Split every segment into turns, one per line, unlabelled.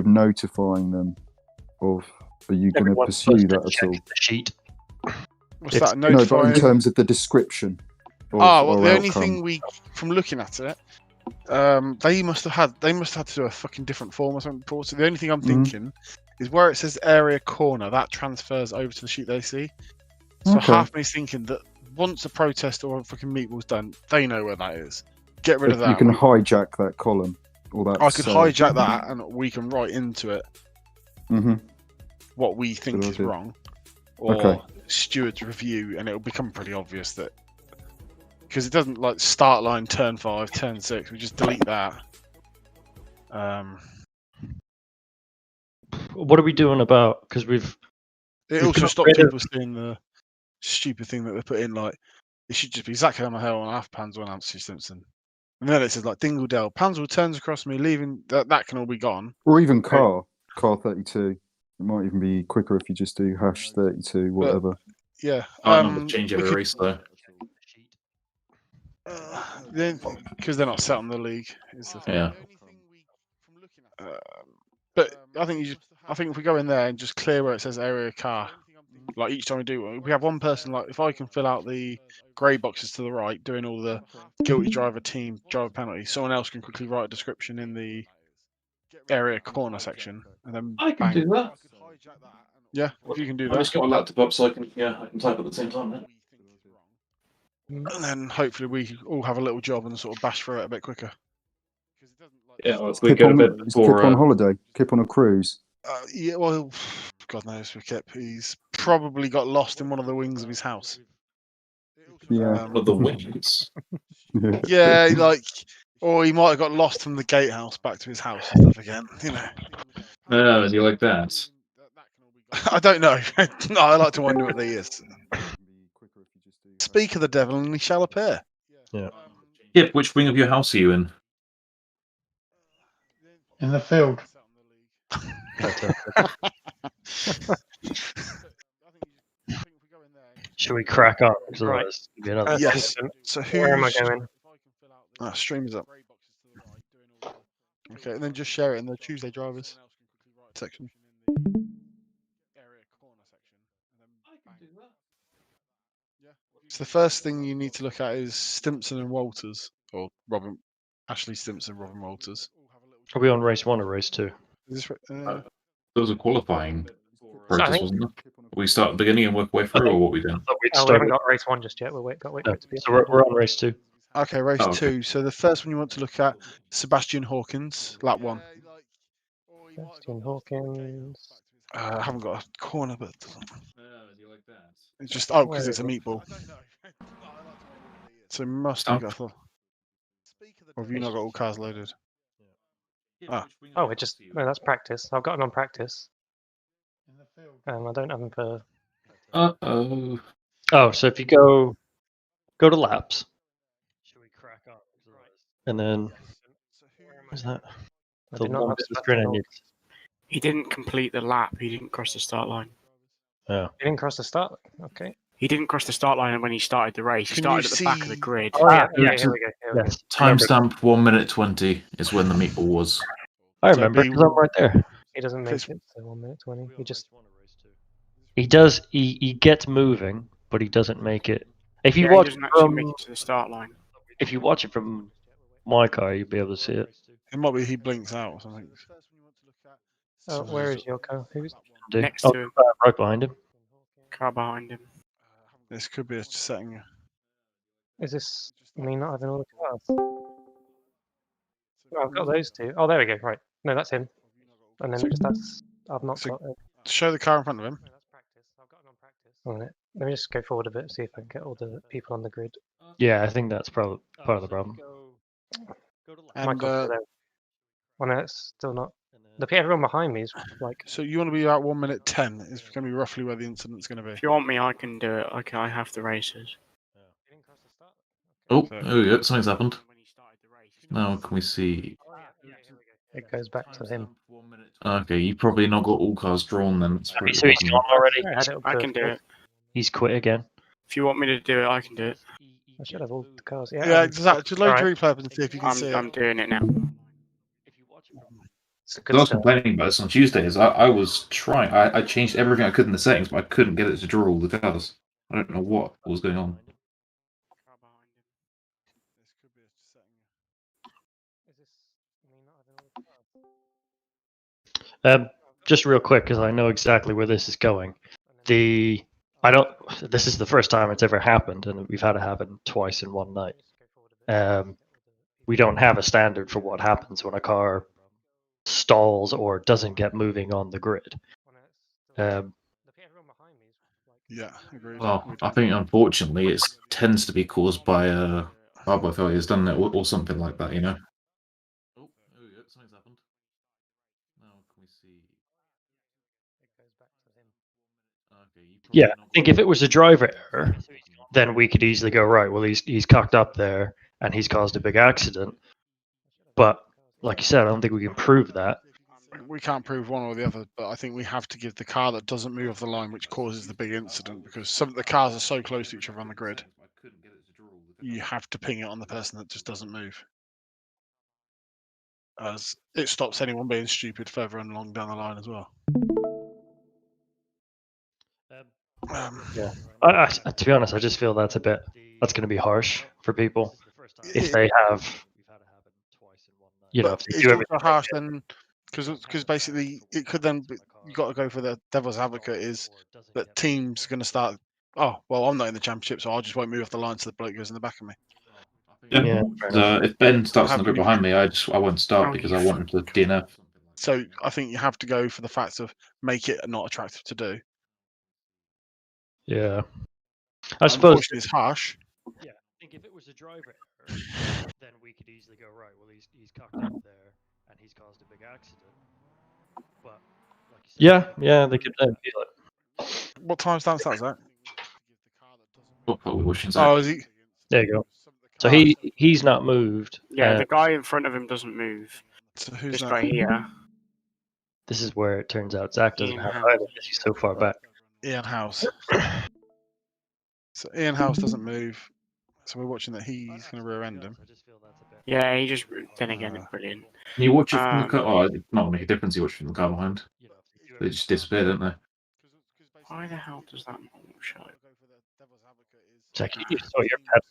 of notifying them of? Are you going to pursue that at all?
The sheet.
What's that?
No, but in terms of the description.
Well, the only thing from looking at it, they must have had to do a fucking different form or something before. So the only thing I'm thinking is where it says area corner, that transfers over to the sheet they see. So half me's thinking that once a protest or a fucking meatball's done, they know where that is. Get rid of that.
You can hijack that column. Or that
I could hijack that, and we can write into it what we think is wrong, or steward's review, and it'll become pretty obvious that because it doesn't like start line turn 5, turn 6. We just delete that.
What are we doing about? Because
it also stops people seeing the stupid thing that they put in. Like it should just be Zach Hill on half Panzer and Nancy Simpson. And then it says like Dingledale, Panzer turns across me, leaving that can all be gone.
Or even car 32. It might even be quicker if you just do #32, whatever.
But, yeah.
Change every race though.
Because they're not set on the league. Is the thing.
Yeah.
But I think if we go in there and just clear where it says area car, like each time we do, we have one person. Like if I can fill out the grey boxes to the right, doing all the guilty driver team driver penalty, someone else can quickly write a description in the area corner section, and then
I can do that.
Yeah, if you can do
I just
that.
got my laptop up so I can type at the same time. Then.
And then hopefully we all have a little job and sort of bash through it a bit quicker.
Yeah, well, we get a bit before.
Kip on holiday, Kip on a cruise.
Yeah, well, God knows for Kip. He's probably got lost in one of the wings of his house.
Yeah.
One of the wings.
Yeah, like, or he might have got lost from the gatehouse back to his house and stuff again. You know.
Oh, do you like that?
I don't know. No, I like to wonder what he is. Speak of the devil, and he shall appear.
Yeah.
Kip, which wing of your house are you in?
In the field.
Should we crack on?
Right.
Yes. So
where am I going?
Stream is up. Okay, and then just share it in the Tuesday drivers section. So the first thing you need to look at is Stimpson and Walters, or Ashley Stimpson, Robin Walters.
Are we on race 1 or race 2?
Is this,
Those are qualifying process, wasn't it? We start at the beginning and work our way through, or what we doing?
We haven't got race 1 just yet. We'll wait. Got wait
No.
to be.
So we're on race 2.
Okay, race 2. So the first one you want to look at, Sebastian Hawkins, lap 1.
Sebastian Hawkins.
I haven't got a corner, but
Do you like that?
it's just because it's a meatball. So must have got. Or have you not got all cars loaded?
Oh, it just no. That's practice. I've got him on practice. I don't have him for.
Uh-oh.
Oh, so if you go to laps. Should we crack on? And then where's that?
I
The
do not
one
have
bit of
Sebastian
screen I
Hawkins.
need.
He didn't complete the lap. He didn't cross the start line.
Yeah.
He didn't cross the start. Okay.
He didn't cross the start line when he started the race. He
Can
started
you
at the back of the
see-
grid.
Oh yeah.
yeah,
Here we go. Here we go.
Yes.
Timestamp 1:20 is when the meatball was.
I remember because I'm right there.
He doesn't make
Please.
it. So 1:20. He just.
He does. He gets moving, but he doesn't make it. If you
Yeah, he
watch
doesn't actually
from
make it to the start line.
if you watch it from my car, you'll be able to see it.
It might be he blinks out or something.
Oh, where is your car? Who's?
Next
Oh,
to him.
right behind him.
Car behind him.
This could be a setting.
Is this me not having all the cars? No, I've got those two. Oh, there we go. Right. No, that's him. And then just that's. I've not
So-
got.
Show the car in front of him.
That's practice. I've got him on practice. One minute. Let me just go forward a bit, see if I can get all the people on the grid.
Yeah, I think that's probably part of the problem.
My
And
car's there. Oh no, it's still not. Everyone behind me is like.
so you want to be about 1:10. It's going to be roughly where the incident's going to be.
If you want me, I can do it. Okay, I have the races.
Oh, there we go. Something's happened. Now can we see?
It goes back to him.
Okay, you probably not got all cars drawn then. It's pretty
So he's
fucking-
gone already.
I had it up
I
to
can do it.
He's quit again.
If you want me to do it, I can do it.
I should have all the cars. Yeah.
Yeah, exactly. Just load
Alright.
your replay up and see if you can see
I'm
it.
doing it now.
It's a
I
good
was
start.
complaining about this on Tuesdays. I was trying. I changed everything I could in the settings, but I couldn't get it to draw all the cars. I don't know what was going on.
Just real quick, because I know exactly where this is going. I don't. This is the first time it's ever happened, and we've had it happen twice in one night. We don't have a standard for what happens when a car stalls or doesn't get moving on the grid.
Yeah, agreed.
Well, I think unfortunately it tends to be caused by hardware failures, doesn't it, or something like that, you know. Oh, there we go. Something's happened. Now can we see? Okay,
Yeah, I think if it was a driver error, then we could easily go, right, well, he's cocked up there and he's caused a big accident. But like you said, I don't think we can prove that.
We can't prove one or the other, but I think we have to give the car that doesn't move off the line, which causes the big incident, because some of the cars are so close to each other on the grid. You have to ping it on the person that just doesn't move, as it stops anyone being stupid further along down the line as well.
Yeah, to be honest, I just feel that's going to be harsh for people if they have,
But
if they
it's
do
also
everything.
harsh then, because basically it could then be, you got to go for the devil's advocate is that teams are going to start. Oh well, I'm not in the championship, so I just won't move off the line so the bloke goes in the back of me.
Yeah, fair enough.
If Ben starts
How
in the
can
grid
you-
behind me, I won't start because I want him to DNF.
So I think you have to go for the fact of make it not attractive to do.
Yeah, I suppose.
Unfortunately, it's harsh.
Yeah, I think if it was a driver error, then we could easily go, right, well, he's cocked up there and he's caused a big accident. But like you said, yeah, they could feel it.
What timestamp is that?
What are we watching?
Oh, is he?
There you go. So
Ah,
he's not moved.
Yeah, the guy in front of him doesn't move.
so who's
This
that?
guy here.
This is where it turns out Zach doesn't
Ian
have
House.
either because he's so far back.
Ian House. So Ian House doesn't move. So we're watching that he's going to rear end him.
Yeah, he just. Then again, it's brilliant.
Can you watch it from the car? Oh, it's not make a difference. You watch it from the car behind. They just disappear, don't they?
Why the hell does that not show?
Zach, you saw your pet.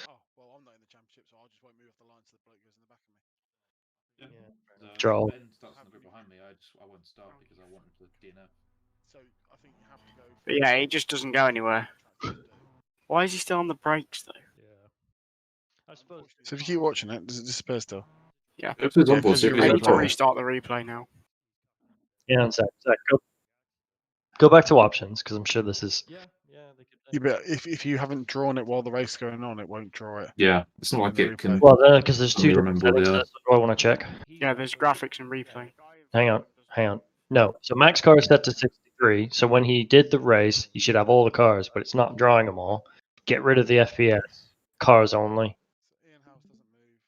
Oh well, I'm not in the championship, so I just won't move off the line so the bloke goes in the back of me.
Draw.
Ben starts in the grid behind me. I won't start because I want him to DNF.
So I think you have to go.
But yeah, he just doesn't go anywhere. Why is he still on the brakes though?
Yeah. I suppose.
So if you keep watching it, does it disappear still?
Yeah.
If it's on
Yeah,
board,
'cause you're
I
really
need to
far.
restart the replay now.
Yeah, and Zach, go back to options because I'm sure this is.
Yeah, but if you haven't drawn it while the race is going on, it won't draw it.
Yeah, it's not like
The
it can.
replay.
Well, because there's
Let
two
me
different
remember
settings.
the-
That's what I want to check.
Yeah, there's graphics and replay.
Hang on. No, so max car is set to 63. So when he did the race, he should have all the cars, but it's not drawing them all. Get rid of the FPS. Cars only.
So Ian House doesn't move.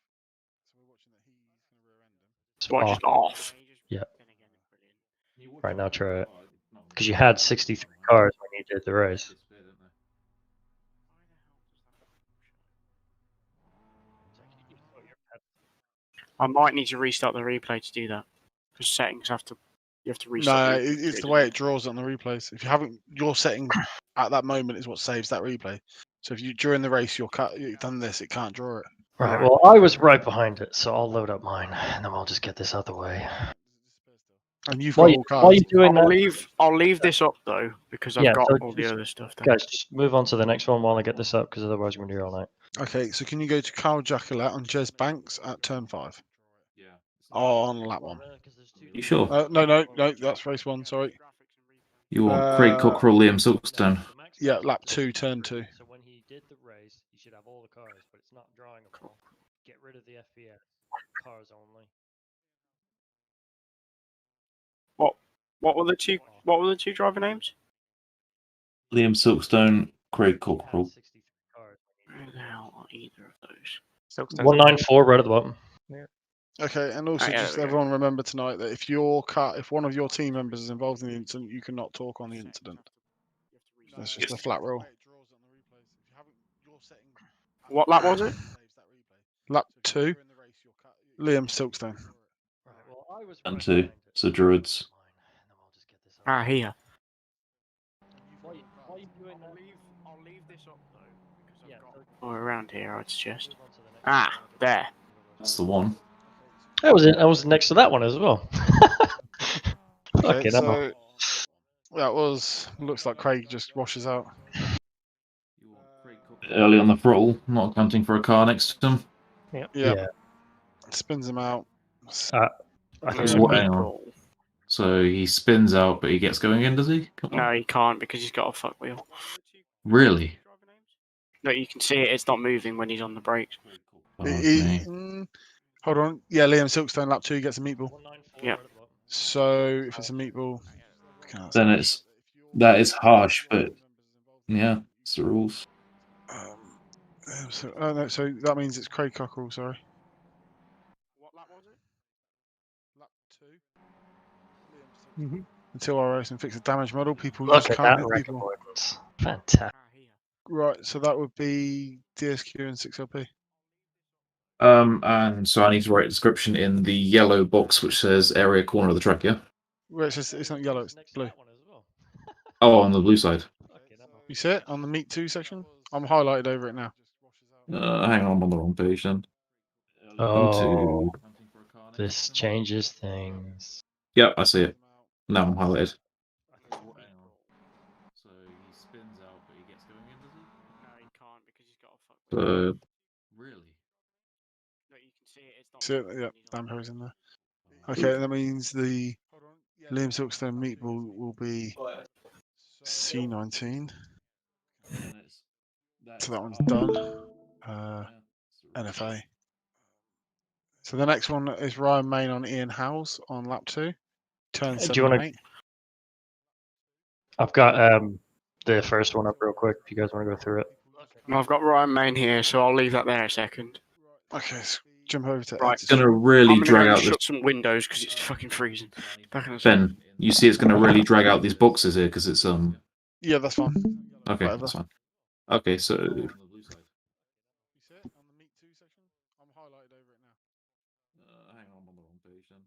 So we're watching that he's going to rear end him.
It's
Watch
off.
it off.
Yeah. Right now, try it. Because you had 63 cars when you did the race.
I might need to restart the replay to do that. Because settings you have to restart.
No,
the
it's the way it draws on the replays. If you haven't, your setting at that moment is what saves that replay. So if you during the race you've done this, it can't draw it.
Right, well, I was right behind it, so I'll load up mine, and then we'll just get this out the way.
And you've
While,
got
you,
all
while
cards.
you're doing
I'll
that,
leave this up though because I've
Yeah,
got
so
all the
just-
other stuff. There.
guys, just move on to the next one while I get this up, because otherwise we're going to be here all night.
Okay, so can you go to Carl Jacolet on Jez Banks at turn 5?
Yeah.
Oh, on lap 1.
You sure?
No, that's race 1. Sorry.
You want Craig Cockrell, Liam Silkstone?
Yeah, lap 2, turn 2.
So when he did the race, he should have all the cars, but it's not drawing them all. Get rid of the FPS. Cars only.
What were the two? What were the two driver names?
Liam Silkstone, Craig Cockrell.
Where the hell are either of those?
Silkstone's
194 right at the bottom.
Okay, and also
yeah,
just
there we go.
everyone remember tonight that if one of your team members is involved in the incident, you cannot talk on the incident. That's just a flat rule.
What lap was it?
Lap 2, Liam Silkstone.
Right, well,
and 2. So druids.
Ah, here. Or around here, I'd suggest. Ah, there.
That's the one.
I was next to that one as well.
Okay,
Fucking hell.
so that was looks like Craig just washes out.
Early on the throttle, not accounting for a car next to him.
Yeah.
Spins him out.
I think
There's
it
a
was-
hang on.
meatball.
So he spins out, but he gets going again, does he? Come on.
No, he can't because he's got a fuck wheel.
Really?
No, you can see it. It's not moving when he's on the brakes.
Okay.
Hold on. Yeah, Liam Silkstone lap 2 gets a meatball.
Yeah.
So if it's a meatball,
Then that is harsh, but yeah, it's the rules.
So that means it's Craig Cockrell. Sorry. What lap was it? Lap 2.
Mhm.
Until I race and fix the damage model, people
Look
just
at
can't
that
hit
record
people.
points. Fantastic.
Right. So that would be DSQ and 6LP.
And so I need to write a description in the yellow box which says area corner of the track, yeah?
Well, it's not yellow. It's blue.
Oh, on the blue side.
You see it on the Meet 2 section? I'm highlighted over it now.
Hang on, I'm on the wrong page then.
Oh, this changes things.
Yep, I see it. Now I'm highlighted. So he spins out, but he gets going again, does he?
No, he can't because he's got a fuck wheel.
Really?
No, you can see it. It's not
See it?
moving
Yeah,
when he's on the
Damper's in there. Okay, that means the Liam Silkstone meatball will be C19. So that one's done. NFA. So the next one is Ryan Main on Ian Howes on lap 2. Turn
Do you
7
wanna-
and 8.
I've got the first one up real quick if you guys want to go through it.
No, I've got Ryan Main here, so I'll leave that there a second.
Okay, so jump over to
Right,
Ed's.
It's gonna really
I'm gonna
drag
go
out
and
this.
shut some windows because it's fucking freezing. Back in a
Ben, you see, it's gonna really drag out these boxes here because it's
Yeah, that's fine.
Okay,
Whatever.
that's fine. Okay, so
You see it on the Meet 2 section? I'm highlighted over it now.
hang on, I'm on the wrong page then.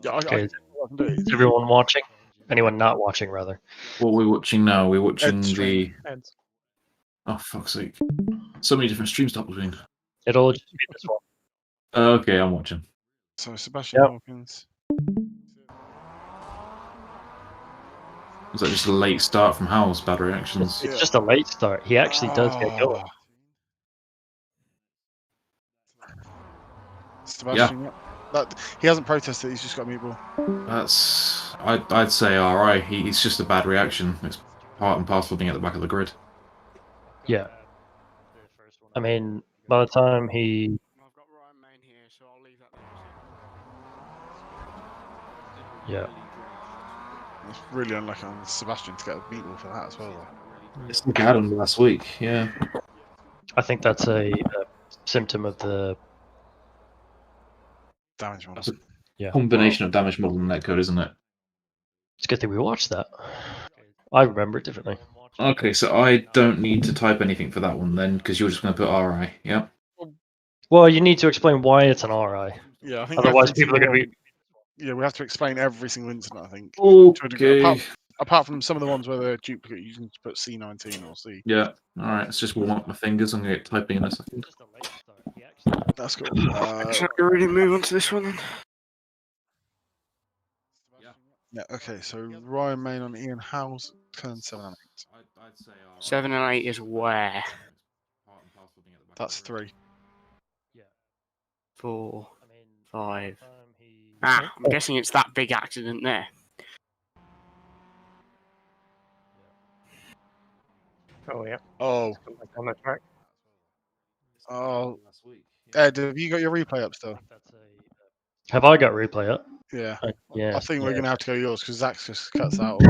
Yeah,
Okay,
I can do it.
is everyone watching? Anyone not watching, rather?
What we're watching now? We're watching
Ed's
the.
stream.
Heads.
Oh fuck's sake! So many different streams to hop between.
It'll just be this one.
Okay, I'm watching.
So Sebastian
Yep.
Hawkins.
Was that just a late start from Howell's bad reactions?
It's just a late start. He actually does get going.
Sebastian, yeah. He hasn't protested, he's just got a meatball.
That's I'd say alright. It's just a bad reaction. It's part and parcel of being at the back of the grid.
Yeah. I mean, by the time he
I've got Ryan Main here, so I'll leave that there.
Yeah.
It's really unlucky on Sebastian to get a meatball for that as well, though.
It's like I had him last week. Yeah.
I think that's a symptom of the
Damage model.
That's a
yeah.
combination of damage model and netcode, isn't it?
It's a good thing we watched that. I remember it differently.
Okay, so I don't need to type anything for that one then, because you're just going to put RI. Yeah.
Well, you need to explain why it's an RI.
Yeah, I think
Otherwise,
every
people are going to
single
be.
Yeah, we have to explain every single incident, I think.
Okay.
Apart from some of the ones where they're duplicate, you can put C19 or C.
Yeah. All right. Let's just warm up my fingers. I'm going to get typing in a second.
That's cool.
Shall we really move on to this one then?
Yeah, okay, so Ryan Main on Ian Howes, turn 7 and 8.
7 and 8 is where?
That's 3.
4, 5. Ah, I'm guessing it's that big accident there.
Oh yeah.
Oh,
On the track.
oh. Ed, have you got your replay up still?
Have I got replay up?
Yeah.
Yeah.
I think we're going to have to go yours because Zach just cuts out.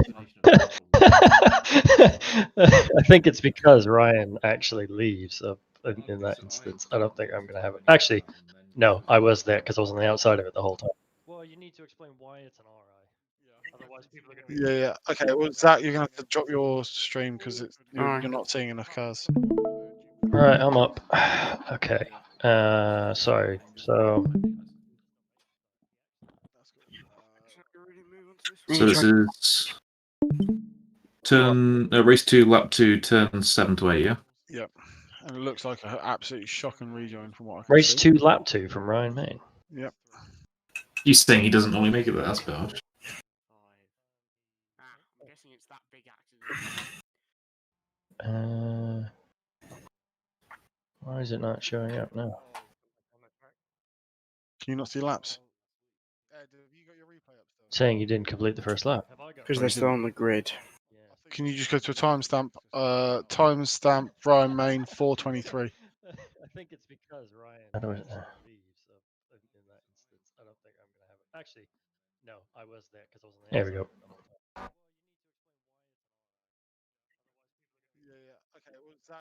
I think it's because Ryan actually leaves in that instance. I don't think I'm going to have it. Actually, no, I was there because I was on the outside of it the whole time. Well, you need to explain why it's an RI. Otherwise, people are going to
Yeah, yeah. Okay, well, Zach, you're going to have to drop your stream because you're
Alright.
not seeing enough cars.
Right, I'm up. Okay. Sorry. So
So this is race 2, lap 2, turn 7 to 8, yeah?
Yep. And it looks like an absolutely shocking rejoin from what I can
Race
see.
2, lap 2 from Ryan Main.
Yep.
He's saying he doesn't normally make it, but that's bad.
I'm guessing it's that big accident.
Why is it not showing up now?
Can you not see laps? Ed, have you got your replay up still?
Saying you didn't complete the first lap.
Because they're still on the grid.
Can you just go to a timestamp? Timestamp Ryan Main 4:23.
I think it's because Ryan leaves, so in that instance, I don't think I'm gonna have it. Actually, no, I was there because I was on the. There we go.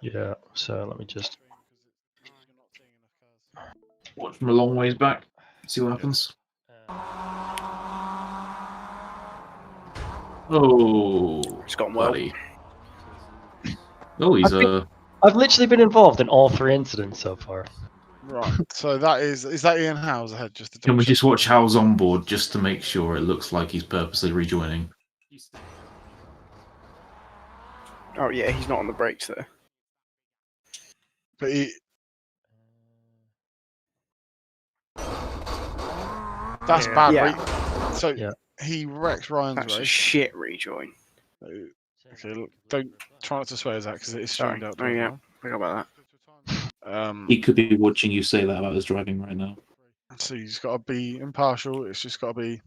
Yeah, so let me just.
Watch from a long ways back. See what happens. Oh,
It's gone well.
buddy. Oh, he's
I've literally been involved in all 3 incidents so far.
Right. So that is that Ian Howes ahead? Just to
Can we
double
just
check.
watch Hal's on board just to make sure it looks like he's purposely rejoining?
Oh yeah, he's not on the brakes there.
But he. That's bad.
Yeah.
So
Yeah.
he wrecks Ryan's
That's a
race.
shit rejoin.
Okay, look, don't try not to swear that because it is
Sorry.
streamed out.
Oh yeah, forgot about
He could be watching you say that about his driving right now.
So you've got to be impartial. It's just got to be
that.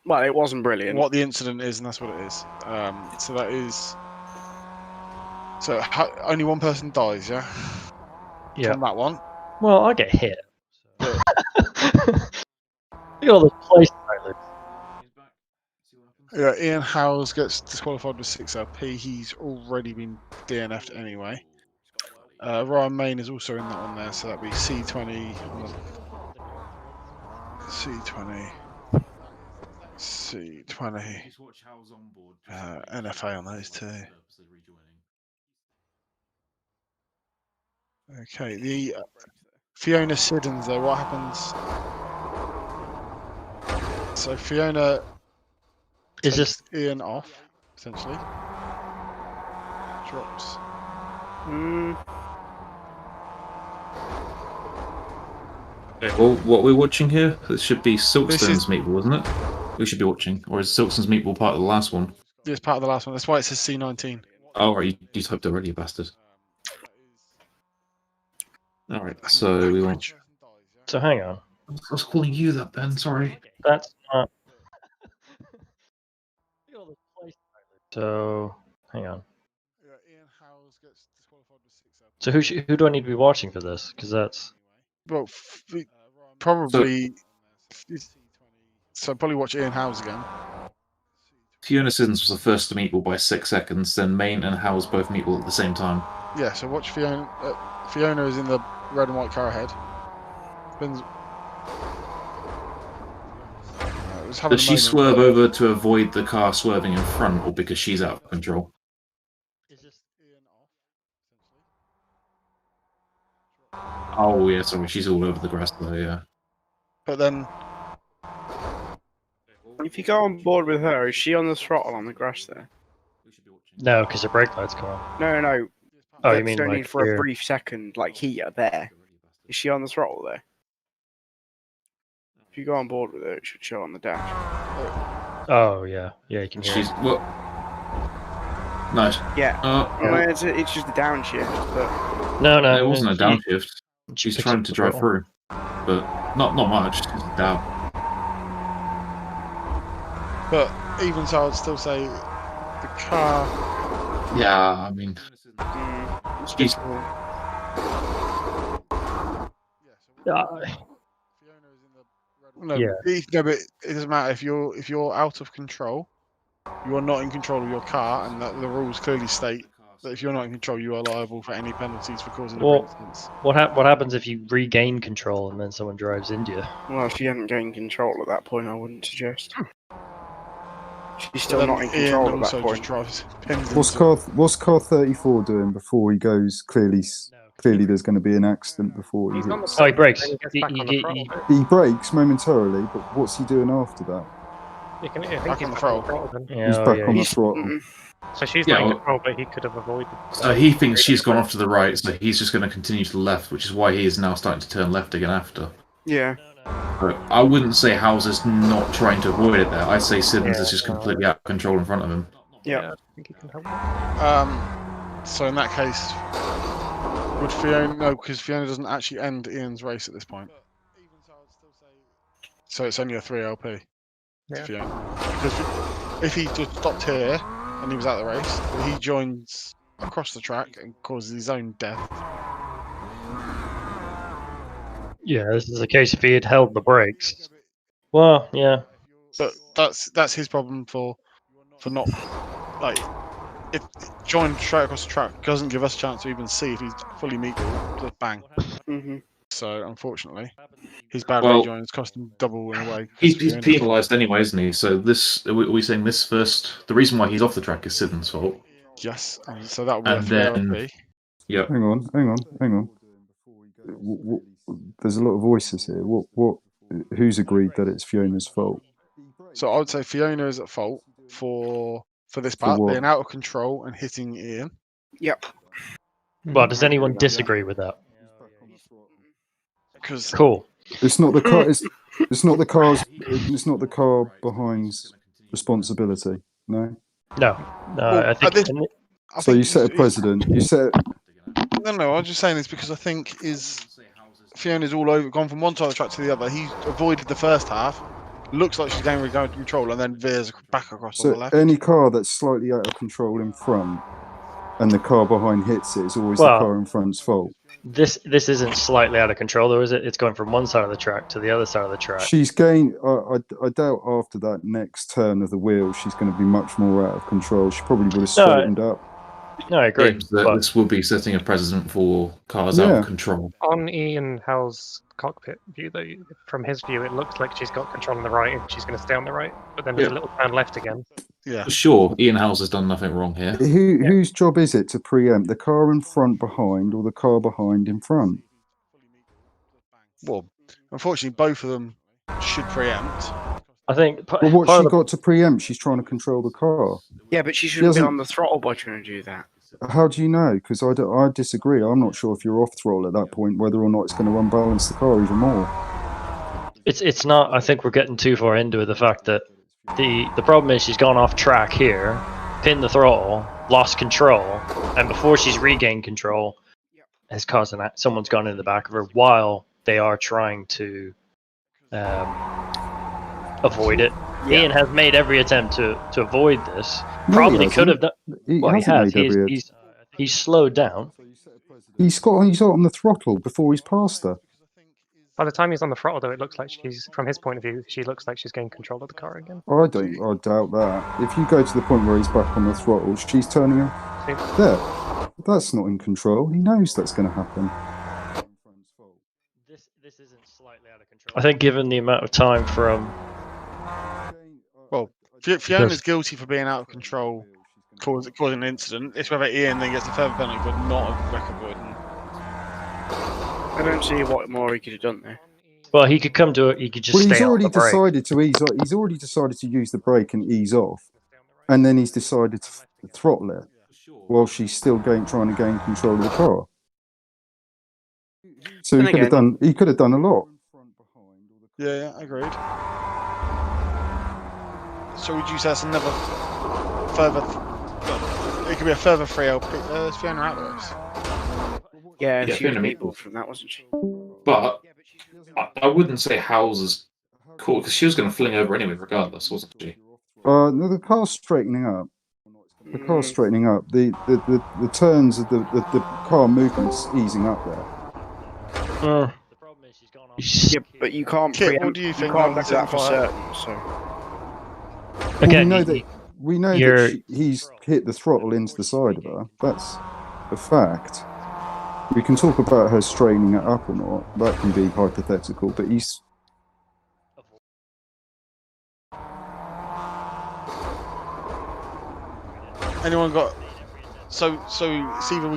Well, it wasn't brilliant.
what the incident is, and that's what it is. So that is. So only one person dies, yeah.
Yeah.
On that one.
Well, I get hit.
Yeah.
Look at all the place trailers.
Yeah, Ian Howes gets disqualified with 6 LP. He's already been DNF'd anyway. Ryan Main is also in that one there, so that'd be C20. C20. C20. NFA on those two. Okay, the Fiona Siddons though, what happens? So Fiona
Is
takes
this
Ian off, essentially. Drops.
Okay, well, what we're watching here, this should be Silkstone's
is-
meatball, isn't it? We should be watching. Or is Silkstone's meatball part of the last one?
It's part of the last one. That's why it says C19.
Oh, right, you typed already, you bastard. Alright, so we want...
so? Hang on.
I was calling you that, Ben, sorry.
That's not. Look at all the place trailers. So hang on.
Ian Howes gets disqualified with 6 LP.
So who do I need to be watching for this? Because that's.
Well, probably. So probably watch Ian Howes again.
Fiona Siddons was the first to meatball by 6 seconds, then Main and Howes both meatball at the same time.
Yeah, so watch Fiona. Fiona is in the red and white car ahead.
Does she swerve over to avoid the car swerving in front, or because she's out of control? Oh, yeah, sorry, she's all over the grass though, yeah.
But then.
If you go on board with her, is she on the throttle on the grass there?
No, because the brake lights come on.
No.
Oh, you
That's
mean
only
like
for
here.
a brief second, like here, there. Is she on the throttle there? If you go on board with her, it should show on the dash.
Oh yeah, you can hear.
She's... What? Nice.
Yeah.
Yeah.
It's just a downshift, but...
No,
It wasn't a downshift.
She
She's
picks
trying
up
to
the
drive
throttle.
through. But not much, just a dab.
But even so, I'd still say the car.
Yeah, I mean... She's...
No,
Yeah.
no, but it doesn't matter if you're out of control. You are not in control of your car, and that the rules clearly state that if you're not in control, you are liable for any penalties for causing a incidents.
What happens if you regain control and then someone drives into you?
Well, if she hadn't gained control at that point, I wouldn't suggest. She's still
Then
not in
Ian
control at
also
that point.
just drives pins
What's car 34 doing before he goes? Clearly, there's going to be an accident before he
He's on the
hits.
Oh, he brakes.
Then he gets back on the throttle.
He brakes momentarily, but what's he doing after that?
I think
Back
he's
on the
back
throttle.
then.
Yeah,
He's
oh,
back
yeah,
on the
he's-
throttle.
So she's
Yeah,
not in
well-
control, but he could have avoided.
So he thinks she's gone off to the right, so he's just going to continue to the left, which is why he is now starting to turn left again after.
Yeah.
But I wouldn't say Hauser's not trying to avoid it there. I'd say Siddons is
Yeah,
just completely out of control in front of him.
Yeah.
I think he can help.
So in that case, would Fiona? No, because Fiona doesn't actually end Ian's race at this point. So it's only a 3 LP.
Yeah.
Fiona. Because if he just stopped here and he was out of the race, he joins across the track and causes his own death.
Yeah, this is a case if he had held the brakes. Well, yeah.
But that's his problem for not like if join straight across the track doesn't give us a chance to even see if he's fully meetable. Just bang.
Mm-hmm.
So unfortunately, his bad
Well,
rejoins cost him double in a way.
He's penalised anyway, isn't he? So are we saying this first? The reason why he's off the track is Siddons' fault.
Yes, and so that will be a
And
3
then-
LP.
Yep.
Hang on. There's a lot of voices here. Who's agreed that it's Fiona's fault?
So I would say Fiona is at fault for this
For
part
what?
being out of control and hitting Ian.
Yep.
Well, does
I
anyone
agree with that, yeah.
disagree with that?
Because
Cool.
It's not the car. It's not the car's. It's not the car behind's responsibility. No.
No,
Well,
I think.
So you set a precedent. You set.
No, I'm just saying this because I think Fiona's all over, gone from one side of the track to the other. He avoided the first half. Looks like she's going to control and then veers back across on the
So
left.
any car that's slightly out of control in front, and the car behind hits it, is always
Well-
the car in front's fault.
This isn't slightly out of control, though, is it? It's going from one side of the track to the other side of the track.
She's gained. I doubt after that next turn of the wheel, she's going to be much more out of control. She probably would have
No,
straightened up.
No, I agree.
James, that
But
this will be setting a precedent for cars out
Yeah.
of control.
On Ian Howell's cockpit view, though, from his view, it looks like she's got control on the right and she's going to stay on the right. But then there's a little turn left again.
Yeah.
For sure, Ian Hauser's done nothing wrong here.
Whose job is it to preempt the car in front behind or the car behind in front?
Well, unfortunately, both of them should preempt.
I think
Well, what's she got to preempt? She's trying to control the car.
Yeah, but she shouldn't be
doesn't-
on the throttle by trying to do that.
How do you know? Because I disagree. I'm not sure if you're off throttle at that point, whether or not it's going to unbalance the car even more.
it's not. I think we're getting too far into it. The fact that the problem is she's gone off track here, pinned the throttle, lost control, and before she's regained control, has caused someone's gone in the back of her while they are trying to avoid it.
Yeah.
Ian has made every attempt to avoid this.
No,
Probably
he
could have
hasn't.
done. Well, he has. He's slowed down.
He's on the throttle before he's past her.
By the time he's on the throttle, though, it looks like from his point of view, she looks like she's gained control of the car again.
I doubt that. If you go to the point where he's back on the throttle, she's turning off. There. That's not in control. He knows that's going to happen.
This isn't slightly out of control. I think given the amount of time from
Well, Fiona's guilty for being out of control, causing an incident. It's whether Ian then gets a further penalty for not a wreck avoidance.
I don't see what more he could have done there.
well, he could come to it. He could just
Well, he's
stay on
already
the brake.
decided to ease off. He's already decided to use the brake and ease off, and then he's decided to throttle it while she's still trying to gain control of the car. So
Then
he could have done a lot.
Yeah, agreed. So would you say that's another further? It could be a further 3 LP. It's Fiona out of race.
Yeah,
Yeah,
she was
Fiona
meatball from that, wasn't she?
But I wouldn't say Hauser's cool, because she was going to fling over anyway, regardless, wasn't she?
No, the car's straightening up. The car's straightening up. The turns of the car movement's easing up there.
The problem is she's gone off.
Yeah, but you can't
Kit,
preempt.
what do you think?
can't
Rather
do that for
than
certain. So
Well,
Again,
we know
you're-
that he's hit the throttle into the side of her. That's a fact. We can talk about her straightening it up or not. That can be hypothetical, but he's.
Anyone got? So it's either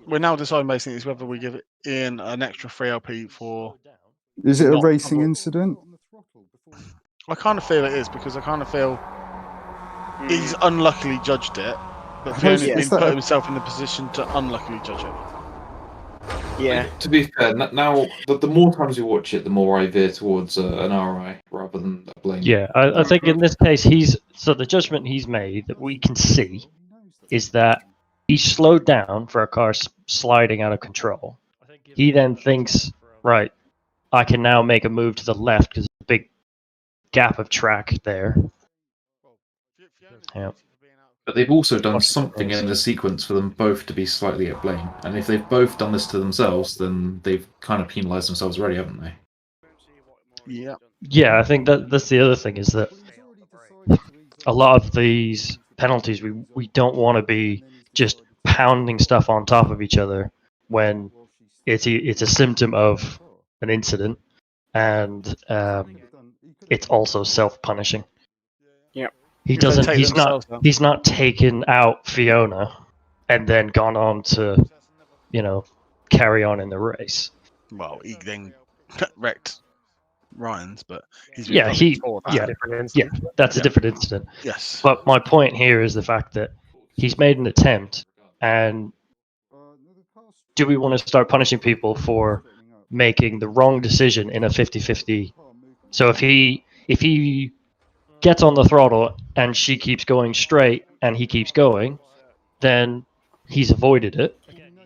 we're now deciding basically is whether we give Ian an extra 3 LP for.
Is it a
Not-
racing incident?
I kind of feel it is because I kind of feel he's unluckily judged it, but Fiona's been put himself in the position to unluckily judge it.
Yeah.
To be fair, now the more times you watch it, the more I veer towards an RI rather than a blame.
Yeah, I think in this case, the judgment he's made that we can see is that he slowed down for a car sliding out of control. He then thinks, right, I can now make a move to the left because there's a big gap of track there. Yeah.
But they've also done something in the sequence for them both to be slightly at blame. And if they've both done this to themselves, then they've kind of penalised themselves already, haven't they?
Yeah.
Yeah, I think that's the other thing is that a lot of these penalties, we don't want to be just pounding stuff on top of each other when it's a symptom of an incident, and it's also self-punishing.
Yeah.
He's not taken out Fiona and then gone on to, carry on in the race.
Well, he then wrecked Ryan's, but he's
that's a different incident.
Yes.
But my point here is the fact that he's made an attempt, and do we want to start punishing people for making the wrong decision in a 50-50? So if he gets on the throttle and she keeps going straight and he keeps going, then he's avoided it.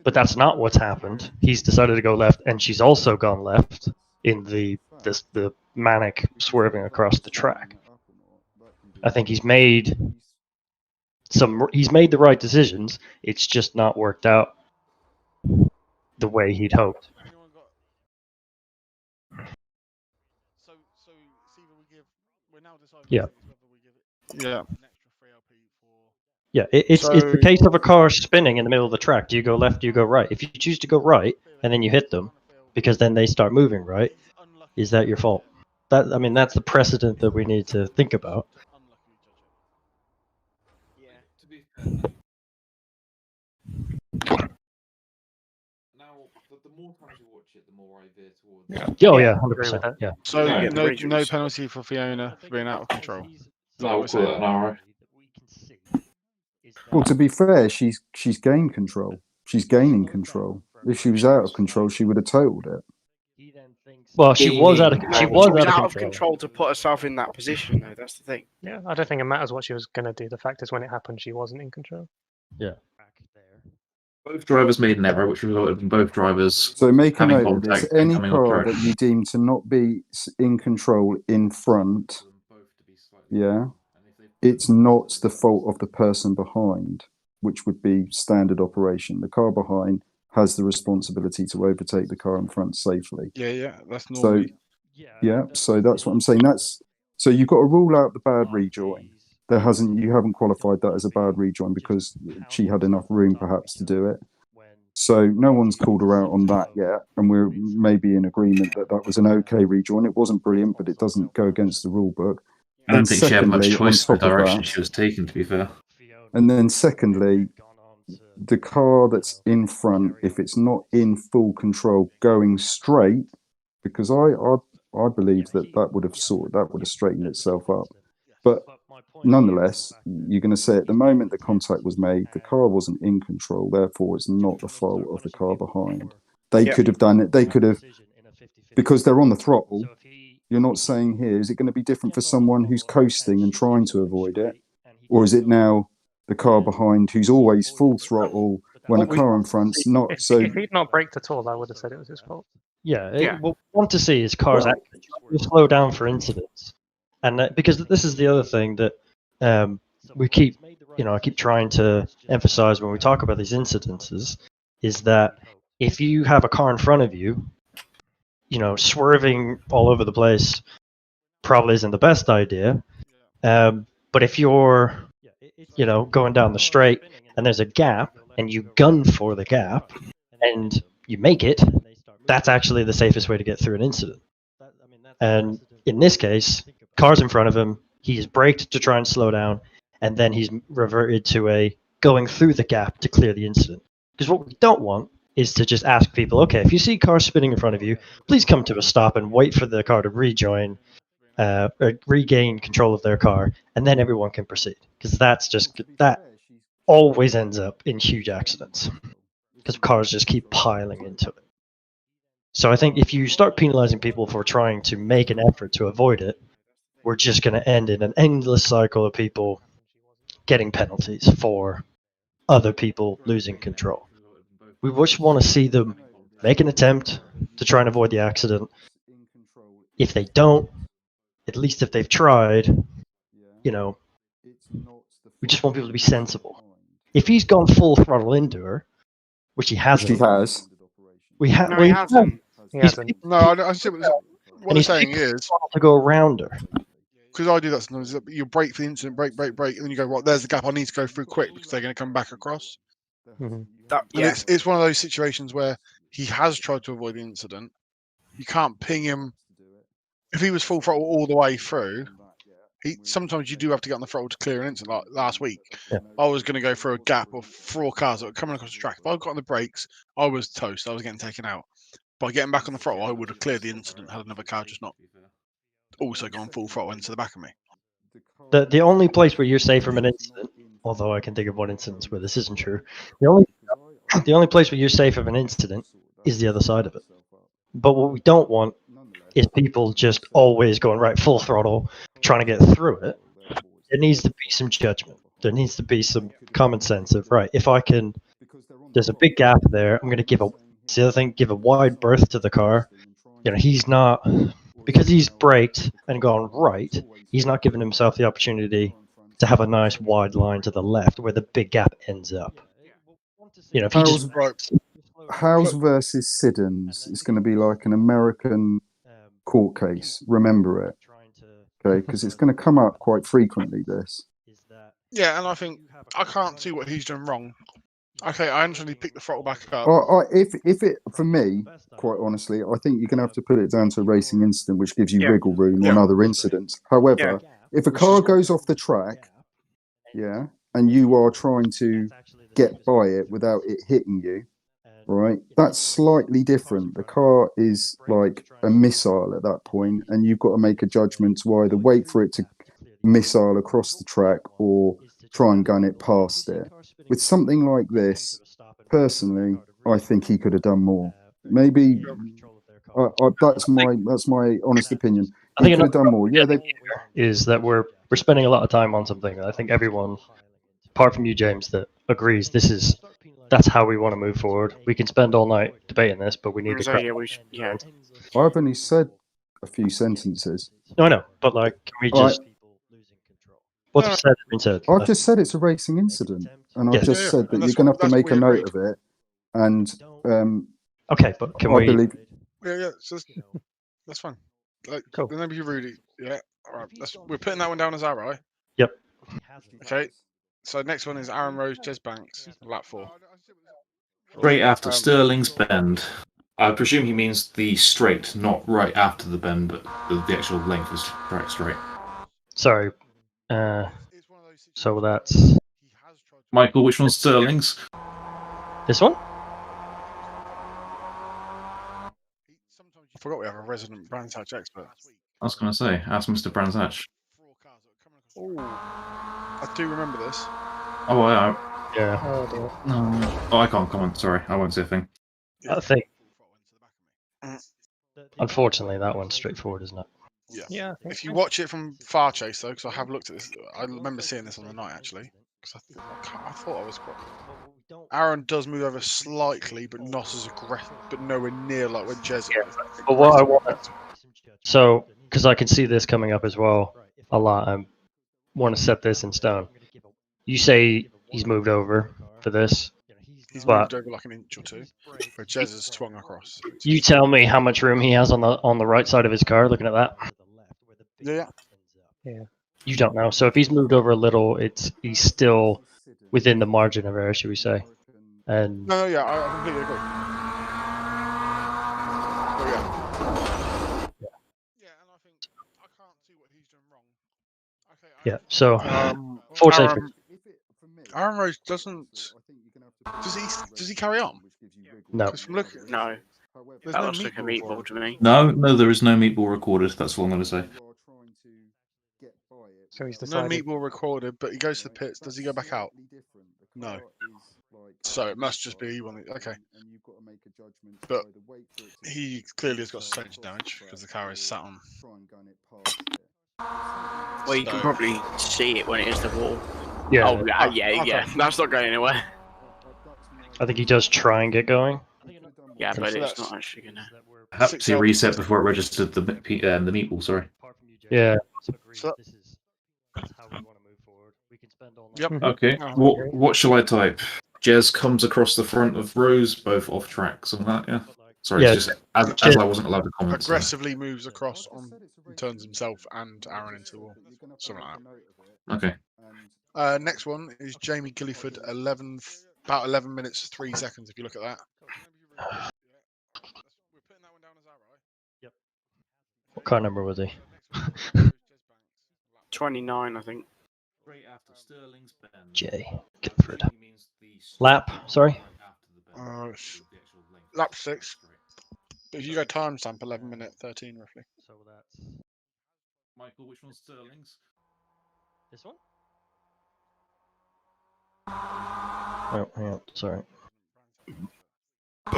But that's not what's happened. He's decided to go left, and she's also gone left in the manic swerving across the track. I think he's made the right decisions. It's just not worked out the way he'd hoped. Yeah.
Yeah.
Yeah, it's the case of a car spinning in the middle of the track. Do you go left? Do you go right? If you choose to go right and then you hit them, because then they start moving right, is that your fault? That's the precedent that we need to think about.
The more times you watch it, the more I veer towards.
Yeah. Oh yeah, 100%. Yeah.
So no penalty for Fiona for being out of control.
No, we'll call that an RI.
Well, to be fair, she's gained control. She's gaining control. If she was out of control, she would have totaled it.
Well, she was out of
control to put herself in that position, though. That's the thing.
Yeah, I don't think it matters what she was going to do. The fact is, when it happened, she wasn't in control.
Yeah.
Both drivers made an error, which resulted in both drivers.
So make a note of this: any car that you deem to not be in control in front, it's not the fault of the person behind, which would be standard operation. The car behind has the responsibility to overtake the car in front safely.
Yeah, that's normal.
So that's what I'm saying. So you've got to rule out the bad rejoin. You haven't qualified that as a bad rejoin because she had enough room perhaps to do it. So no one's called her out on that yet, and we're maybe in agreement that was an okay rejoin. It wasn't brilliant, but it doesn't go against the rule book.
I don't think she had much choice in the direction she was taken, to be fair.
And then secondly, the car that's in front, if it's not in full control going straight, because I believe that would have straightened itself up. But nonetheless, you're going to say at the moment the contact was made, the car wasn't in control, therefore it's not the fault of the car behind. They could have done it. They could have, because they're on the throttle. You're not saying here, is it going to be different for someone who's coasting and trying to avoid it? Or is it now the car behind who's always full throttle when a car in front's not? So
if he'd not braked at all, I would have said it was his fault.
What we want to see is cars actually slow down for incidents. And because this is the other thing that we keep, I keep trying to emphasize when we talk about these incidences, is that if you have a car in front of you, swerving all over the place probably isn't the best idea. But if you're, going down the straight and there's a gap and you gun for the gap and you make it, that's actually the safest way to get through an incident. And in this case, car's in front of him, he's braked to try and slow down, and then he's reverted to going through the gap to clear the incident. Because what we don't want is to just ask people, okay, if you see cars spinning in front of you, please come to a stop and wait for the car to rejoin, regain control of their car, and then everyone can proceed. Because that always ends up in huge accidents because cars just keep piling into it. So I think if you start penalizing people for trying to make an effort to avoid it, we're just going to end in an endless cycle of people getting penalties for other people losing control. We just want to see them make an attempt to try and avoid the accident. If they don't, at least if they've tried, we just want people to be sensible. If he's gone full throttle into her, which he hasn't,
Which he has.
No, he hasn't.
He hasn't.
No, I see what I'm saying is
to go around her.
because I do that sometimes. You brake for the incident, brake, and then you go, right, there's the gap. I need to go through quick because they're going to come back across.
Mhm.
And it's one of those situations where he has tried to avoid the incident. You can't ping him. If he was full throttle all the way through, sometimes you do have to get on the throttle to clear an incident. Like last week, I was going to go through a gap of 4 cars that were coming across the track. If I got on the brakes, I was toast. I was getting taken out. By getting back on the throttle, I would have cleared the incident had another car just not also gone full throttle into the back of me.
The only place where you're safe from an incident, although I can think of one instance where this isn't true, the only place where you're safe from an incident is the other side of it. But what we don't want is people just always going right full throttle, trying to get through it. There needs to be some judgment. There needs to be some common sense of right. If I can, there's a big gap there. I'm going to give a wide berth to the car. He's not, because he's braked and gone right. He's not giving himself the opportunity to have a nice wide line to the left where the big gap ends up. If he just
Howes versus Siddons is going to be like an American court case. Remember it, okay? Because it's going to come up quite frequently. This.
Yeah, and I think I can't see what he's done wrong. Okay, I actually picked the throttle back up.
If it for me, quite honestly, I think you're going to have to put it down to a racing incident, which gives you wiggle room on other incidents. However, if a car goes off the track, and you are trying to get by it without it hitting you, right? That's slightly different. The car is like a missile at that point, and you've got to make a judgment to either wait for it to missile across the track or try and gun it past it. With something like this, personally, I think he could have done more. Maybe that's my honest opinion. He could have done more. Yeah,
is that we're spending a lot of time on something. I think everyone, apart from you, James, that agrees that's how we want to move forward. We can spend all night debating this, but we need to.
I've only said a few sentences.
No, I know, but can we just? What's said has been said.
I've just said it's a racing incident, and I've just said that you're going to have to make a note of it. And
okay, but can we?
Believe...
Yeah, that's fine.
Cool.
Remember you, Rudy. Yeah, all right. We're putting that one down as our eye.
Yep.
Okay. So next one is Aaron Rose, Jez Banks, lap 4.
Straight after Sterling's bend. I presume he means the straight, not right after the bend, but the actual length is track straight.
Sorry. So that's
Michael. Which one's Sterling's?
This one?
I forgot we have a resident Brands Hatch expert.
I was going to say, ask Mr. Brands Hatch.
Oh, I do remember this.
Oh,
yeah.
Oh, I can't comment. Sorry, I won't say a thing.
I think. Unfortunately, that one's straightforward, isn't it?
Yeah. If you watch it from Far Chase, though, because I have looked at this, I remember seeing this on the night actually. Because I thought I was quite. Aaron does move over slightly, but not as aggressive, but nowhere near like when Jez.
Yeah. But what I want, so because I can see this coming up as well a lot, I want to set this in stone. You say he's moved over for this.
He's moved over like an inch or two, where Jez has swung across.
You tell me how much room he has on the right side of his car. Looking at that.
Yeah.
You don't know. So if he's moved over a little, he's still within the margin of error, should we say? And
no, yeah, I completely agree. Yeah, and I think I can't see what he's done wrong. Okay.
Yeah. So, fortunately,
Aaron Rose doesn't. Does he carry on?
No.
No. That looks like a meatball to me.
No, there is no meatball recorded. That's all I'm going to say.
So he's
No
decided.
meatball recorded, but he goes to the pits. Does he go back out? No. So it must just be one. Okay. But he clearly has got suspension damage because the car is sat on.
Well, you can probably see it when it hits the wall.
Yeah,
Oh, yeah. That's not going anywhere.
I think he does try and get going.
Yeah, but
So
it's
that's-
not actually gonna.
Perhaps he reset before it registered the meatball. Sorry.
Yeah.
So-
That's how we want to move forward. We can spend all night.
Yep.
Okay. What shall I type? Jez comes across the front of Rose, both off track. Something like that. Yeah. Sorry,
Yeah.
it's just as I wasn't allowed to comment. so-
Aggressively moves across and turns himself and Aaron into the wall. Something like
Okay.
that. Next one is Jamie Gilliford, about 11 minutes 3 seconds. If you look at that.
What car number was he?
29, I think.
J. Gifford. Lap, sorry.
Lap 6. But if you go timestamp, 11 minute 13 roughly.
So that's
Michael, which one's Sterling's?
this one? Oh, hang on, sorry.
Oh,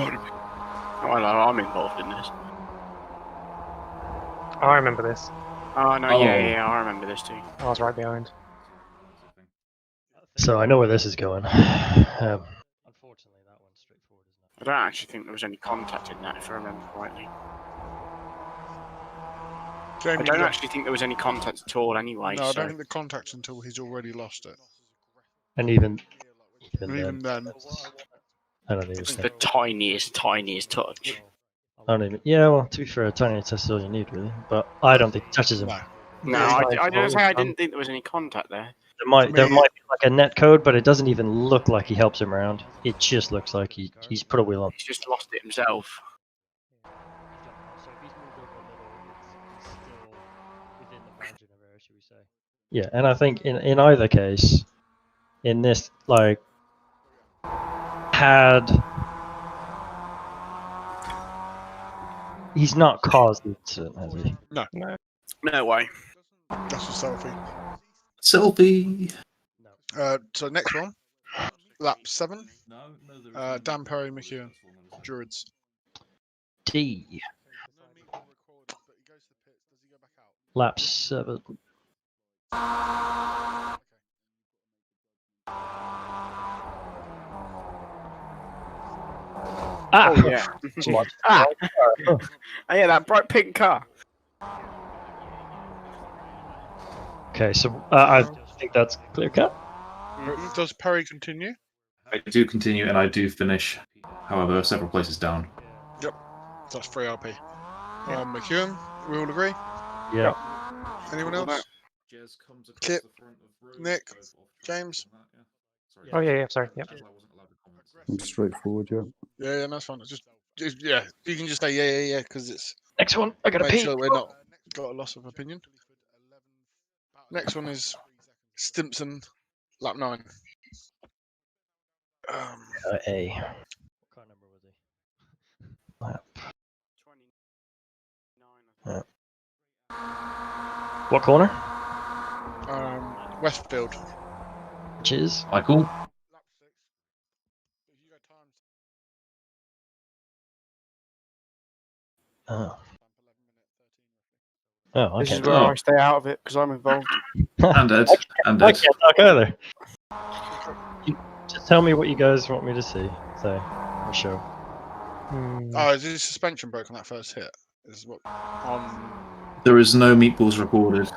I'm involved in this.
Oh, I remember this.
Oh no, yeah, I remember this too.
I was right behind.
So I know where this is going. Unfortunately, that one's straightforward, isn't
I don't actually think there was any contact in that, if I remember rightly.
Jamie,
I don't actually think there was any contact at all anyway.
No, I
so.
don't think the contact's until he's already lost it.
And even
Even then.
I don't even
It's
think.
the tiniest touch.
I don't even. Yeah, well, to be fair, a tiny test all you need, really. But I don't think it touches him.
No.
No, I didn't say I didn't think there was any contact there.
There might be like a net code, but it doesn't even look like he helps him around. It just looks like he's put a wheel on.
He's just lost it himself.
Yeah, and I think in either case, in this, like, he's not caused the incident, has he?
No way.
That's a selfie.
Selfie.
So next one. Lap 7. Dan Perry McEwen. Druids.
D. Lap 7. Ah!
Oh yeah. Oh yeah, that bright pink car.
Okay, so I think that's clear cut.
Does Perry continue?
I do continue and I do finish. However, several places down.
Yep. That's 3 RP. McEwen, we all agree?
Yeah.
Anyone else? Kip, Nick, James?
Oh yeah, sorry. Yep.
Straightforward, yeah.
Yeah, that's fine. Just yeah, you can just say yeah, because it's
Next one, I gotta
make
pee.
sure we're not got a loss of opinion. Next one is Stimpson, lap 9.
A. What car number was he? Lap.
29.
What corner?
Westfield.
Which is?
Michael.
Oh. Oh,
This
okay.
is where I stay out of it because I'm involved.
And Ed. And
I
Ed.
can't talk either. Just tell me what you guys want me to see. So, I'll show.
Oh, is his suspension broke on that first hit? Is what on?
There is no meatballs recorded.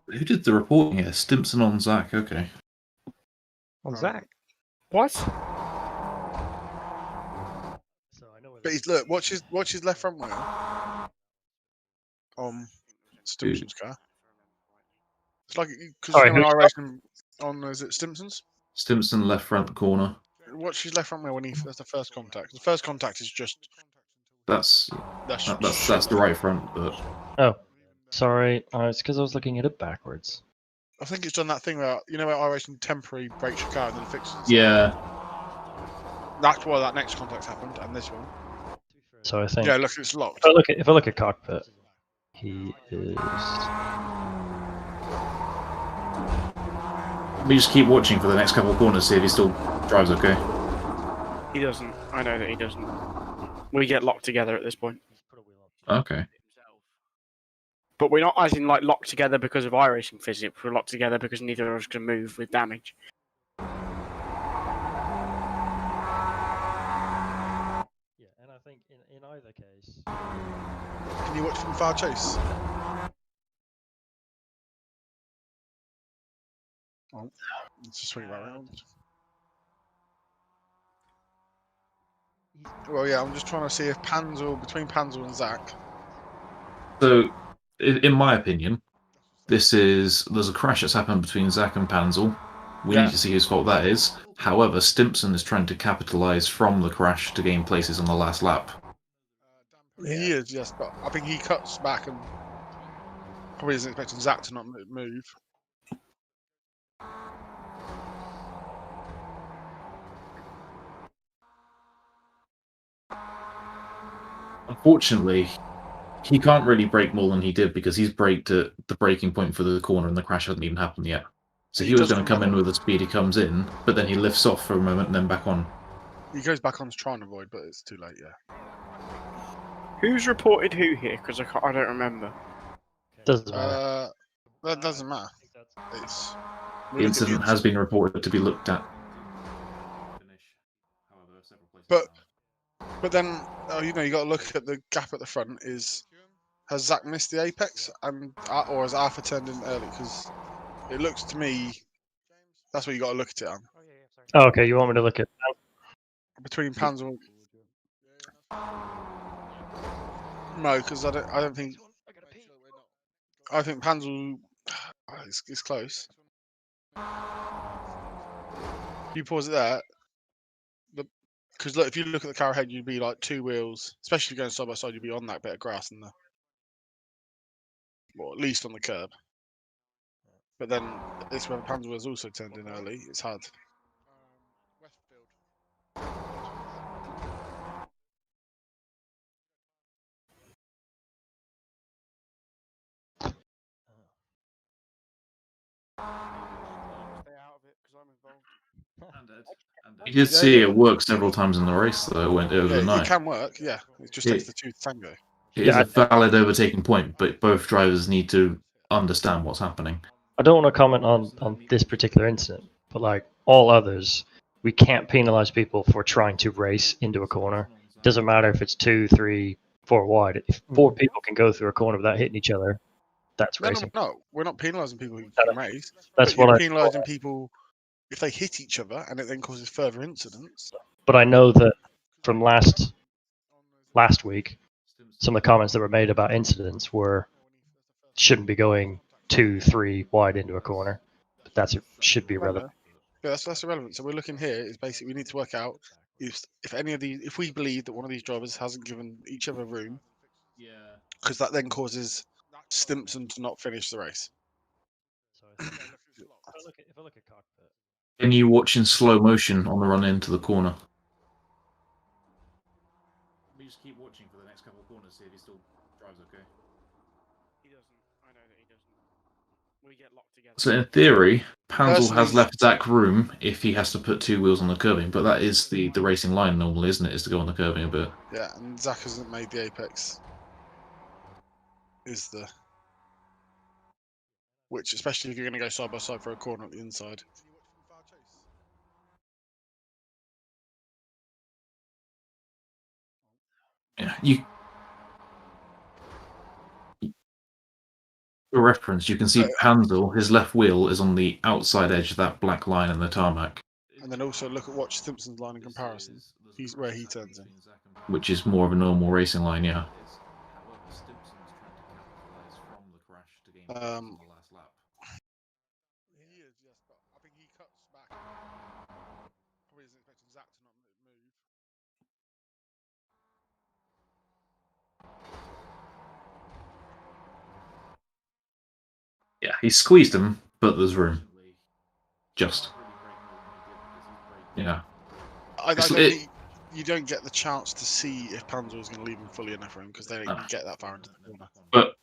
Who did the reporting here? Stimpson on Zach. Okay.
On Zach.
What?
But he's look. Watch his left front wheel. Stimpson's car. It's like because
Sorry,
you know
who's
I racing on is it Stimpson's?
Stimpson left front corner.
Watch his left front wheel when that's the first contact. The first contact is just
That's
that's
the right front, but
Oh, sorry. It's because I was looking at it backwards.
I think it's done that thing where you know where iRacing temporarily breaks your car and then fixes it.
yeah.
That's why that next contact happened and this one.
So I think.
Yeah, look, it's locked.
If I look at cockpit, He is.
We just keep watching for the next couple of corners, see if he still drives okay.
He doesn't. I know that he doesn't. We get locked together at this point.
Okay.
But we're not as in like locked together because of iRacing physics. We're locked together because neither of us can move with damage.
Yeah, and I think in either case.
Can you watch from far chase? Oh, let's just swing it around. Well, yeah, I'm just trying to see if between Panzer and Zach.
So, in my opinion, there's a crash that's happened between Zach and Panzel. We need to see whose fault that is. However, Stimpson is trying to capitalise from the crash to gain places on the last lap.
He is, yes, but I think he cuts back and probably isn't expecting Zach to not move.
Unfortunately, he can't really brake more than he did because he's braked at the braking point for the corner and the crash hasn't even happened yet. So he was going to come in with the speed he comes in, but then he lifts off for a moment and then back on.
He goes back on to try and avoid, but it's too late, yeah.
Who's reported who here? Because I don't remember.
Doesn't matter.
That doesn't matter.
The incident has been reported to be looked at.
But then, you got to look at the gap at the front. Has Zach missed the apex, or has Arthur turned in early? Because it looks to me that's what you got to look at it on.
Oh, okay, you want me to look at
Between Panzer. No, because I don't think. I think Panzer. It's close. You pause it there. Because look, if you look at the car ahead, you'd be like 2 wheels, especially going side by side. You'd be on that bit of grass and or at least on the curb. But then this where Panzer was also turned in early. It's hard.
You did see it work several times in the race, though. It went over the night.
It can work, yeah. It just takes the two to tango.
It is a valid overtaking point, but both drivers need to understand what's happening.
I don't want to comment on this particular incident, but like all others, we can't penalise people for trying to race into a corner. It doesn't matter if it's 2, 3, 4 wide. If 4 people can go through a corner without hitting each other, that's racing.
No, we're not penalising people who can race.
That's what I'm
penalising people if they hit each other and it then causes further incidents.
But I know that from last week, some of the comments that were made about incidents shouldn't be going 2, 3 wide into a corner. But should be relevant.
Yeah, that's irrelevant. So we're looking here is basically we need to work out if we believe that one of these drivers hasn't given each other room, because that then causes Stimpson to not finish the race.
So if I look at cockpit.
Can you watch in slow motion on the run into the corner? We just keep watching for the next couple of corners, see if he still drives okay.
He doesn't. I know that he doesn't. We get locked together.
So in theory, Panzel has left Zach room if he has to put 2 wheels on the curbing, but that is the racing line normally, isn't it? Is to go on the curbing a bit.
Yeah, and Zach hasn't made the apex. Which, especially if you're going to go side by side for a corner at the inside.
Yeah, for reference, you can see Panzel, his left wheel is on the outside edge of that black line in the tarmac.
And then also watch Stimpson's line in comparison. He's where he turns in.
Which is more of a normal racing line, yeah.
He is, yes, but I think he cuts back. Probably isn't expecting Zach to not move.
Yeah, he squeezed him, but there's room. Just. Yeah.
You don't get the chance to see if Panzer is going to leave him fully enough room because they don't even get that far into the corner.
But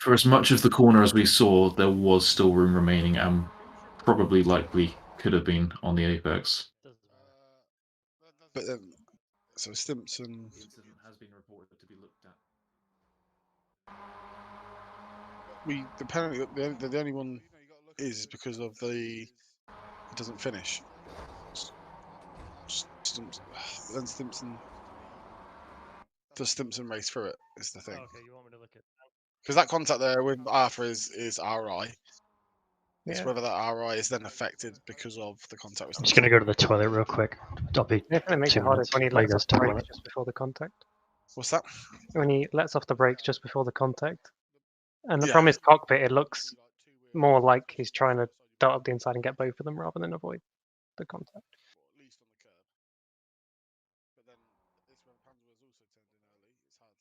For as much of the corner as we saw, there was still room remaining, and probably likely could have been on the apex.
But then, so Stimpson.
The incident has been reported to be looked at.
We apparently the only one is because of it doesn't finish. Then Stimpson. Does Stimpson race through it? Is the thing.
Okay, you want me to look at?
Because that contact there with Arthur is RI. It's
Yeah.
whether that RI is then affected because of the contact with
I'm just gonna go to the toilet real quick. I'll be
Definitely makes
2
it harder
minutes.
when he
Let you
lets
guys
off the
talk about
brakes
it.
just before the contact.
What's that?
When he lets off the brakes just before the contact. And
Yeah.
from his cockpit, it looks more like he's trying to dart up the inside and get both of them rather than avoid the contact.
At least on the curb. But then it's where Panzer was also turned in early. It's hard.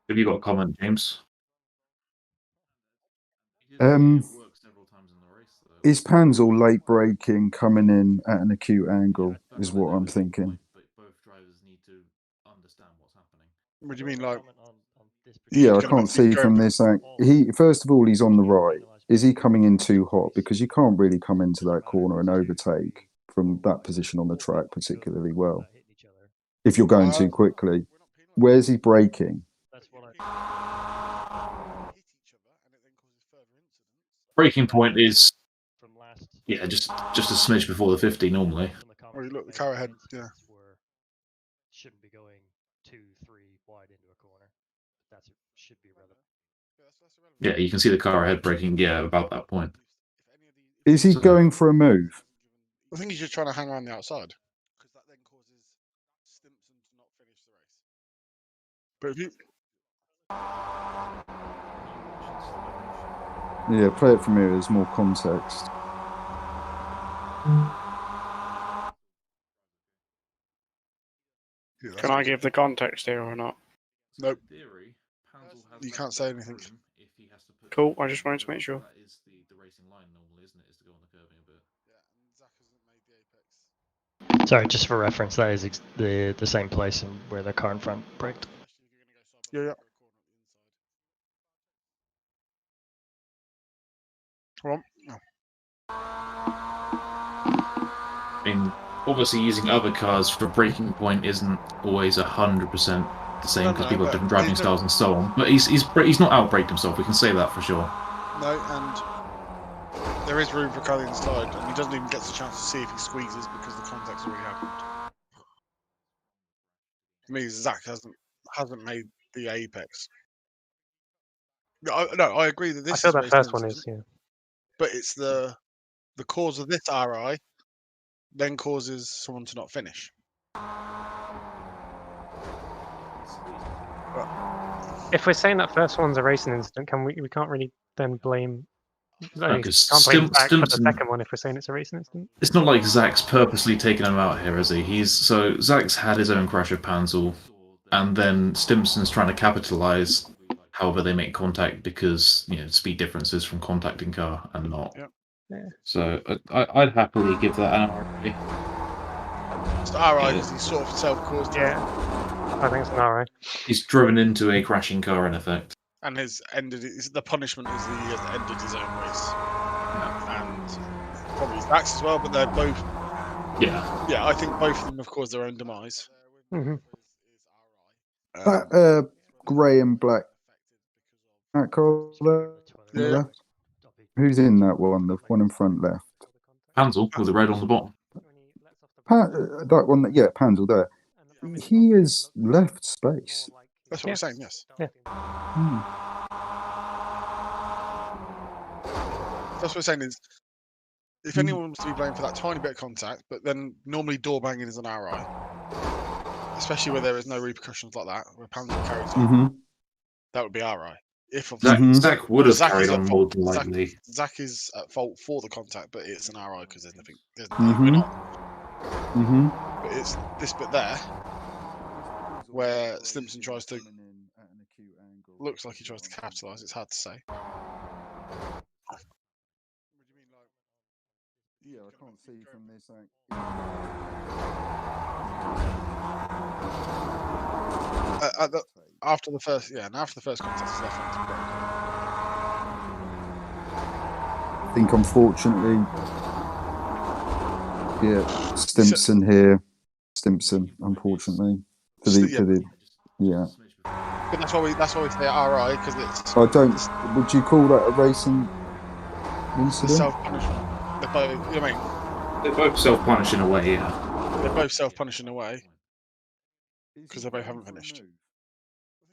Have you got a comment, James?
Is Panzel late braking coming in at an acute angle? Is what I'm thinking.
But both drivers need to understand what's happening.
What do you mean, like?
Yeah, I
He's gonna
can't
be
see
going-
from this. He first of all, he's on the right. Is he coming in too hot? Because you can't really come into that corner and overtake from that position on the track particularly well. If you're going too quickly, where's he braking?
Breaking point is just a smidge before the 50 normally.
Oh, you look, the car ahead, yeah.
Shouldn't be going 2-3 wide into a corner. That should be relevant.
Yeah, you can see the car ahead braking. Yeah, about that point.
Is he going for a move?
I think he's just trying to hang around the outside. Because that then causes Stimpson to not finish the race. But if you...
Yeah, play it from here. There's more context.
Yeah,
Can I give the context here or not?
Nope. You can't say anything.
Cool, I just wanted to make sure.
That is the racing line normally, isn't it? Is to go on the curbing a bit.
Sorry, just for reference, that is the same place where the car in front braked.
Yeah. Come on. No.
I mean, obviously using other cars for braking point isn't always 100% the same because people have different driving styles and so on. But he's not outbraked himself. We can say that for sure.
No, and there is room for car inside, and he doesn't even get the chance to see if he squeezes because the contact's already happened. To me, Zach hasn't made the apex. No, I agree that this.
I feel
is
that
race
first one
incident,
is, yeah.
but it's the cause of this RI then causes someone to not finish.
If we're saying that first one's a racing incident, we can't really then blame.
Because
Can't blame Zach for the
Stimpson-
second one if we're saying it's a racing incident.
It's not like Zach's purposely taken him out here, is he? Zach's had his own crash with Panzel, and then Stimpson's trying to capitalise. However, they make contact because speed differences from contacting car and not.
Yep.
Yeah.
So I'd happily give that an RA.
It's RI because he's sort of self-caused.
Yeah, I think it's an RI.
He's driven into a crashing car in effect.
And has ended. The punishment is that he has ended his own race. And probably Zach's as well, but they're both.
Yeah.
Yeah, I think both of them have caused their own demise.
Mm-hmm.
That grey and black car there on the left. Who's in that one? The one in front left.
Panzel with the red on the bottom.
That one, yeah, Panzel there. He is left space.
That's what I'm saying. Yes.
Yeah.
That's what I'm saying is, if anyone was to be blamed for that tiny bit of contact, but then normally door banging is an RI, especially where there is no repercussions like that, where Panzer carries on, that would be RI. If
Zach would have carried on more than likely.
Zach is at fault for the contact, but it's an RI because there's nothing. We're not. But it's this bit there where Stimpson tries to. Looks like he tries to capitalise. It's hard to say.
Yeah, I can't see from this angle.
After the first contact, his left hand's broken.
I think unfortunately, yeah, Stimpson here. Stimpson, unfortunately, for the yeah.
But that's why we say RI, because it's.
I don't. Would you call that a racing incident?
Self-punishment. They're both. You know what I mean?
They're both self-punish in a way, yeah.
They're both self-punish in a way because they both haven't finished. I think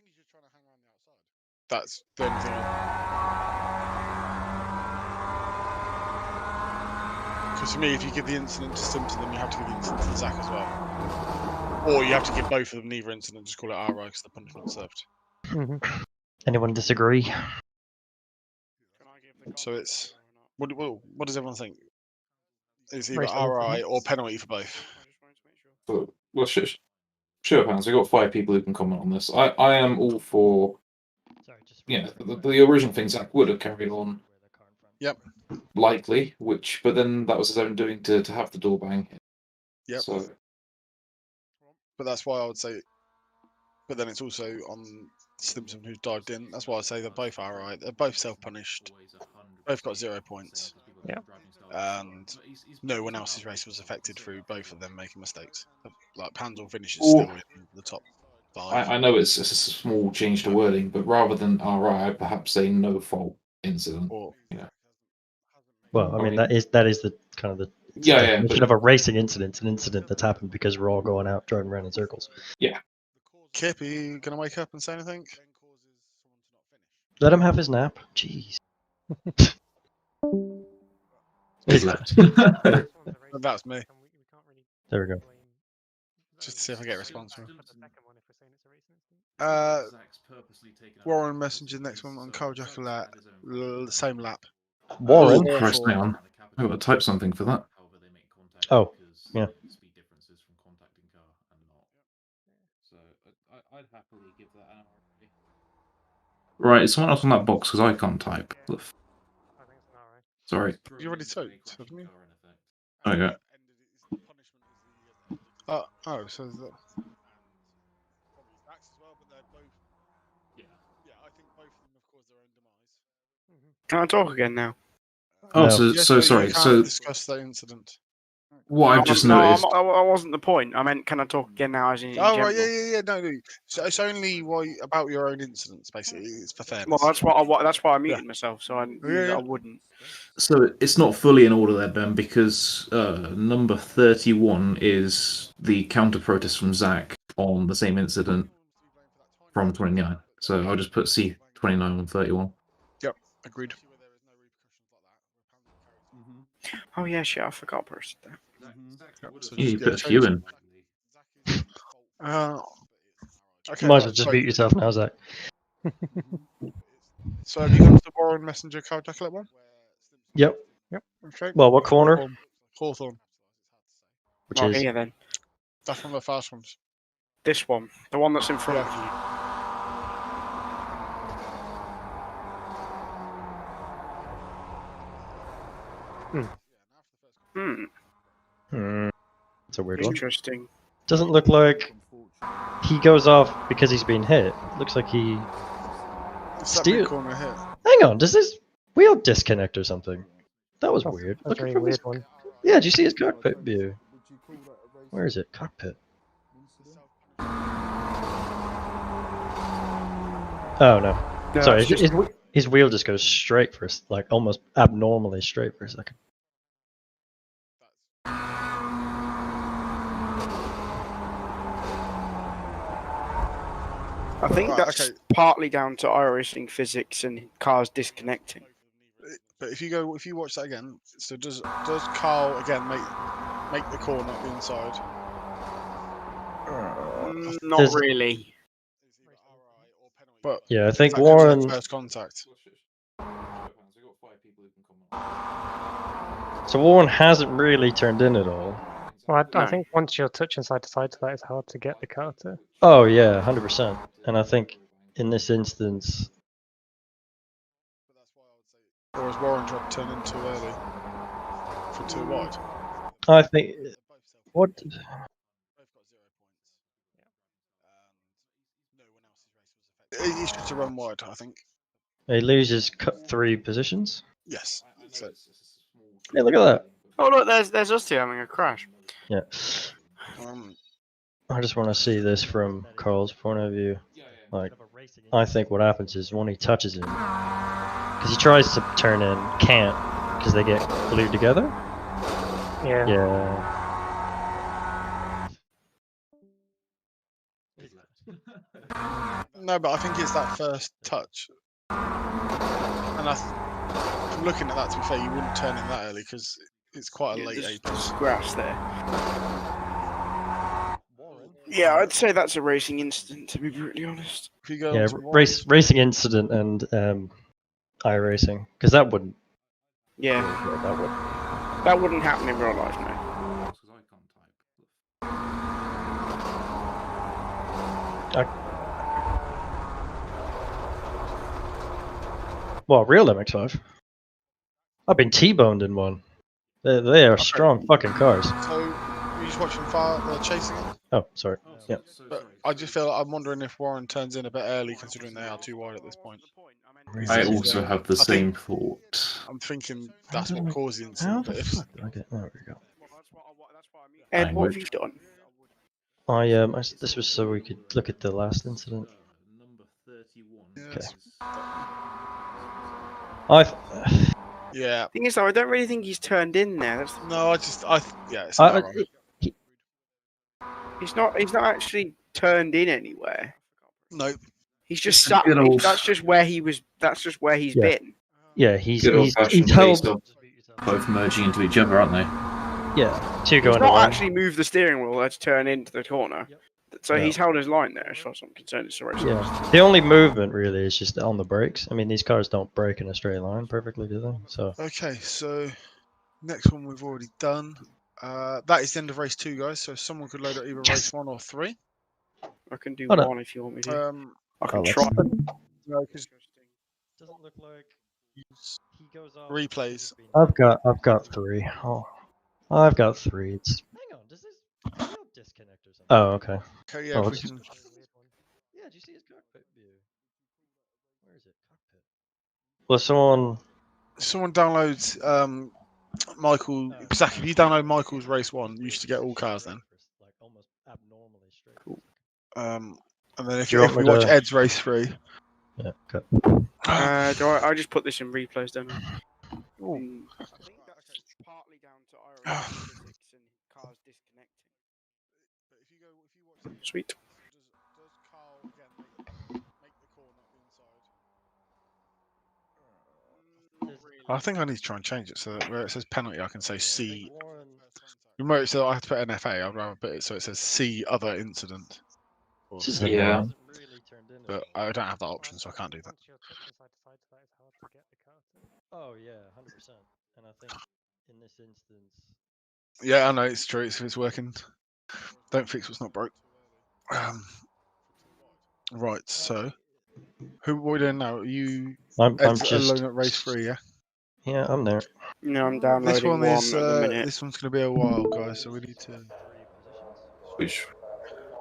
he's just trying to hang around the outside. That's the only thing. Because to me, if you give the incident to Simpson, then you have to give the incident to Zach as well. Or you have to give both of them neither incident, just call it RI because the punishment served.
Anyone disagree?
So it's what does everyone think? It's either RI or penalty for both.
Well, sure, Hans. We've got 5 people who can comment on this. I am all for. Yeah, the original thing Zach would have carried on.
Yep.
Likely, but then that was his own doing to have the door bang.
Yep.
So.
But that's why I would say. But then it's also on Simpson who's dived in. That's why I say they're both RI. They're both self-punished. Both got 0 points.
Yeah.
And no one else's race was affected through both of them making mistakes. Like Panzel finishes still in the top 5.
I know it's a small change to wording, but rather than RI, I'd perhaps say no fault incident.
Well, I mean that is the kind of the definition of a racing incident, an incident that's happened because we're all going out driving around in circles.
Yeah.
Kip, are you gonna wake up and say anything?
Let him have his nap. Jeez.
He's left.
That's me.
There we go.
Just to see if I get a response from him. Warren Messenger next one on Carl Jackalette, the same lap.
Warren.
Oh, Christ, hang on. I've got to type something for that.
Oh, yeah.
I'd happily give that an RI. Right, is someone else on that box because I can't type. Sorry.
You already typed, haven't you?
Okay.
So that.
Can I talk again now?
Oh,
No.
so sorry. So
discuss that incident.
What I've just noticed.
I wasn't the point. I meant, can I talk again now? As in general?
Right, yeah. No. So it's only about your own incidents, basically. It's for fairness.
Well, that's why I muted myself, so I wouldn't.
So it's not fully in order there, Ben, because number 31 is the counter protest from Zach on the same incident from 29. So I'll just put C 29 and 31.
Yep, agreed.
Oh yeah, shit! I forgot to press that.
Yeah, you put a few in.
Okay,
Might as well just mute yourself now, Zach.
So have you got the Warren Messenger Carl Jackalette one?
Yep.
Okay.
Well, what corner?
Hawthorne.
Which is
here then.
That's one of the fast ones.
This one, the one that's in front of you.
It's a weird one.
Interesting.
Doesn't look like he goes off because he's been hit. Looks like he.
Corner here.
Hang on, does this wheel disconnect or something? That was weird.
That's a really weird one.
Yeah, did you see his cockpit view? Where is it? Cockpit. Oh no. Sorry, his wheel just goes straight for like almost abnormally straight for a second.
I think that's partly down to iRacing physics and cars disconnecting.
But if you watch that again, so does Carl again make the corner inside?
Not really.
But
yeah, I think Warren.
First contact.
So Warren hasn't really turned in at all.
Well, I think once you're touching side to side to that, it's hard to get the car to.
Oh yeah, 100%. And I think in this instance,
or has Warren tried to turn in too early for 2 wide.
I think what
He's just to run wide, I think.
he loses cut 3 positions.
Yes. So,
Yeah, look at that.
Oh look, there's us two having a crash.
Yeah, I just want to see this from Carl's point of view. Like, I think what happens is when he touches it, because he tries to turn in, can't, because they get glued together.
Yeah.
Yeah.
no, but I think it's that first touch. And from looking at that, to be fair, you wouldn't turn in that early because it's quite a late
There's
apex.
grass there. Yeah, I'd say that's a racing incident, to be brutally honest.
If you go
Yeah,
onto Warren's-
racing incident and iRacing, because that wouldn't.
Yeah,
That would.
that wouldn't happen in real life, no.
Well, real MX-5. I've been T-boned in one. They are strong fucking cars.
So, you just watching chasing it?
Oh, sorry. Yeah.
But I just feel I'm wondering if Warren turns in a bit early, considering they are too wide at this point.
I also have the
I
same
think-
thought.
I'm thinking that's what caused the
How
incident.
the
But if
fuck did I get? There we go.
Ed, what have
Language.
you done?
This was so we could look at the last incident.
yes, yeah,
Thing is, though, I don't really think he's turned in there.
no, it's an error.
He's not actually turned in anywhere.
No,
He's just
It's a
sat.
good old-
That's just where he was. That's just where he's
Yeah.
been.
Yeah, he's
Good old-fashioned
held.
case of both merging into each other, aren't they?
Yeah, two
He's
going
not
to one.
actually moved the steering wheel there to turn into the corner. So
No.
he's held his line there, as far as I'm concerned. It's a race.
Yeah, the only movement really is just on the brakes. I mean, these cars don't brake in a straight line perfectly, do they? So
okay, so next one we've already done. That is the end of race 2, guys. So someone could load up either race 1 or 3.
I can do
Hold on.
one if you want me to. I can
Oh, let's-
try.
No, 'cause
doesn't look like he goes off.
replays.
I've got 3. Oh, I've got 3. It's hang on, does this video disconnect or something? Oh, okay.
Okay, yeah,
Oh,
if we
it's-
can.
Yeah, do you see his cockpit view? Where is it? Cockpit. Well,
Someone downloads Michael. Zach, if you download Michael's race 1, you should get all cars then.
Like almost abnormally straight.
Cool.
And then if
Do you
you
want me
watch
to-
Ed's race 3,
Yeah. Okay.
I just put this in replays, don't I?
Ooh.
I think that's partly down to aerodynamic physics and cars disconnecting. Sweet.
Does Carl again make the corner inside? I think I need to try and change it so that where it says penalty, I can say C. Remember, so I have to put NFA. I'd rather put it so it says C other incident. Or
This is
C,
Yeah.
but I don't have that option, so I can't do that.
Oh yeah, 100%. And I think in this instance,
Yeah, I know it's true. It's working. Don't fix what's not broke. Right. So, what are we doing now? You
I'm
Ed's
just
alone at race 3, yeah.
yeah, I'm there.
No, I'm
This
downloading
one
one
is
at the minute.
this one's going to be a while, guys. So we need to.
Which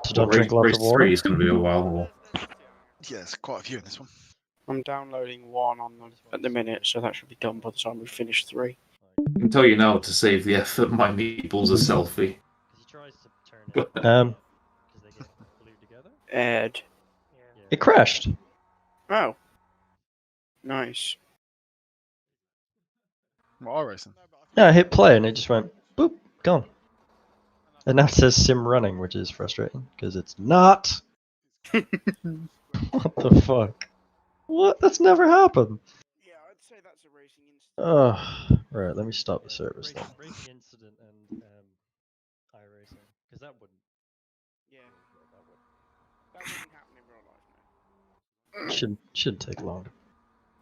So don't
race,
drink lots
race
of water.
3 is going to be a while. Or...
Yeah, there's quite a few in this one.
I'm downloading one at the minute, so that should be done by the time we finish 3.
I can tell you now to save the effort, my meatballs are selfie.
Ed.
It crashed.
Oh. Nice.
What are racing?
Yeah, I hit play and it just went boop, gone. And now it says sim running, which is frustrating because it's not. What the fuck? What? That's never happened.
Yeah, I'd say that's a racing incident.
Oh, right. Let me stop the service then. Racing incident and iRacing, because that wouldn't.
Yeah. That wouldn't happen in real life, no.
Shouldn't take long to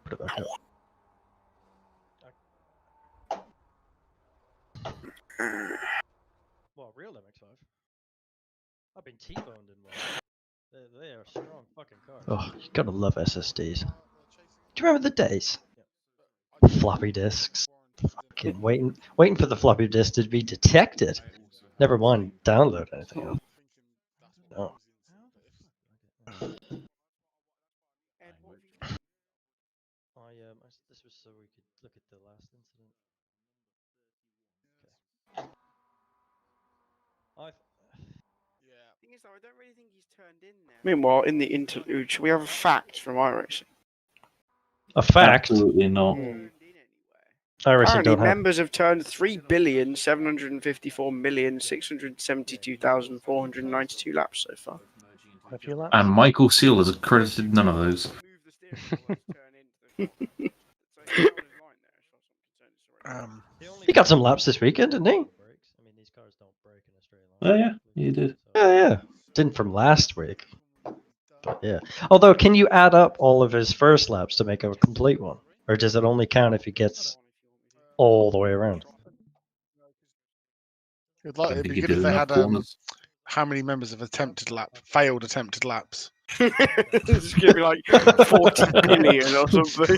put it back up. Well, real MX-5. I've been T-boned in one. They are strong fucking cars. Oh, you gotta love SSDs. Do you remember the days? Floppy disks. Fucking waiting for the floppy disk to be detected. Never mind download anything else. No. This was so we could look at the last incident. Okay.
Thing is, though, I don't really think he's turned in there. Meanwhile, in the interlude, should we have a fact from iRacing?
A fact.
Absolutely not.
iRacing
Apparently,
don't have.
members have turned 3,754,672,492 laps so far.
A few laps.
And Michael Seal has accredited none of those.
He got some laps this weekend, didn't he?
Oh yeah, you did.
Yeah. Didn't from last week. But yeah. Although, can you add up all of his first laps to make a complete one? Or does it only count if he gets all the way around?
It'd be good if they had how many members of failed attempted laps.
It's going to be like 40 billion or something.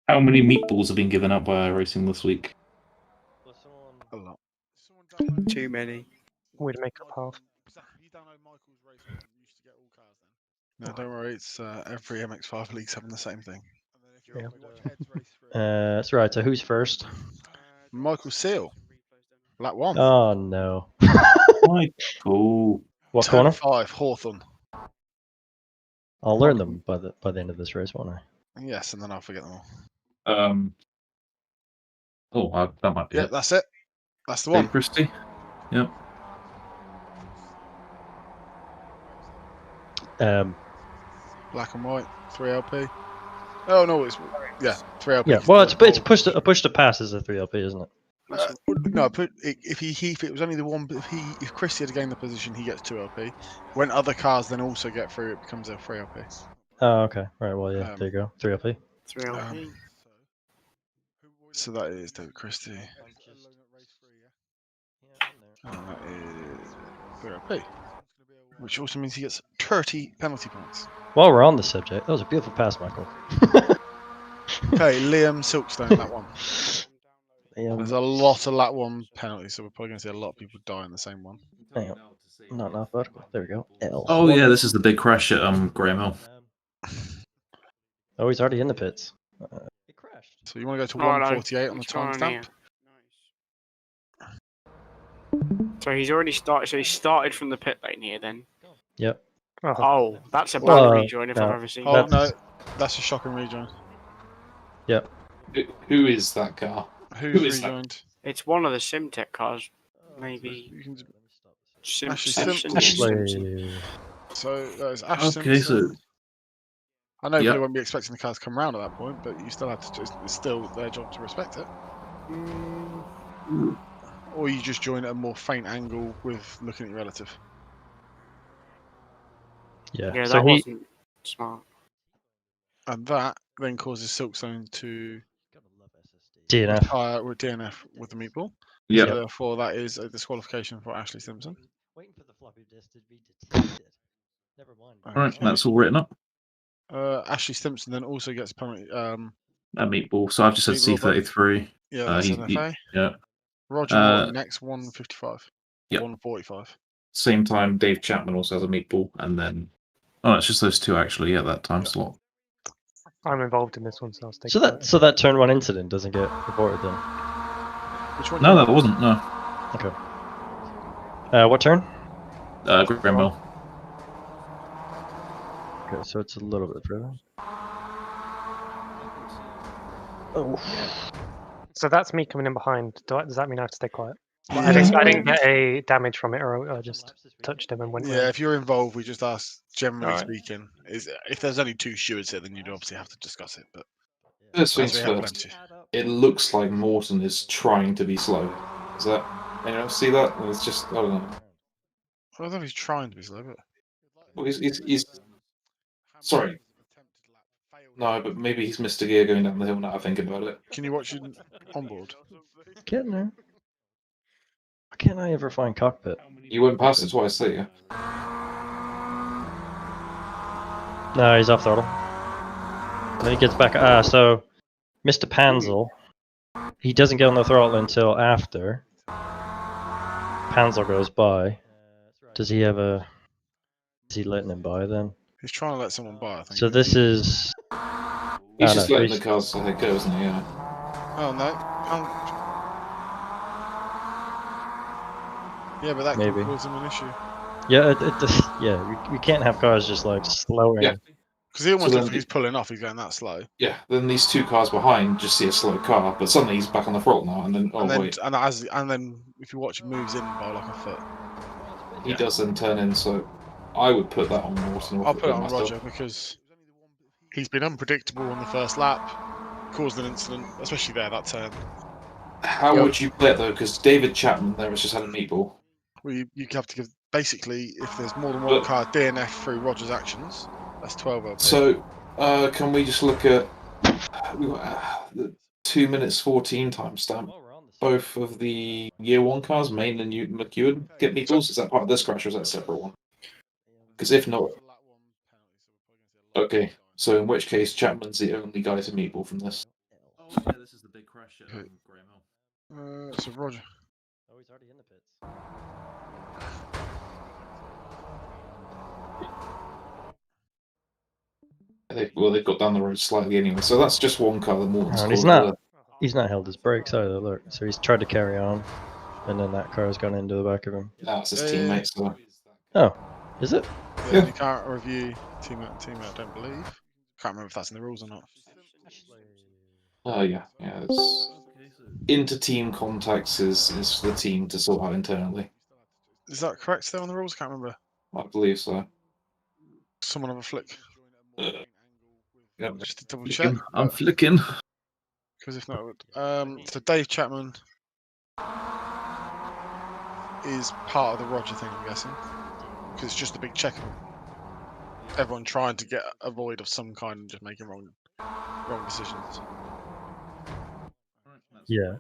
How many meatballs have been given out by iRacing this week?
A lot.
Too many.
We'd make up half.
No, don't worry. It's every MX5 league's having the same thing.
Yeah.
That's right. So who's first?
Michael Seal, lap 1.
Oh no.
Michael.
What
Turn
corner?
5, Hawthorne.
I'll learn them by the end of this race, won't I?
Yes, and then I'll forget them all.
That might be
Yeah,
it.
that's it. That's the
Dave
one.
Christie. Yep.
Black and white, 3LP. Oh no, it's 3LP.
Yeah. Well, it's pushed. A push to pass is a 3LP, isn't it?
No, if it was only the one. If Christie had gained the position, he gets 2LP. When other cars then also get through, it becomes a 3LP.
Oh, okay. Right. Well, yeah. There you go. 3LP.
3LP.
So that is David Christie. And that is 3LP. Which also means he gets 30 penalty points.
While we're on the subject, that was a beautiful pass, Michael.
Okay, Liam Silkstone, that one. There's a lot of lap 1 penalties, so we're probably going to see a lot of people die in the same one.
Hang on. Not enough vertical. There we go. L.
Oh yeah, this is the big crash at Graham Hill.
Oh, he's already in the pits. It crashed.
So you want to go to 148 on the timestamp?
So he's already started. So he started from the pit lane here then.
Yep.
Oh, that's a bad rejoin if
no.
I've ever seen.
Oh no, that's a shocking rejoin.
Yep.
Who is that car?
Who's
Who is that?
rejoined?
It's one of the SimTech cars, maybe.
Ashley
Simpson.
Ashley.
So that is Ash
Okay,
Simpson. I know
Yep.
they won't be expecting the cars to come around at that point, but you still have to. It's still their job to respect it. Or you just join at a more faint angle with looking at your relative.
Yeah.
Yeah,
So
that wasn't smart.
And that then causes Silkstone to
DNF.
retire with DNF with the meatball.
Yep.
So therefore, that is a disqualification for Ashley Simpson.
Waiting for the floppy disk to be detected. Never mind.
Alright, that's all written up.
Ashley Simpson then also gets penalty.
A meatball. So I've just said
Meatball,
C33.
Yeah, that's NFA.
Yeah.
Roger Morton next 155.
Yep.
145.
Same time, Dave Chapman also has a meatball, and then it's just those two actually. Yeah, that time slot.
I'm involved in this one, so I'll stay.
So that turn 1 incident doesn't get reported then.
Which one?
No, that wasn't. No.
Okay. What turn?
Graham Hill.
Okay, so it's a little bit further. Oh.
So that's me coming in behind. Does that mean I have to stay quiet? I didn't get a damage from it, or I just touched him and went.
Yeah, if you're involved, we just ask. Generally
Alright.
speaking, if there's only 2 stewards here, then you'd obviously have to discuss it. But
First
as
things
we have
first.
plenty.
It looks like Morton is trying to be slow. Is that? See that? It's just I don't know.
I don't know if he's trying to be slow, but
Well, he's sorry. No, but maybe he's missed a gear going down the hill now. I think about it.
can you watch it on board?
Getting there. Why can't I ever find cockpit?
You went past it twice, didn't you?
No, he's off throttle. Then he gets back. So Mr. Panzel, he doesn't get on the throttle until after Panzel goes by. Does he have a... Is he letting him by then?
He's trying to let someone by, I think.
So this is...
He's
Oh,
just
no,
letting
he's-
the cars go, isn't he? Yeah.
Oh, no. Yeah, but that
Maybe.
could cause him an issue.
Yeah, yeah, we can't have cars just like slowing.
Yeah.
Because he almost
So
looks
then
like he's pulling off. He's going that slow.
Yeah, then these two cars behind just see a slow car, but suddenly he's back on the throttle now, and then wait,
and then if you watch, it moves in by like a foot.
he does then turn in. So I would put that on Morton.
I'll put it on Roger because he's been unpredictable on the first lap, caused an incident, especially there that turn.
How would you play it though? Because David Chapman there has just had a meatball.
Well, you have to give basically if there's more than one car DNF through Roger's actions, that's 12 LP.
So can we just look at the 2 minutes 14 timestamp? Both of the year one cars, Main and McEwen, get meatballs. Is that part of this crash or is that a separate one? Because if not, okay. So in which case, Chapman's the only guy to meatball from this. Oh yeah, this is the big crash at Graham Hill.
So Roger.
Oh, he's already in the pits.
They've got down the road slightly anyway, so that's just one car that Morton's
And he's
called.
he's not held his brakes either, look. So he's tried to carry on, and then that car's gone into the back of him.
That's his teammate, so.
Oh, is it?
Yeah, you can't review teammate and teammate, I don't believe. Can't remember if that's in the rules or not.
Oh yeah. It's inter-team contacts is for the team to sort out internally.
Is that correct still on the rules? I can't remember.
I believe so.
Someone have a flick.
Yep.
Just to double check.
I'm flicking.
Because if not, it would. So Dave Chapman is part of the Roger thing, I'm guessing. Because it's just a big check. Everyone trying to get a void of some kind and just making wrong decisions.
Yeah.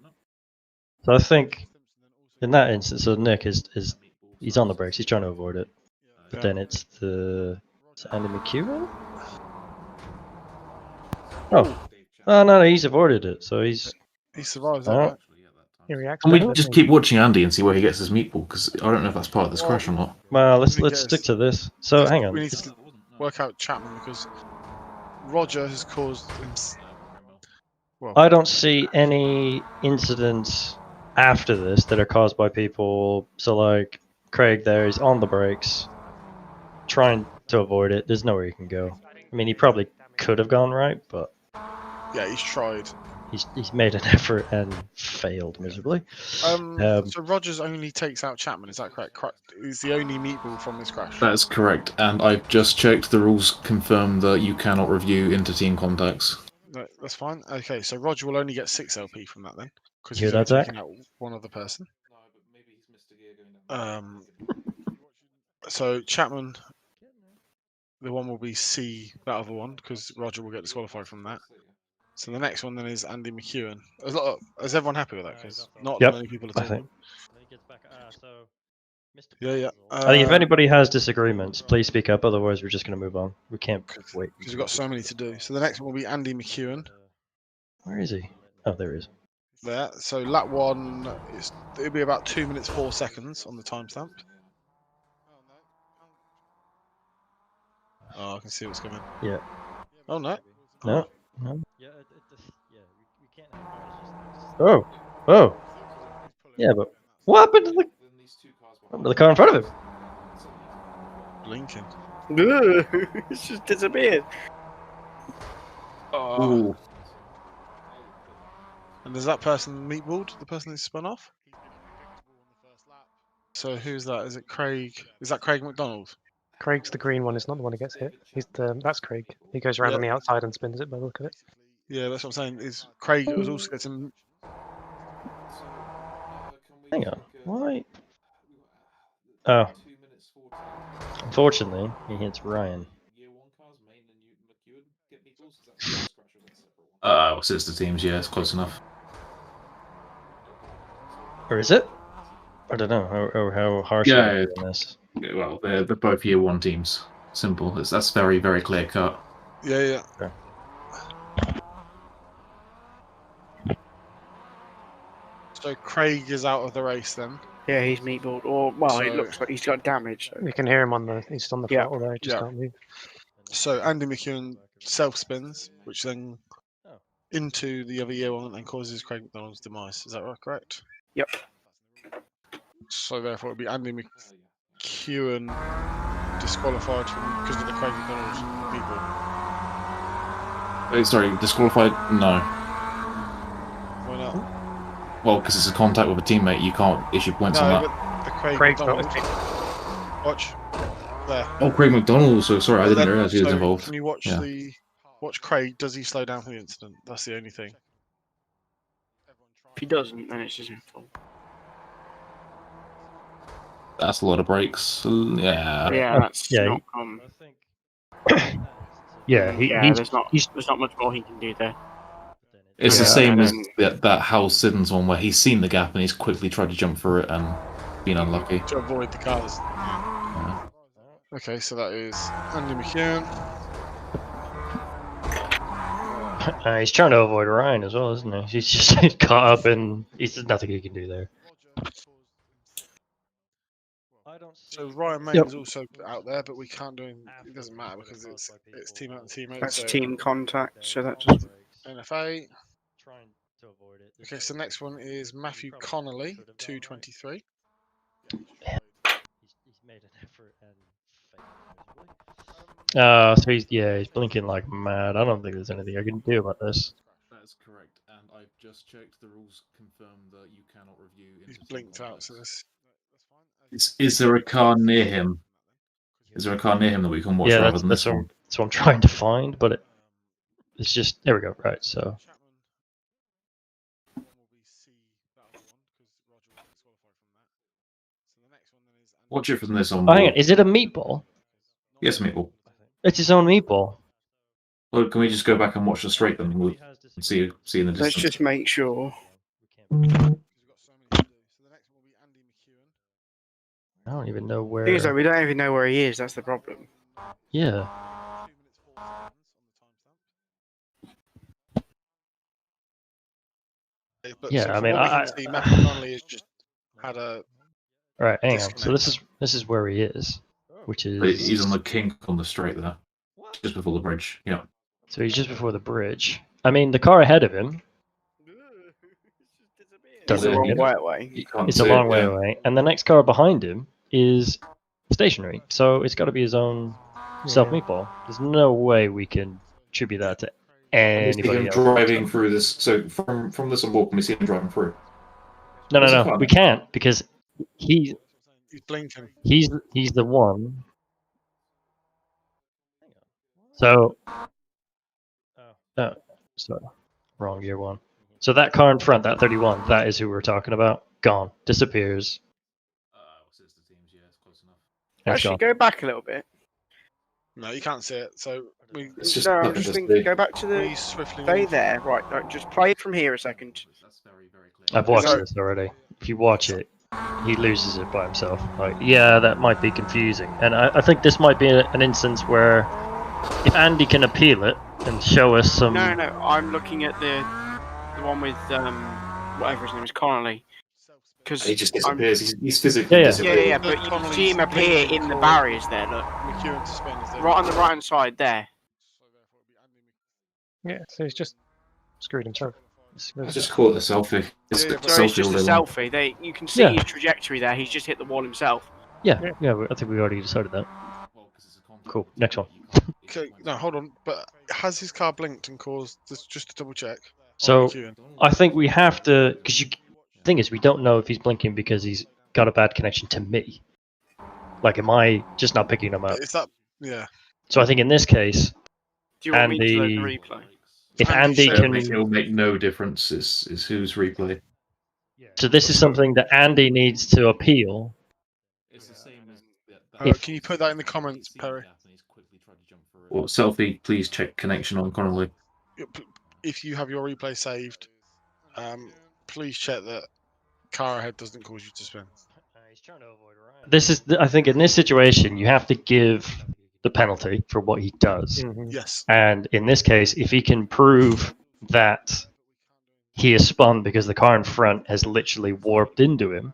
So I think in that instance, so Nick is he's on the brakes. He's trying to avoid it, but then it's Andy McEwen. Oh no, he's avoided it. So he
survives.
Oh.
He reacts.
Can we
better,
just
doesn't he?
keep watching Andy and see where he gets his meatball? Because I don't know if that's part of this crash or not.
Well, let's
Because-
stick to this. So hang on.
We need to work out Chapman because Roger has caused. Well,
I don't see any incidents after this that are caused by people. So like Craig there is on the brakes, trying to avoid it. There's nowhere he can go. I mean, he probably could have gone right, but
yeah, he's tried.
he's made an effort and failed miserably.
So Rogers only takes out Chapman. Is that correct? He's the only meatball from this crash.
That is correct, and I've just checked. The rules confirm that you cannot review inter-team contacts.
No, that's fine. Okay, so Roger will only get 6 LP from that then, because
You
he's
hear
only
that, Zach?
taking out one other person. So Chapman, the one will be C, that other one, because Roger will get disqualified from that. So the next one then is Andy McEwen. Is everyone happy with that? Because not
Yep,
many people
I
are
think.
talking. Yeah.
I think if anybody has disagreements, please speak up. Otherwise, we're just going to move on. We can't wait.
Because we've got so many to do. So the next one will be Andy McEwen.
Where is he? Oh, there he is.
There. So lap 1 it'll be about 2 minutes 4 seconds on the timestamp. Oh, I can see what's coming.
Yeah.
Oh no.
No. No. Oh. Oh. Yeah, but what happened to the car in front of him?
Blinking.
It's just disappeared.
Oh. And does that person meatballed? The person who spun off? So who's that? Is it Craig? Is that Craig McDonald?
Craig's the green one. It's not the one who gets hit. That's Craig. He goes around
Yeah.
on the outside and spins it by the look of it.
Yeah, that's what I'm saying. Is Craig was also getting.
Hang on. Why? Oh. Unfortunately, he hits Ryan.
Sister teams, yeah, it's close enough.
Or is it? I don't know. How harsh
Yeah,
are they on this?
Yeah, well, they're both year one teams. Simple. That's very, very clear cut.
Yeah.
Okay.
So Craig is out of the race then.
Yeah, he's meatballed. Or, well, it
So-
looks like he's got damage. So.
You can hear him on the. He's on the
Yeah.
throttle there. He just
Yeah.
can't move.
So Andy McEwen self spins, which then into the other year one and causes Craig McDonald's demise. Is that right? Correct?
Yep.
So therefore, it would be Andy McEwen disqualified because of the Craig McDonald's meatball.
Sorry, disqualified? No.
Why not?
Well, because it's a contact with a teammate, you can't issue points
No,
on that.
but the Craig
Craig's not.
McDonald. Watch there.
Oh, Craig McDonald. So sorry, I didn't
Then-
realise he was
so
involved.
Can you watch
Yeah.
watch Craig? Does he slow down for the incident? That's the only thing.
If he doesn't, then it's his fault.
That's a lot of breaks. Yeah.
Yeah, that's
yeah,
not.
Yeah,
there's not much more he can do there.
It's the
Yeah,
same
and
as
then-
that Hal Siddons one where he's seen the gap and he's quickly tried to jump through it and been unlucky.
To avoid the cars.
Yeah.
Okay, so that is Andy McEwen.
He's trying to avoid Ryan as well, isn't he? He's just caught up in. There's nothing he can do there.
So Ryan Mayne's also out there, but we can't do him. It doesn't matter because it's teammate and teammate.
That's
so
team contact, so that doesn't.
NFA. Okay, so next one is Matthew Connolly, 223.
So he's blinking like mad. I don't think there's anything I can do about this.
That's correct, and I've just checked. The rules confirm that you cannot review.
He's blinked out, so this.
Is there a car near him? Is there a car near him that we can watch
Yeah,
rather
that's,
than
that's,
this
what,
one?
that's what I'm trying to find, but it's just there we go. Right, so
Watch it from this on.
hang on, is it a meatball?
Yes, Meatball.
It's his own meatball.
Well, can we just go back and watch the straight then? We'll see in the distance.
Let's just make sure.
I don't even know where.
Thing is, though, we don't even know where he is. That's the problem.
Yeah.
But
Yeah,
so
I
from
mean,
what we
I-
can see, Matthew Connolly has just had a.
Right, hang on. So
Disconnect.
this is where he is, which
He's
is
on the kink on the straight there, just before the bridge. Yeah.
so he's just before the bridge. I mean, the car ahead of him.
It's
Doesn't
the wrong
it?
way away.
You can't
It's a
see
long
it,
way
yeah.
away, and the next car behind him is stationary. So it's got to be his own self meatball. There's no way we can attribute that to
Can we see him
anybody else.
driving through this? So from this on board, can we see him driving through?
No,
What's the
no,
car?
we can't because he's
He's blinking.
he's the one. So, sorry, wrong year one. So that car in front, that 31, that is who we're talking about. Gone, disappears.
Sister teams, yeah, it's close enough.
It's
Actually,
gone.
go back a little bit.
No, you can't see it. So we
It's just
No, I'm
nothing
just
to
thinking.
see.
Go back to
we
the.
swiftly
Stay
move.
there. Right. No, just play it from here a second.
That's very, very clear.
I've watched
No.
this already. If you watch it, he loses it by himself. Like, yeah, that might be confusing, and I think this might be an instance where if Andy can appeal it and show us some.
No, no. I'm looking at the one with whatever his name is, Connolly. Because
He just disappears. He's physically
Yeah, yeah.
disappeared.
yeah, but you can see him appear in the barriers there. Look,
McEwen to spin. Is there?
right on the right hand side there.
Yeah, so he's just screwed himself.
I just call it a selfie. It's
Yeah,
a
but-
So it's
selfie
just
all
a
day long.
selfie. You can see
Yeah.
his trajectory there. He's just hit the wall himself.
Yeah, I think we already decided that. Cool. Next one.
Okay, no, hold on. But has his car blinked and caused this? Just to double check. on
So
McEwen?
I think we have to, because the thing is, we don't know if he's blinking because he's got a bad connection to me. Like, am I just not picking him up?
Is that? Yeah.
So I think in this case,
Do you want me to load the
Andy-
replay?
if
Andy
Andy
showed
can,
It'll make no difference. Is whose replay?
so this is something that Andy needs to appeal.
It's the same as.
Can you put that in the comments, Perry?
Well, selfie. Please check connection on Connolly.
If you have your replay saved, please check that car ahead doesn't cause you to spin.
This is, I think, in this situation, you have to give the penalty for what he does.
Mhm.
Yes.
And in this case, if he can prove that he has spun because the car in front has literally warped into him,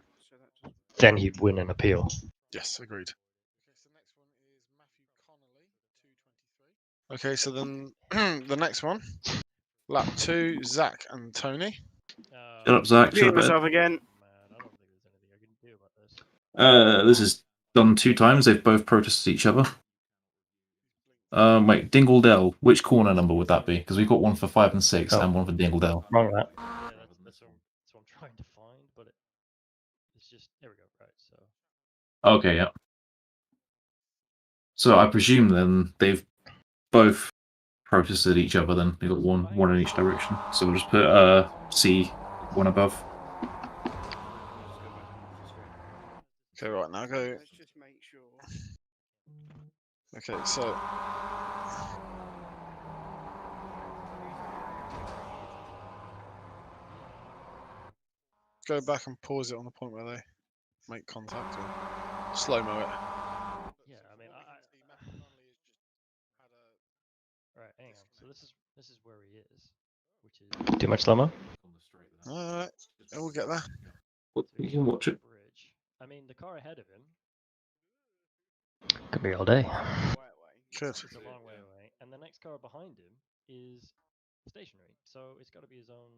then he'd win an appeal.
Yes, agreed. Okay, so then the next one, lap 2, Zach and Tony.
Shut up, Zach.
Muting
Shut up, Ed.
myself again.
This is done 2 times. They've both protested each other. Wait, Dingledell. Which corner number would that be? Because we've got one for 5 and 6
Oh.
and one for Dingledell.
Wrong that. Yeah, that's what I'm trying to find, but it's just there we go. Right, so
Okay, yeah. So I presume then they've both protested each other. Then they got one in each direction. So we'll just put C one above.
Okay, right now go.
Let's just make sure.
Okay, so go back and pause it on the point where they make contact or slow mo it.
yeah, I mean, right, hang on. So this is where he is, which is too much slow mo.
Alright, we'll get there.
Well, you can watch it.
Bridge. I mean, the car ahead of him could be all day.
Good.
It's a long way away, and the next car behind him is stationary, so it's got to be his own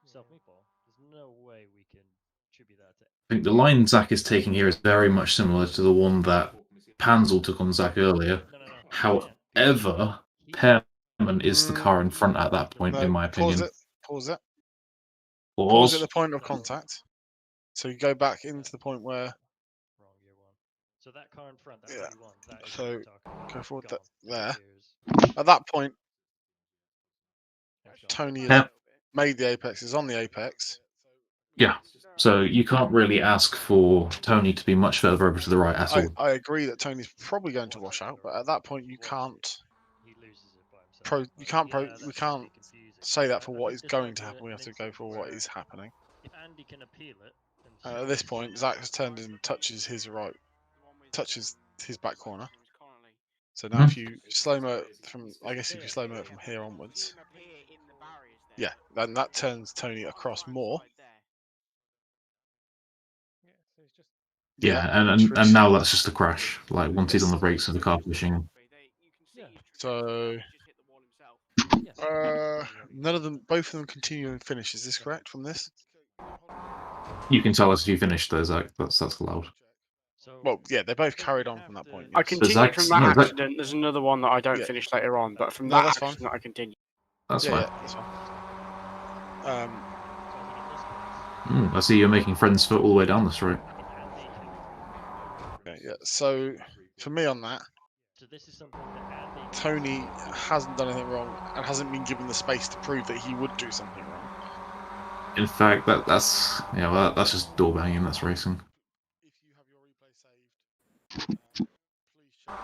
self-meatball. There's no way we can attribute that to.
I think the line Zach is taking here is very much similar to the one that Panzel took on Zach earlier. However, Pearman is the car in front at that point, in my opinion.
Pause it.
Pause.
Pause at the point of contact. So you go back into the point where.
Wrong, year one. So that car in front, that
Yeah.
31, that is
So
what we're talking about.
go forward
Gone.
there.
Years.
At that point,
That's gone.
Tony has
Yep.
made the apex, is on the apex.
Yeah. So you can't really ask for Tony to be much further over to the right at all.
I agree that Tony's probably going to wash out, but at that point you can't
He loses it by himself.
we can't
that's
say
confusing.
that for
I
what
think
is
this
going
might
to
be
happen. We have
an
to go for
instance
what
where
is happening.
If Andy can appeal it,
At this point, Zach has turned and touches his right, touches his back corner. So now if you slow mo it from, I guess if you slow mo it from here onwards, yeah, then that turns Tony across more.
Yeah,
which
and now that's just a crash. Like once he's on the
Yes.
brakes of the car pushing.
So none of them, both of them continue and finish. Is this correct from this?
You can tell us if you finished though, Zach. That's allowed.
Well, yeah, they both carried on from that point.
I
yes.
continued
Zach's-
from that
no, Zach-
accident. There's another one that I don't
Yeah.
finish later on, but from
No,
that
that's fine.
accident I continue.
That's
yeah,
fine.
yeah, that's fine.
I see you're making friends for all the way down this road.
Okay, yeah. So for me on that,
So this is something that Andy.
Tony hasn't done anything wrong and hasn't been given the space to prove that he would do something wrong.
In fact, that's just door banging. That's racing.
If you have your replay saved, please check.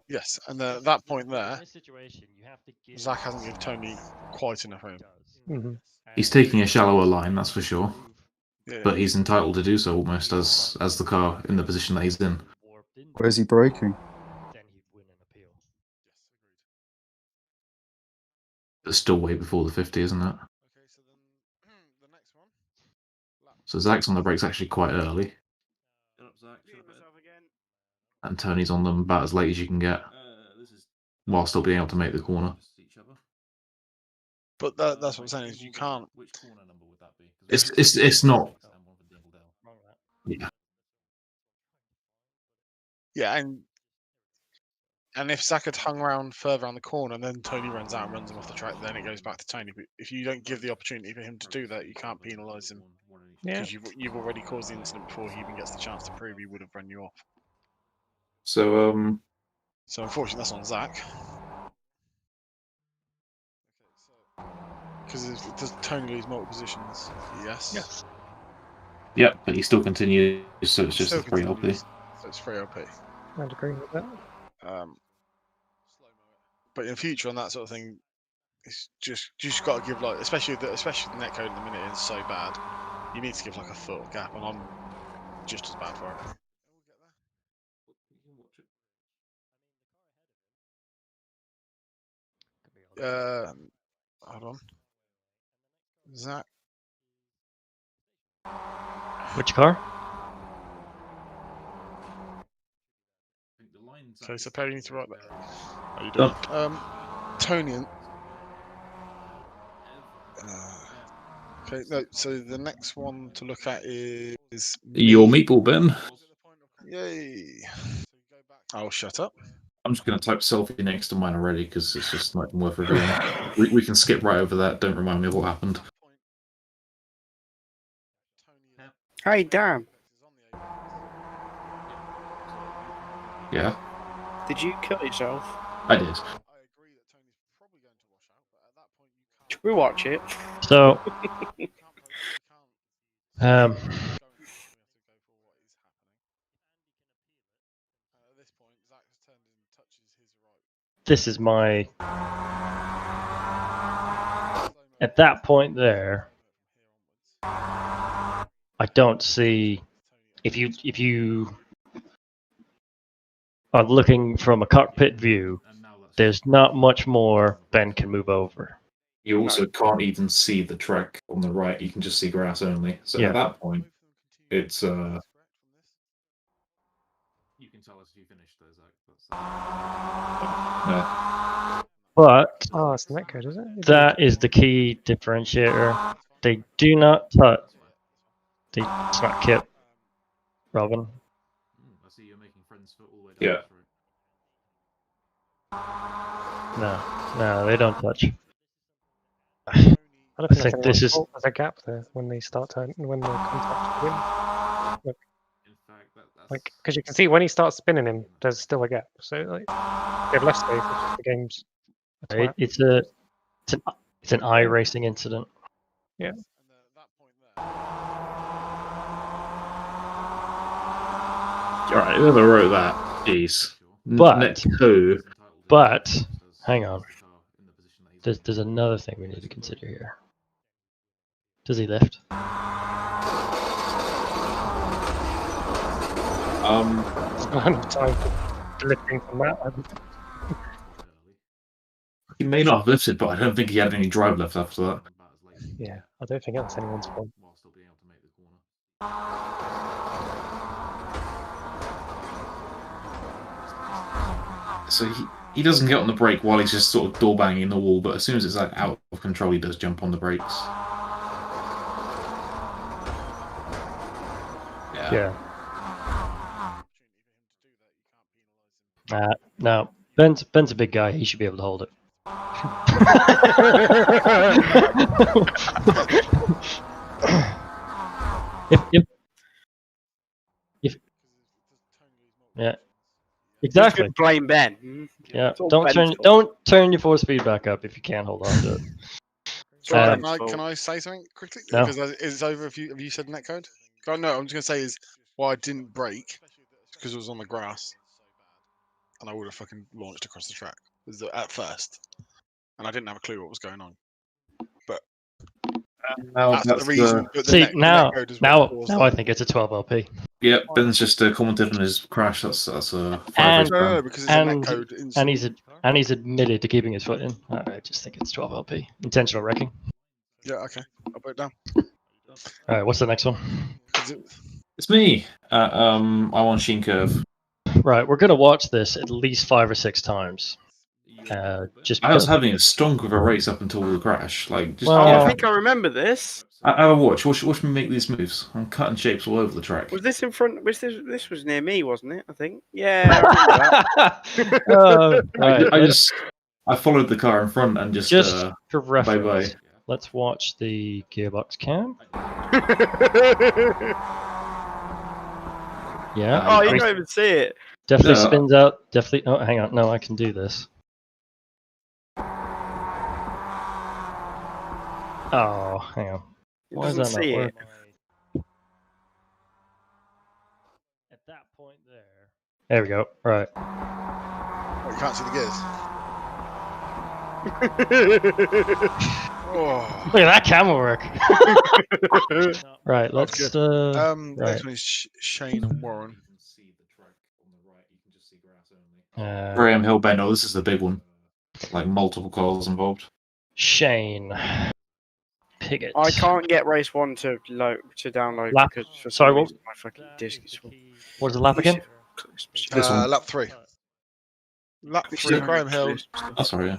Yes, and then at that point there,
In this situation, you have to give
Zach hasn't given Tony quite enough room.
Mhm.
He's taking a shallower line, that's for sure.
Yeah.
But he's entitled to do so almost as the car in the position that he's in.
Where's he braking?
Then he'd win an appeal.
It's still way before the 50, isn't it?
Okay, so then the next one.
So Zach's on the brakes actually quite early, and Tony's on them about as late as you can get, while still being able to make the corner.
But that's what I'm saying is you can't.
It's not. Yeah.
Yeah, and if Zach had hung around further around the corner and then Tony runs out and runs him off the track, then it goes back to Tony. But if you don't give the opportunity for him to do that, you can't penalise him
Yeah.
because you've already caused the incident before he even gets the chance to prove he would have run you off.
So
So unfortunately, that's on Zach. Because does Tony lose multiple positions? Yes.
Yes.
Yep, but he still continues. So it's just
Still
a 3 LP.
continues, So it's 3 OP.
I'd agree with that.
But in future on that sort of thing, it's just got to give like, especially the netcode at the minute is so bad. You need to give like a foot gap, and I'm just as bad for it. Hold on. Zach.
Which car?
Okay, so Perry, you need to write that. Oh, you do. Tony. Okay, no, so the next one to look at is
Your
me.
meatball, Ben.
Yay. Oh, shut up.
I'm just going to type selfie next to mine already because it's just not even worth revealing. We can skip right over that. Don't remind me of what happened.
Hey, damn.
Yeah,
Did you kill yourself?
I did.
Should we watch it?
So, this is my. At that point there, I don't see if you are looking from a cockpit view, there's not much more Ben can move over.
You also can't even see the track on the right. You can just see grass only. So
Yeah.
at that point, it's You can tell us if you finished those.
But
Oh, it's the netcode, is it?
that is the key differentiator. They do not touch. They smack Kip, Robin.
I see you're making friends for all the way
down.
No, they don't touch.
I don't
I
think
think this is.
there's a gap there when they start turning, when the contact win. Like, because you can see when he starts spinning him, there's still a gap. So like, they have less space. It's just the game's. a twat.
It's an iRacing incident.
Yeah.
Alright, whoever wrote that, jeez.
But hang on. There's another thing we need to consider here. Does he lift?
It's not enough time for lifting from that.
He may not have lifted, but I don't think he had any drive left after that.
Yeah, I don't think that's anyone's fault.
So he doesn't get on the brake while he's just sort of door banging the wall, but as soon as it's like out of control, he does jump on the brakes.
Yeah. No, Ben's a big guy. He should be able to hold it. if yeah, exactly.
Blame Ben.
Yeah, don't turn your force feedback up if you can't hold on to it.
Can I say something quickly?
No.
Because it's over. Have you said netcode? Oh, no, I'm just gonna say is why I didn't brake because it was on the grass, and I would have fucking launched across the track at first, and I didn't have a clue what was going on. But that's the reason.
See, now I think it's a 12 LP.
Yep, Ben's just commented on his crash. That's a 5
no, because it's a netcode.
And he's admitted to keeping his foot in. I just think it's 12 LP. Intentional wrecking.
Yeah, okay. I'll put it down.
All right, what's the next one?
It's me. I want Sheen Curve.
Right, we're gonna watch this at least 5 or 6 times. Just
I was having a stonk of a race up until the crash. Like, just
I think I remember this.
I watch me make these moves. I'm cutting shapes all over the track.
Was this in front? This was near me, wasn't it? I think. Yeah. I remember
that.
I followed the car in front and just
for reference.
Bye-bye.
Let's watch the gearbox cam. Yeah.
Oh, you don't even see it.
Definitely spins out. Definitely. Oh, hang on. No, I can do this. Oh, hang on. Why is that not working? At that point there we go. Right.
Oh, you can't see the gears. Oh.
Look at that camera work. Right, let's.
Next
right.
one is Shane and Warren.
Graham Hill, Ben. Oh, this is the big one. Like multiple calls involved.
Shane. Piggott.
I can't get race 1 to download
Lap-
because for
sorry,
some
what-
reason my fucking disc is full.
What is the lap again?
This one.
Lap 3. Lap 3, Graham Hill.
Oh, sorry.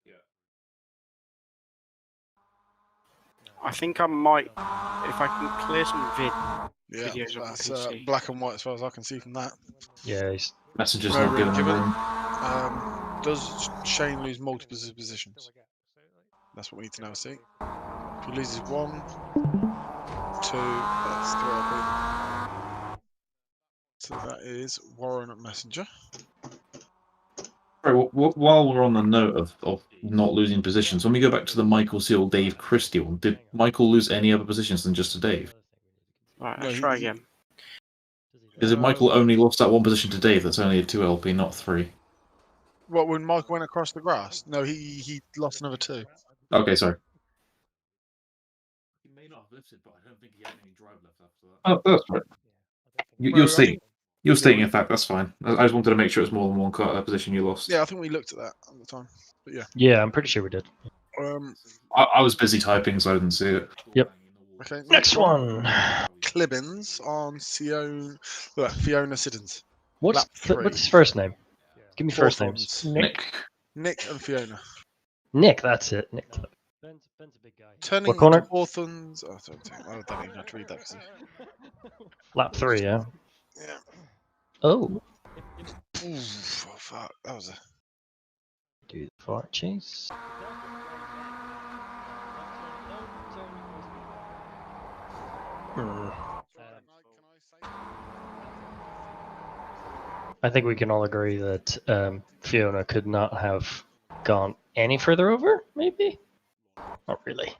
Yeah.
I think I might, if I can clear some
Yeah,
videos of
that's
what I can see.
black and white as far as I can see from that.
Yeah, he's
Messenger's
No
not
room
given
given.
room.
Does Shane lose multiple positions? That's what we need to now see. If he loses 1, 2, that's 3 LP. So that is Warren at Messenger.
Right, while we're on the note of not losing positions, when we go back to the Michael Seal, Dave Christie one, did Michael lose any other positions than just to Dave?
Right,
No,
let's
he-
try
he-
again.
Is it Michael only lost that one position to Dave? That's only a 2 LP, not 3.
What, when Michael went across the grass? No, he lost another 2.
Okay, sorry. He may not have lifted, but I don't think he had any drive left after that. Oh, that's right.
Well,
You're
I
stating,
think-
you're stating a fact. That's fine. I just wanted to make sure it's more than one position you lost.
Yeah, I think we looked at that at the time. But yeah.
Yeah, I'm pretty sure we did.
I was busy typing, so I didn't see it.
Yep.
Okay.
Next one.
Clibbins on Fiona Siddons.
What's
Lap 3.
what's his first name? Give me first names.
Hawthorns.
Nick.
Nick and Fiona.
Nick, that's it. Nick. Ben's a big guy.
Turning
What corner?
Hawthorns. Oh, I don't even have to read that. 'Cause
Lap 3, yeah.
yeah.
Oh.
Oof, oh, fuck. That was a.
Do the fart chase. I think we can all agree that Fiona could not have gone any further over, maybe? Not really.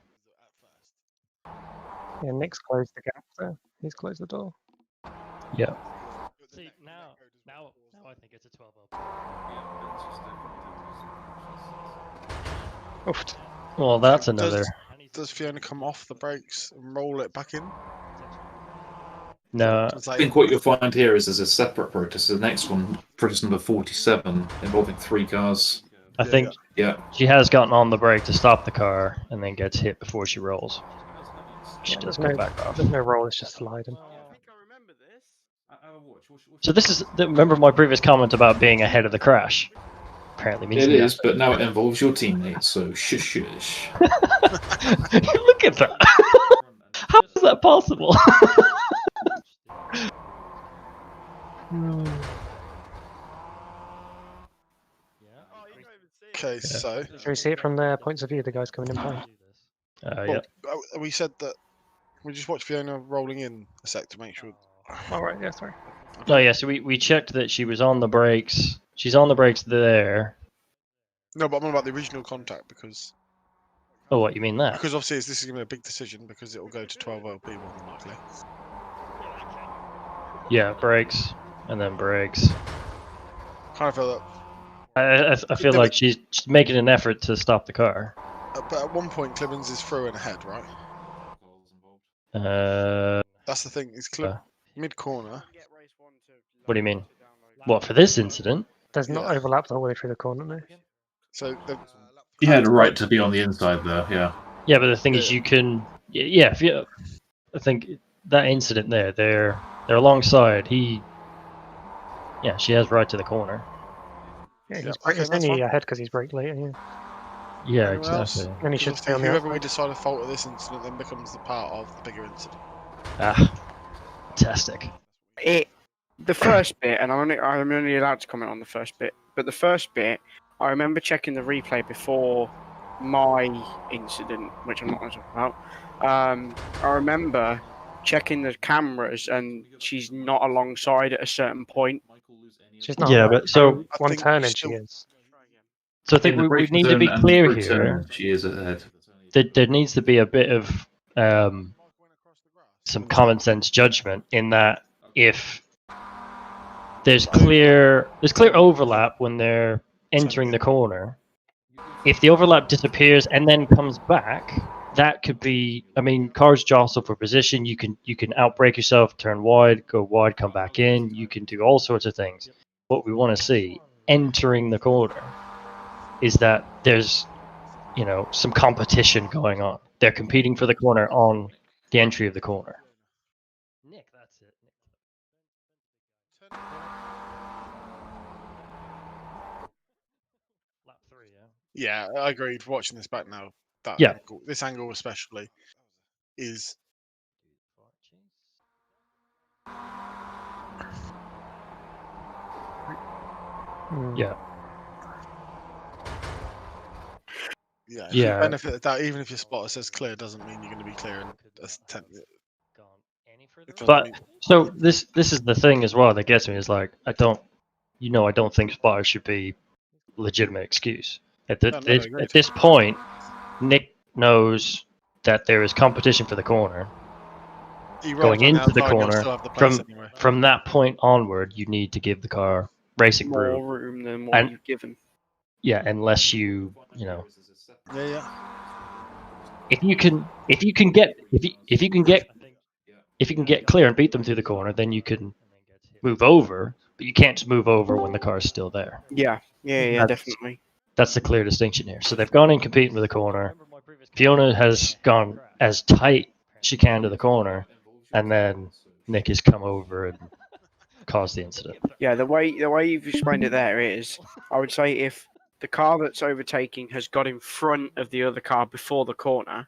Yeah, Nick's closed the gap there. He's closed the door.
Yeah. See, now I think it's a 12
Oof.
Well, that's another.
Does Fiona come off the brakes and roll it back in?
No.
Does
I
that-
think what you'll find here is there's a separate protest. The next one, protest number 47, involving 3 cars.
I think
Yeah.
she has gotten on the brake to stop the car and then gets hit before she rolls. She
Yeah,
does
there's
go
no-
back off.
There's no roll, it's just sliding.
I think I remember this.
So this is remember my previous comment about being ahead of the crash. Apparently means
It
the
is, but now it involves your teammates, so shush.
Look at that. How is that possible?
Okay, so
Can we see it from their points of view, the guys coming in behind?
Yeah.
we said that we just watched Fiona rolling in a sec to make sure.
Oh, right, yeah, sorry.
No, yeah. So we checked that she was on the brakes. She's on the brakes there.
No, but I'm on about the original contact because
Oh, what you mean that?
obviously this is going to be a big decision because it will go to 12 LP more than likely.
Yeah, brakes and then brakes.
Kind of feel that.
I feel like she's making an effort to stop the car.
But at one point, Clibbins is through and ahead, right? That's the thing. It's mid corner.
What do you mean? What, for this incident?
There's not overlap the whole way through the corner, no?
So
You had a right to be on the inside there, yeah.
Yeah, but the thing is, you can. Yeah, if you. I think that incident there, they're alongside. Yeah, she has right to the corner.
Yeah,
Yeah,
he's,
okay,
he's
that's
only
fine.
ahead because he's braked later, yeah.
Yeah,
Anyone else?
exactly.
And he should stay on the
whoever we
outside.
decide to fault of this incident then becomes the part of the bigger incident.
Ah, fantastic.
The first bit, and I'm only allowed to comment on the first bit, but the first bit, I remember checking the replay before my incident, which I'm not going to talk about. I remember checking the cameras, and she's not alongside at a certain point.
She's not.
Yeah,
right.
but so
I
One
think
turn
you
and she
still-
is.
I think
In the
we
braking
need to be
zone and
clear
through
here.
turn, she is ahead.
That there needs to be a bit of some common sense judgment in that if there's clear overlap when they're entering the corner. If the overlap disappears and then comes back, that could be. I mean, cars jostle for position. You can outbrake yourself, turn wide, go wide, come back in. You can do all sorts of things. What we want to see entering the corner. is that there's, you know, some competition going on. They're competing for the corner on the entry of the corner. Nick, that's it. Lap 3, yeah.
Yeah, I agreed. Watching this back now, that
Yeah.
angle, this angle especially, is
Yeah.
yeah. If
Yeah.
you benefit of that, even if your spotter says clear, doesn't mean you're going to be clear in a
But so this is the thing as well that gets me is like I don't think spotters should be legitimate excuse. At this point, Nick knows that there is competition for the corner. Going into the corner, from that point onward, you need to give the car racing
more room than what you've given.
Yeah, unless you know.
Yeah.
If you can get clear and beat them through the corner, then you can move over, but you can't just move over when the car is still there.
Yeah, definitely.
That's the clear distinction here. So they've gone in competing with the corner. Fiona has gone as tight as she can to the corner, and then Nick has come over and caused the incident.
Yeah, the way you've explained it there is, I would say if the car that's overtaking has got in front of the other car before the corner,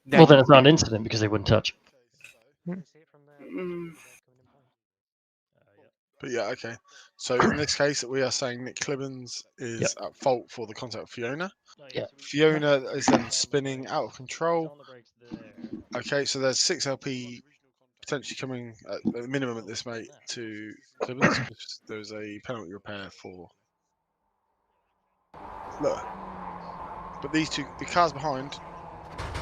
then it's not an incident because they wouldn't touch.
But yeah, okay. So in this case, we are saying Nick Clibbins is at fault for the contact with Fiona.
Yeah.
Fiona is then spinning out of control. Okay, so there's 6 LP potentially coming at the minimum at this mate to Clibbins. There's a penalty repair for. Look, but these two, the cars behind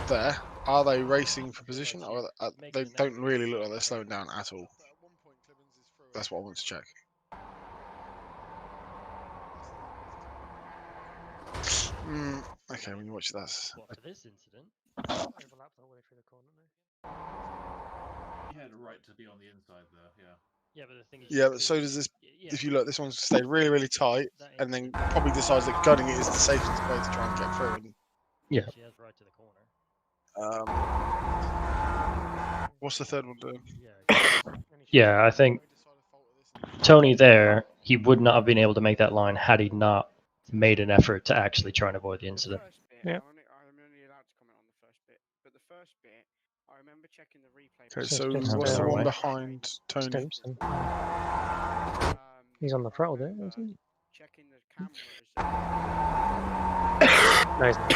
there, are they racing for position, or they don't really look like they're slowing down at all? That's what I want to check. Okay, when you watch that.
For this incident,
He had a right to be on the inside there, yeah.
Yeah, but the thing is.
Yeah, but so does this. If you look, this one's stayed really, really tight, and then probably decides that gunning it is the safest way to try and get through. And,
yeah. She has right to the corner.
What's the third one doing?
Yeah, I think Tony there, he would not have been able to make that line had he not made an effort to actually try and avoid the incident.
Yeah.
I'm only allowed to comment on the first bit, but the first bit, I remember checking the replay.
Okay, so what's the one behind Tony?
Stimson. He's on the throttle there, isn't he?
Checking the cameras.
No, he's not.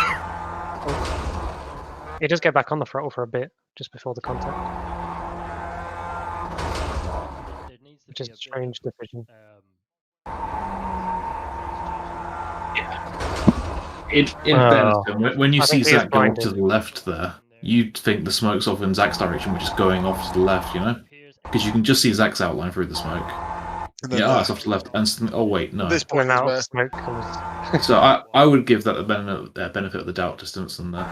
Oh. He does get back on the throttle for a bit just before the contact, which is a strange decision.
In fairness, when you see Zach go off to the left there, you'd think the smoke's off in Zach's direction, which is going off to the left, you know? Because you can just see Zach's outline through the smoke. Yeah, it's off to the left. And oh wait, no.
This point
now
where
smoke comes.
So I would give that the benefit of the doubt to Stimson there.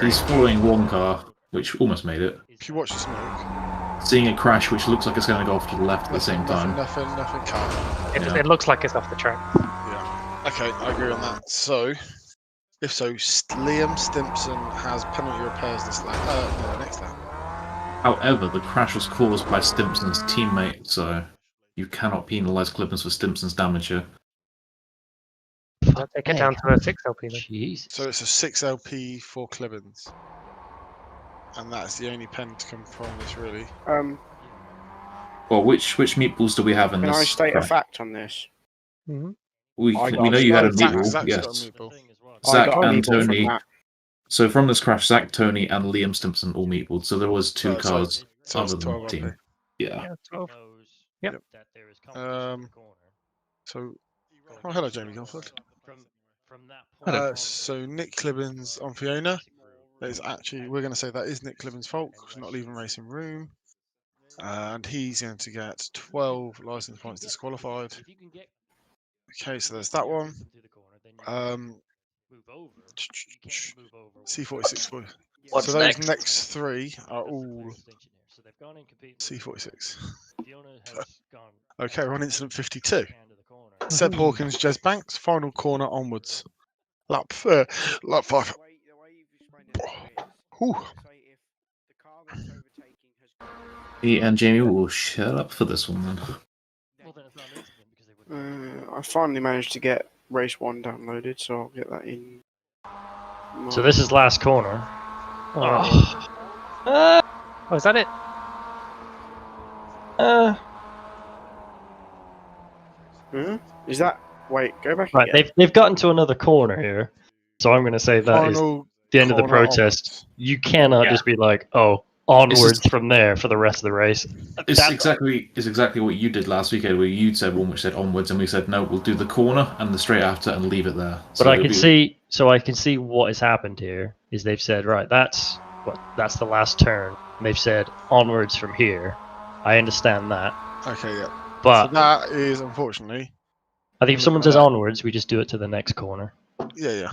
He's following one car, which almost made it.
if you watch the smoke,
Seeing a crash, which looks like it's going to go off to the left at the same time.
Nothing car.
It looks like it's off the track.
Yeah. Okay, I agree on that. So, if so, Liam Stimpson has penalty repairs this lap. No, next lap.
However, the crash was caused by Stimpson's teammate, so you cannot penalise Clippens for Stimpson's damage here.
I'll take it down to a 6 LP then.
Jeez.
So it's a 6 LP for Clibbins. And that's the only pen to come from this, really.
Well, which meatballs do we have in
Can
this?
I state a fact on this?
Mm-hmm.
We know you had a meatball,
Zach's
yes.
got a meatball.
Zach
I got a
and
meatball from
Tony.
that.
So from this crash, Zach, Tony, and Liam Stimpson all meatballed. So there was 2 cars
so
other
it's
than
12
the team.
LP.
Yeah.
Yeah, 12. Yep.
So, oh, hello, Jamie Guilford. So Nick Clibbins on Fiona. That is actually, we're going to say that is Nick Clibbins' fault because not leaving racing room. And he's going to get 12 license points disqualified. Okay, so there's that one. C46 boy.
What's
so those
next?
next 3 are all C46. Okay, we're on incident 52. Seb Hawkins, Jez Banks, final corner onwards. Lap 5. Whew.
He and Jamie will shut up for this one then.
I finally managed to get race 1 downloaded, so I'll get that in.
So this is last corner.
Oh, is that it?
Is that? Wait, go back.
Right,
again.
they've gotten to another corner here, so I'm going to say that is
Final
the end of the
corner
protest.
onwards.
You cannot just be like, oh, onwards from there for the rest of the race.
It's exactly what you did last weekend, where you said one which said onwards, and we said no, we'll do the corner and the straight after and leave it there.
But I can see, so I can see what has happened here is they've said, right, that's the last turn. And they've said onwards from here. I understand that,
Okay, yeah.
but
So that is, unfortunately,
I think if someone says onwards, we just do it to the next corner,
yeah.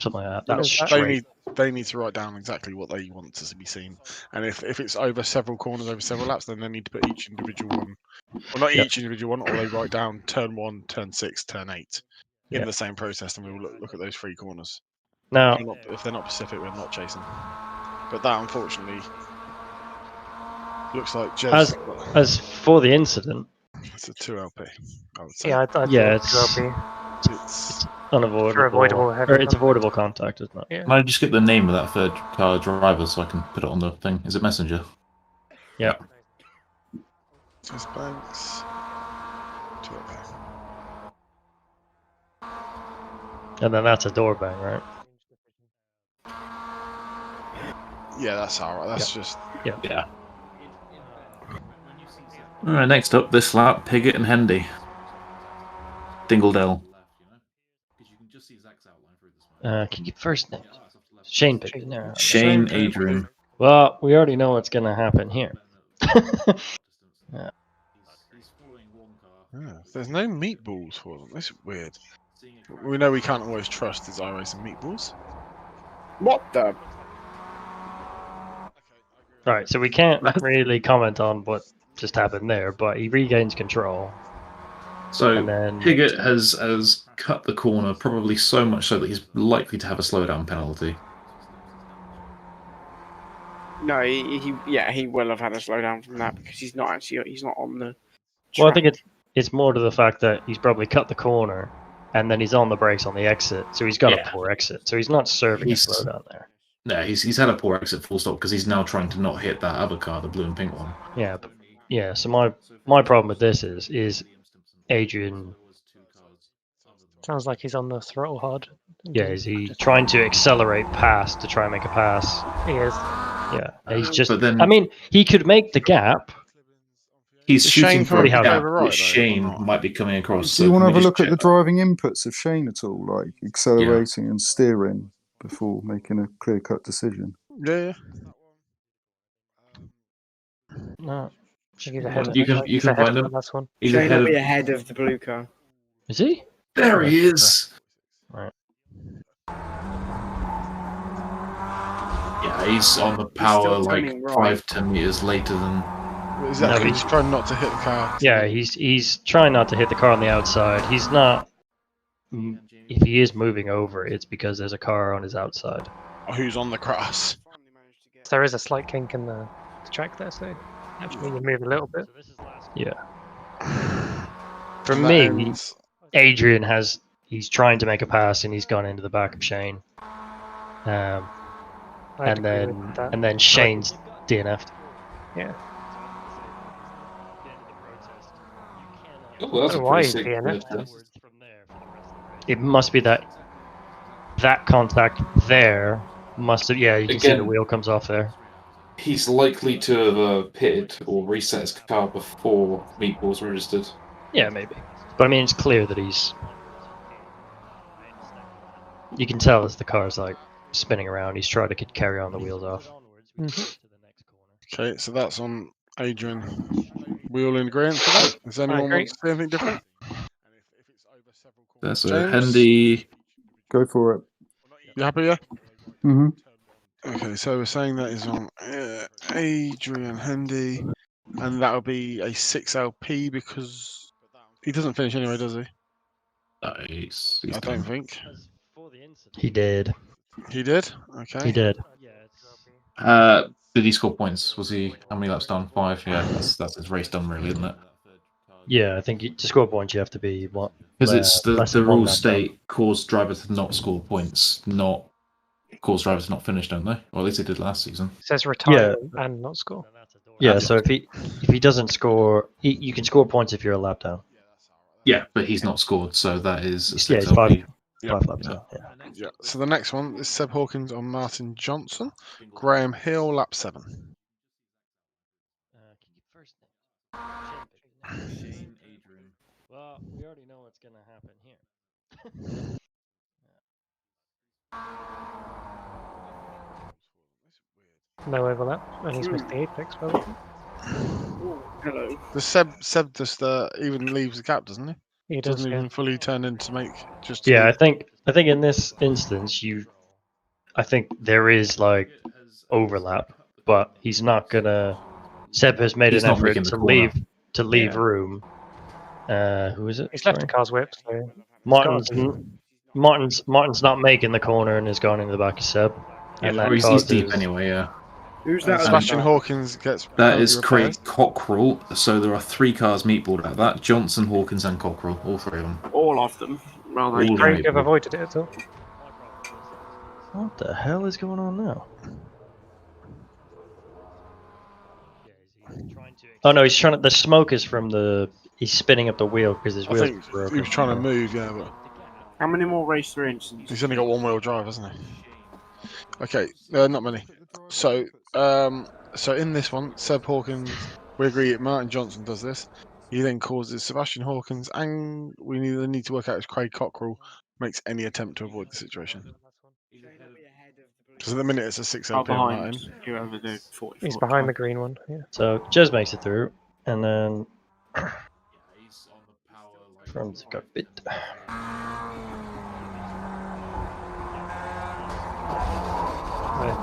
something like that. That's
Is that-
straight.
They need to write down exactly what they want to be seen. And if it's over several corners, over several laps, then they need to put each individual one. Well, not
Yep.
each individual one, or they write down turn 1, turn 6, turn 8 in
Yep.
the same process, and we will look at those 3 corners.
Now,
If they're not Pacific, we're not chasing. But that, unfortunately, looks like Jez.
as for the incident,
It's a 2LP, I would say.
Yeah, I thought
Yeah,
it
it's-
was 2LP.
It's
unavoidable,
For avoidable heavy
or it's
contact.
avoidable contact, isn't it?
Yeah.
Can I just get the name of that third car driver so I can put it on the thing? Is it Messenger?
Yeah.
Jez Banks. 2LP.
And then that's a door bang, right?
Yeah, that's alright. That's just.
Yeah. Alright, next up this lap, Piggott and Hendy. Dingledale.
Can you first name? Shane picked it there.
Shane Adrian.
Well, we already know what's going to happen here.
Yeah, there's no meatballs for them. This is weird. We know we can't always trust his iRacing meatballs.
What the?
Right, so we can't really comment on what just happened there, but he regains control.
So
And then-
Piggott has cut the corner, probably so much so that he's likely to have a slowdown penalty.
No, he will have had a slowdown from that because he's not on the.
Well, I
track.
think it's more to the fact that he's probably cut the corner, and then he's on the brakes on the exit, so he's got a poor exit. So he's not serving a slowdown there.
No, he's had a poor exit full stop because he's now trying to not hit that other car, the blue and pink one.
Yeah, but, yeah. So my problem with this is Adrian.
Sounds like he's on the throttle hard.
Yeah, is he trying to accelerate past to try and make a pass?
He is.
Yeah, he's just.
But then-
I mean, he could make the gap.
He's
Is
shooting
Shane
for a
coming
gap
over right,
which
though, or
Shane
not?
might be coming across.
Do you
so
want to
can
have
we
a
just
look at the
check
driving inputs of Shane at all, like accelerating and steering before making a clear-cut decision?
Yeah.
No,
He's ahead
You can-
of,
you
he's
can
ahead
find
of
him.
the last one.
He's
Shane
ahead
will
of...
be ahead of the blue car.
is he?
There he is!
Right.
Yeah, he's on the power
still
like
turning right.
5-10 meters later than...
Exactly.
No,
He's trying not to hit the car.
Yeah, he's trying not to hit the car on the outside. He's not. If he is moving over, it's because there's a car on his outside.
Who's on the grass?
There is a slight kink in the track there, so actually you move a little bit.
Yeah. For
And that
me,
ends-
Adrian he's trying to make a pass and he's gone into the back of Shane.
I'd
And
agree with that.
then Shane's DNF'd.
Yeah.
Oh, that's a
Why
pretty
is
sick
DNF
bit.
It must be that contact there must have. Yeah, you can see the
Again-
wheel comes off there.
He's likely to have pitted or reset his car before Meatball's registered.
Yeah, maybe. But I mean, it's clear that he's. You can tell as the car's like spinning around. He's trying to carry on the wheels off.
Okay, so that's on Adrian. We all in agreement for that? Does anyone
agree.
want to say anything different?
That's a
James?
handy.
Go for it.
You happy, yeah?
Mm-hmm.
Okay, so we're saying that is on Adrian Hendy, and that'll be a 6LP because he doesn't finish anyway, does he?
He's
I don't
done.
think.
He did.
He did? Okay.
He did.
Did he score points? Was he? How many laps done? 5. Yeah, that's his race done, really, isn't it?
Yeah, I think to score points you have to be what?
Because it's
less
the
than one
rules
lap
state cause driver to not score points, not cause driver to not finish, don't they? Or at least they did last season.
It says retirement and not score.
Yeah, so if he doesn't score, you can score points if you're a lap down.
Yeah, but he's not scored, so that is a 6
Yeah, it's
LP.
five laps down. Yeah.
Yeah. So the next one is Seb Hawkins on Martin Johnson. Graham Hill, lap 7.
Well, we already know what's going to happen here.
No overlap, and he's missed the apex. Well,
Hello.
The Seb just even leaves the gap, doesn't he?
he does.
Doesn't
Yeah.
even fully turn in to make just.
Yeah,
leave.
I think in this instance I think there is like overlap, but he's not gonna. Seb has made
He's
an
not
effort
making the
to
corner.
leave
Yeah.
room. Who is it?
He's left
Sorry.
the car's whip, so
Martin's not making the corner and has gone into the back of Seb.
Yeah,
And that
he's deep
causes-
anyway, yeah.
Who's that?
Sebastian Hawkins gets.
That is
repaired.
Craig Cockrell, so there are 3 cars meatballed out of that. Johnson, Hawkins and Cockrell, all 3 of them.
All of them. Well,
All
they
of
Craig
them.
have avoided it at all.
What the hell is going on now? Oh no, he's trying to. The smoke is from the. He's spinning up the wheel because his
I
wheels
think
are broken.
he was trying to move, yeah, but
How many more race 3 incidents?
he's only got one-wheel drive, hasn't he? Okay, not many. So in this one, Seb Hawkins, we agree Martin Johnson does this. He then causes Sebastian Hawkins, and we need to work out if Craig Cockrell makes any attempt to avoid the situation. Because at the minute it's a 6
Oh,
LP on
behind
Martin.
whoever the 40.
He's behind the green one. Yeah.
So Jez makes it through, and then from the cockpit.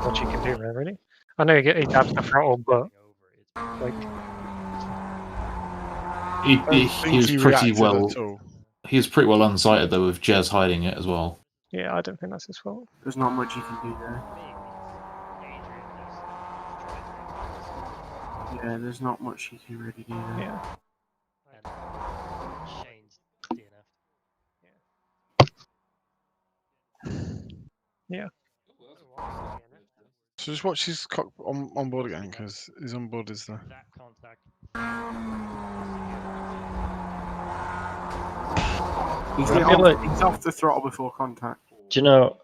What you can do there, really. I know he taps the throttle, but like
He
Think
was
he
pretty
reacted
well.
at all.
He was pretty well unsighted though, with Jez hiding it as well.
yeah, I don't think that's his fault.
There's not much you can do there. Yeah, there's not much you can really do there.
Yeah. Yeah.
So just watch his cock on board again, because his on board is the.
He's,
I feel like-
he's off the throttle before contact.
Do you know?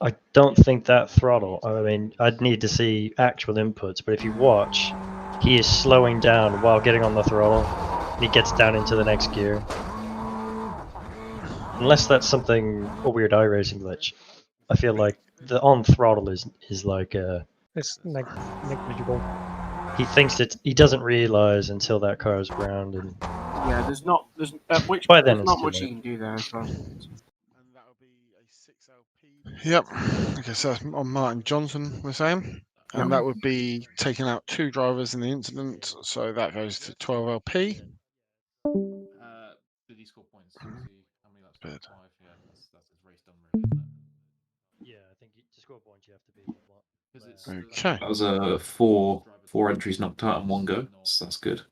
I don't think that throttle. I mean, I'd need to see actual inputs, but if you watch, he is slowing down while getting on the throttle. And he gets down into the next gear. Unless that's a weird iRacing glitch. I feel like the on throttle is like
It's negligible.
he thinks he doesn't realize until that car is around, and
Yeah, there's which
By then
there's
it's
not
too
much
late.
you can do there as well.
Yep. Okay, so that's on Martin Johnson, we're saying. And that would be taking out 2 drivers in the incident, so that goes to 12 LP.
Did he score points? How many laps?
Good.
5. Yeah, that's his race done, really, isn't it?
yeah, I think to score points you have to be what?
Okay.
That was 4 entries knocked out in one go. So that's good.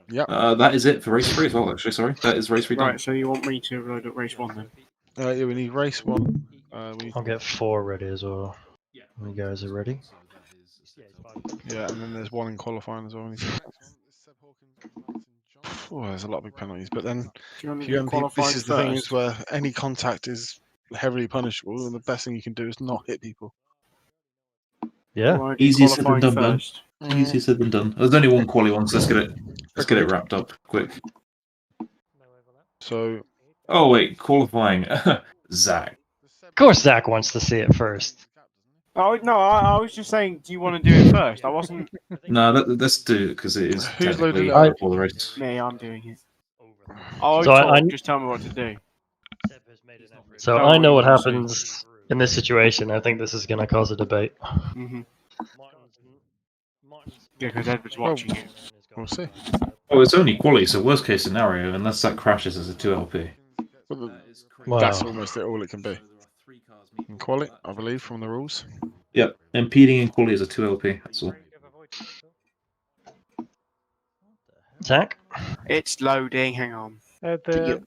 Yep.
That is it for race 3 as well. Actually, sorry, that is race 3 done.
Right, so you want me to load up race 1 then?
Yeah, we need race 1.
I'll get 4 ready as well. When you guys are ready.
Yeah, and then there's 1 in qualifying as well. Oh, there's a lot of big penalties, but then
Do you want me
you
to
MP,
qualify
this is the thing
first?
is where any contact is heavily punishable, and the best thing you can do is not hit people.
Yeah.
Or do
Easier said than
qualifying
done, man.
first?
Easier said than done. There's only one quali one, so let's get it wrapped up quick.
So
Oh wait, qualifying. Zach.
Of course, Zach wants to see it first.
Oh no, I was just saying, do you want to do it first? I wasn't
No, let's do it because it is
Who's
technically
loaded up?
before the race.
me. I'm doing it. Oh,
So I-
just tell me what to do.
So
Tell
I
me
know
what
what
you want to
happens in this situation. I think this is going to cause a debate.
Mm-hmm. Yeah, because Edward's watching it.
we'll see.
Oh, it's only quali, so worst case scenario, unless that crashes as a 2LP.
But
Wow.
that's almost all it can be. In quali, I believe, from the rules.
Yep, impeding in quality is a 2LP. That's all.
Zach?
It's loading. Hang on.
The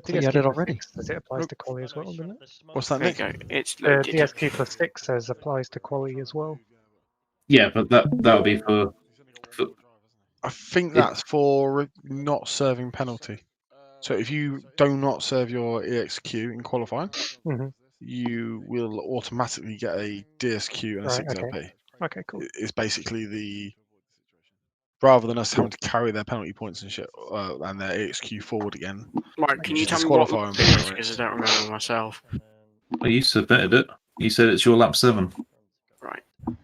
you had it
DSQ
already.
6 says it applies to quali as well, doesn't it?
What's that,
There you
Nick?
go. It's
The
loaded.
DSQ plus 6 says applies to quali as well.
Yeah, but that would be for
I think that's for not serving penalty. So if you do not serve your EXQ in qualifying, you will automatically get a DSQ and a
Right,
6LP.
Okay, cool.
It's basically the rather than us having to carry their penalty points and shit and their EXQ forward again.
Right, can you
just
tell me what
disqualify
lap
them
it
for
is?
it.
Because I don't remember myself.
Well, you submitted it. You said it's your lap 7.
Right.
What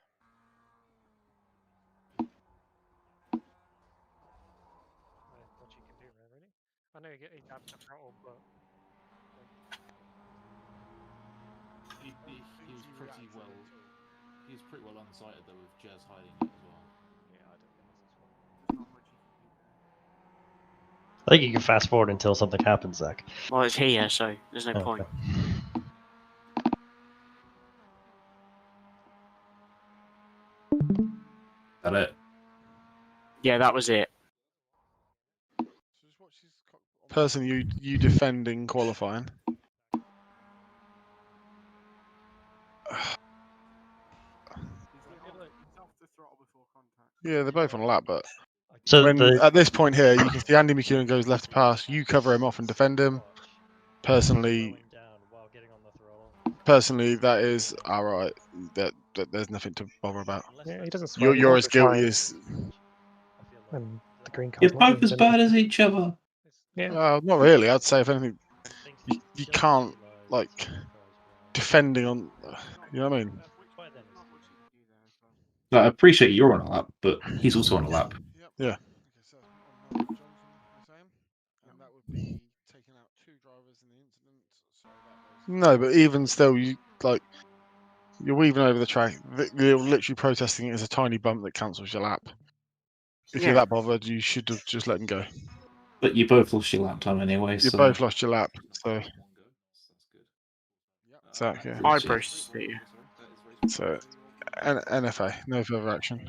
you can do, really? I know you get 8 laps of throttle, but
He was pretty well. He was pretty well unsighted though, with Jez hiding it as well.
yeah, I don't think
I think you can fast forward until something happens, Zach.
Well, it's here, so there's no point.
That it.
Yeah, that was it.
Person you defend in qualifying. Yeah, they're both on a lap, but
So
at this point here, you can see Andy McEwen goes left to pass. You cover him off and defend him. Personally, that is all right. That there's nothing to bother about.
Yeah, he doesn't swear.
You're as guilty as.
And the green
You're
card's not
both as
being
bad as each other.
Yeah.
Not really. I'd say if anything, you can't like defending on. You know what I mean?
I appreciate you're on a lap, but he's also on a lap.
Yeah. No, but even still, you're weaving over the track. You're literally protesting it as a tiny bump that cancels your lap. If you're that bothered, you should have just let him go.
But you both lost your lap time anyway.
You both lost your lap, so. Exactly.
I processed it.
So, NFA, no further action.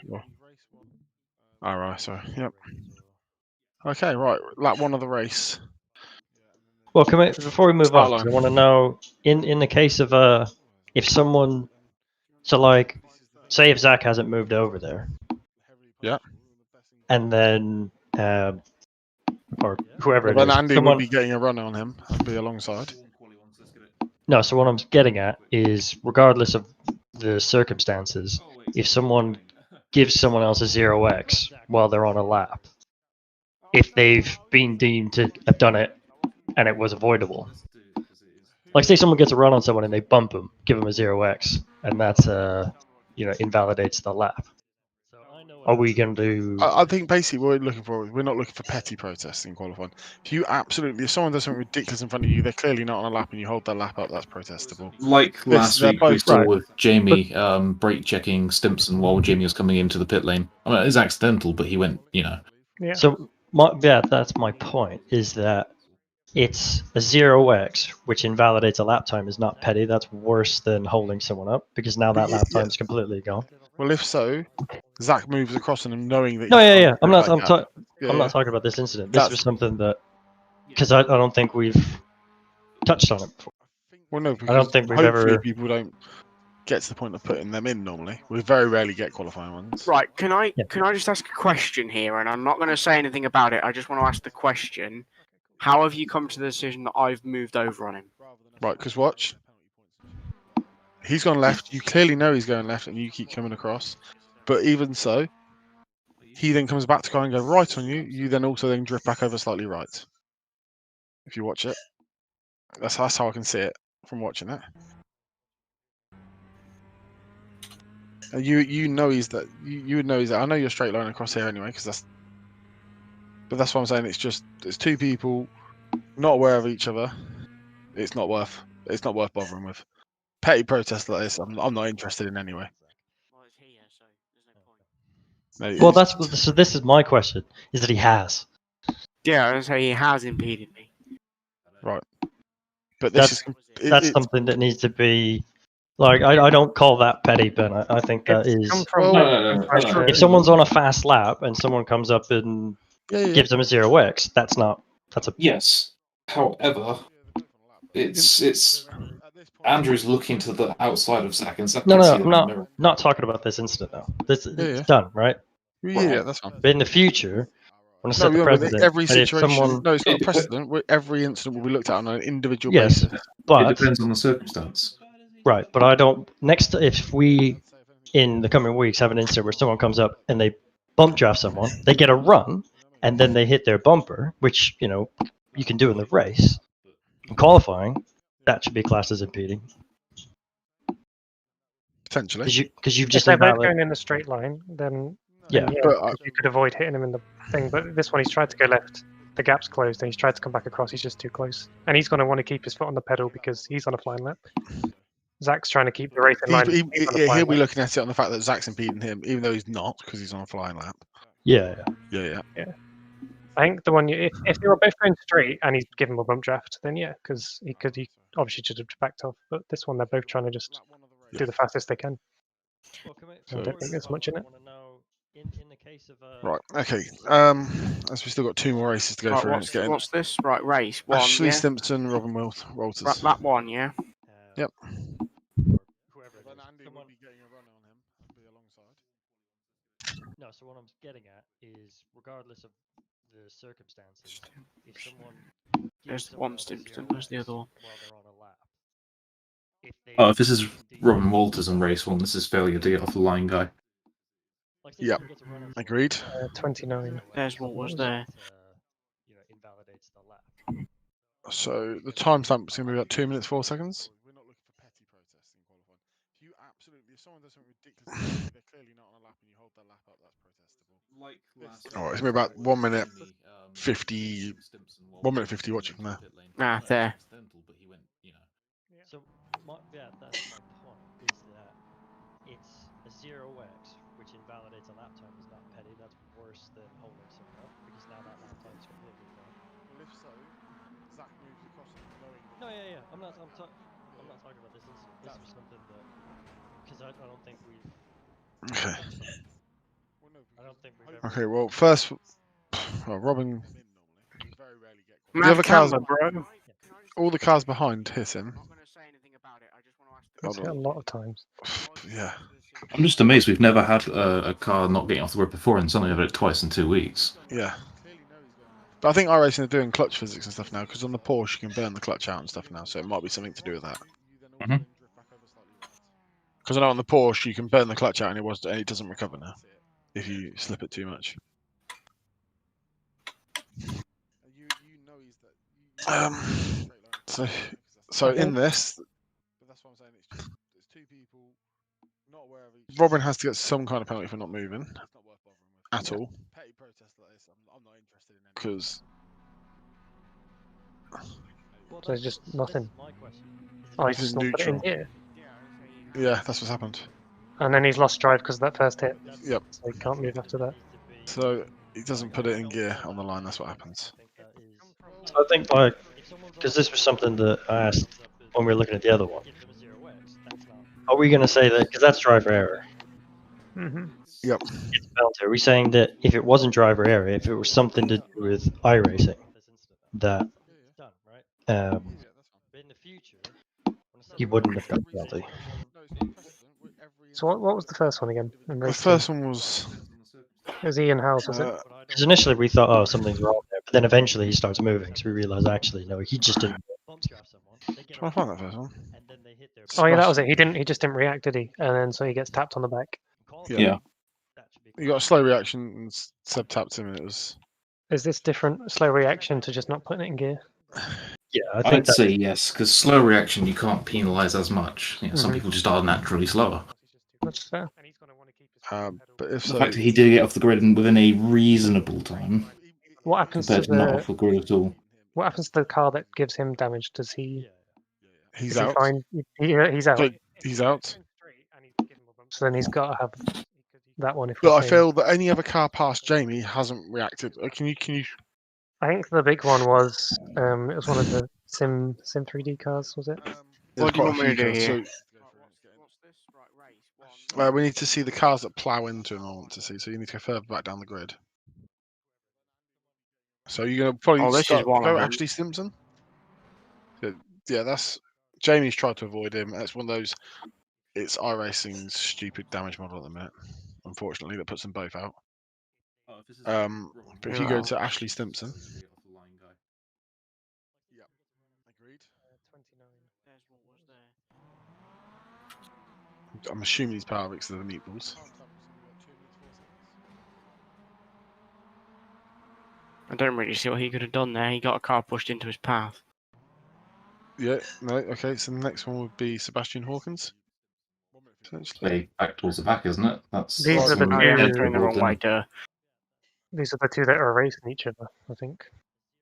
Alright, sorry. Yep. Okay, right. Lap 1 of the race.
Well, before we move on, 'cause I want to know in the case of if someone, so like, say if Zach hasn't moved over there,
yeah,
and then or whoever
then
it is,
Andy would be getting a run on him and be alongside.
No, so what I'm getting at is, regardless of the circumstances, if someone gives someone else a 0x while they're on a lap, if they've been deemed to have done it and it was avoidable. Like, say someone gets a run on someone and they bump them, give them a 0x, and that's invalidates the lap. Are we going to do?
I think basically what we're not looking for petty protests in qualifying. If someone does something ridiculous in front of you, they're clearly not on a lap, and you hold their lap up, that's protestable.
Like last week we saw with Jamie brake checking Stimpson while Jamie was coming into the pit lane. I mean, it is accidental, but he went,
Yeah.
So that's my point. Is that it's a 0x, which invalidates a lap time, is not petty. That's worse than holding someone up, because now that lap time is completely gone.
Well, if so, Zach moves across on him knowing that.
No, yeah. I'm not talking about this incident. This was something that, because I don't think we've touched on it before.
Well, no, because
I don't think we've
hopefully
ever.
people don't get to the point of putting them in normally. We very rarely get qualifying ones.
Right, can I just ask a question here? And I'm not going to say anything about it. I just want to ask the question. How have you come to the decision that I've moved over on him?
Right, because watch. He's gone left. You clearly know he's going left, and you keep coming across. But even so, he then comes back to go and go right on you. You then also drift back over slightly right. If you watch it, that's how I can see it from watching it. And you know he's that. You would know he's that. I know you're straight line across here anyway, because that's. But that's what I'm saying. It's two people not aware of each other. It's not worth bothering with. Petty protests like this, I'm not interested in anyway.
Well, so this is my question: is that he has?
Yeah, I was say he has impeded me.
Right. But this
that's something that needs to be like. I don't call that petty, Ben. I think that
It's come
is.
from
No.
If someone's on a fast lap and someone comes up and gives them a 0x, that's not. That's a.
Yes. However, it's Andrew's looking to the outside of Zach, and Zach
No,
can see
I'm
that in the mirror.
not talking about this incident though. This it's
Yeah.
done, right?
Yeah, that's fine.
But in the future, I want to
No,
set the precedent.
every
that if
situation.
someone,
No, it's not a precedent. Every incident will be looked at on an individual
yes,
basis.
It
but
depends on the circumstance.
right, but I don't. Next, if we in the coming weeks have an incident where someone comes up and they bump draft someone, they get a run, and then they hit their bumper, which you can do in the race. In qualifying, that should be classed as impeding
Potentially.
because you've
If
just
they're both
invalid.
going in a straight line, then
Yeah,
But
you could avoid hitting him in the thing. But this one, he's tried to go left. The gap's closed, and he's tried to come back across. He's just too close, and he's going to want to keep his foot on the pedal because he's on a flying lap. Zach's trying to keep the race in line.
he'll be looking at it on the fact that Zach's impeding him, even though he's not, because he's on a flying lap.
yeah.
Yeah.
I think the one if they were both going straight and he's given him a bump draft, then yeah, because he obviously should have backed off. But this one, they're both trying to just do the fastest they can. I don't think there's much in it.
Right. Okay. As we still got 2 more races to go
Right,
through. It's getting
what's this? Right, race one.
Ashley
Yeah?
Stimpson, Robin Walters.
Right, that one, yeah.
Yep.
No, so what I'm getting at is, regardless of the circumstances, if someone
There's one Stimpson, there's the other one.
while they're on a lap,
Oh, if this is Robin Walters in race 1, this is failure to get off the line guy.
Yep. Agreed.
29.
There's what was there.
invalidates the lap.
So the timestamp is going to be about 2 minutes 4 seconds. We're not looking for petty protests in qualifying. If someone does something ridiculous, they're clearly not on a lap and you hold their lap up, that's protestable. All right, it's going to be about 1 minute 50. 1 minute 50 watching from there.
Ah, there.
So, that's my point, is that it's a 0x, which invalidates a lap time, is not petty. That's worse than holding someone up, because now that lap time is completely gone.
Well, if so, Zach moves across it knowing.
No, yeah. I'm not talking about this incident. This was something that, because I don't think we've.
Okay.
I don't think we've ever.
Okay, well, first, Robin. The
Mad
other cars,
camera, bro.
all the cars behind hit him.
I'm not going to say anything about it. I just want to ask.
That's a lot of times.
Yeah.
I'm just amazed we've never had a car not getting off the road before, and suddenly have it twice in 2 weeks.
Yeah. But I think iRacing are doing clutch physics and stuff now, because on the Porsche you can burn the clutch out and stuff now, so it might be something to do with that.
Mhm.
Because I know on the Porsche you can burn the clutch out and it doesn't recover now if you slip it too much. So in this, Robin has to get some kind of penalty for not moving at all. Because
So there's just nothing. Oh, he's
This is
just not put it in
neutral.
here.
yeah, that's what's happened.
And then he's lost drive because of that first hit.
Yep.
So he can't move after that.
So he doesn't put it in gear on the line. That's what happens.
So I think, because this was something that I asked when we were looking at the other one. Are we going to say that, because that's driver error?
Mm-hmm.
Yep.
It's penalty. Are we saying that if it wasn't driver error, if it was something to do with iRacing, that he wouldn't have got penalty?
So what was the first one again? In
The
race
first one was.
It was Ian Howes, was it?
Because initially we thought, oh, something's wrong there, but then eventually he starts moving, so we realize actually no, he just didn't.
Trying to find that first one.
Oh yeah, that was it. He just didn't react, did he? And then so he gets tapped on the back.
Yeah.
You got a slow reaction and Seb tapped him, and it was.
Is this different slow reaction to just not putting it in gear?
Yeah, I think
I'd say yes, because slow reaction you can't penalise as much. Some people just are naturally slower.
That's fair.
But if
The
so,
fact that he did get off the grid within a reasonable time,
What happens to
compared to not off
the
the grid at all.
what happens to the car that gives him damage? Does he?
he's
Is he
out.
fine? He's out.
So he's out.
So then he's got to have that one. If
But
we're
I
saying-
feel that any other car past Jamie hasn't reacted. Can you?
I think the big one was it was one of the Sim 3D cars, was it?
There's
What do you
quite a
want me to
few
do
cars,
here?
so we need to see the cars that plough into them. I want to see. So you need to go further back down the grid. So you're gonna probably
Oh, this is
start
one
go
of them.
Ashley Simpson. Yeah, that's Jamie's tried to avoid him. That's one of those. It's iRacing's stupid damage model at the minute. Unfortunately, that puts them both out. But if you go to Ashley Simpson, yeah, agreed.
29.
I'm assuming he's power because of the meatballs.
I don't really see what he could have done there. He got a car pushed into his path.
Yeah, no, okay. So the next one would be Sebastian Hawkins.
Play back towards the back, isn't it? That's
These are the
someone
Oh, yeah, I'm
two.
going the wrong way,
involved in.
duh.
These are the two that are racing each other, I think.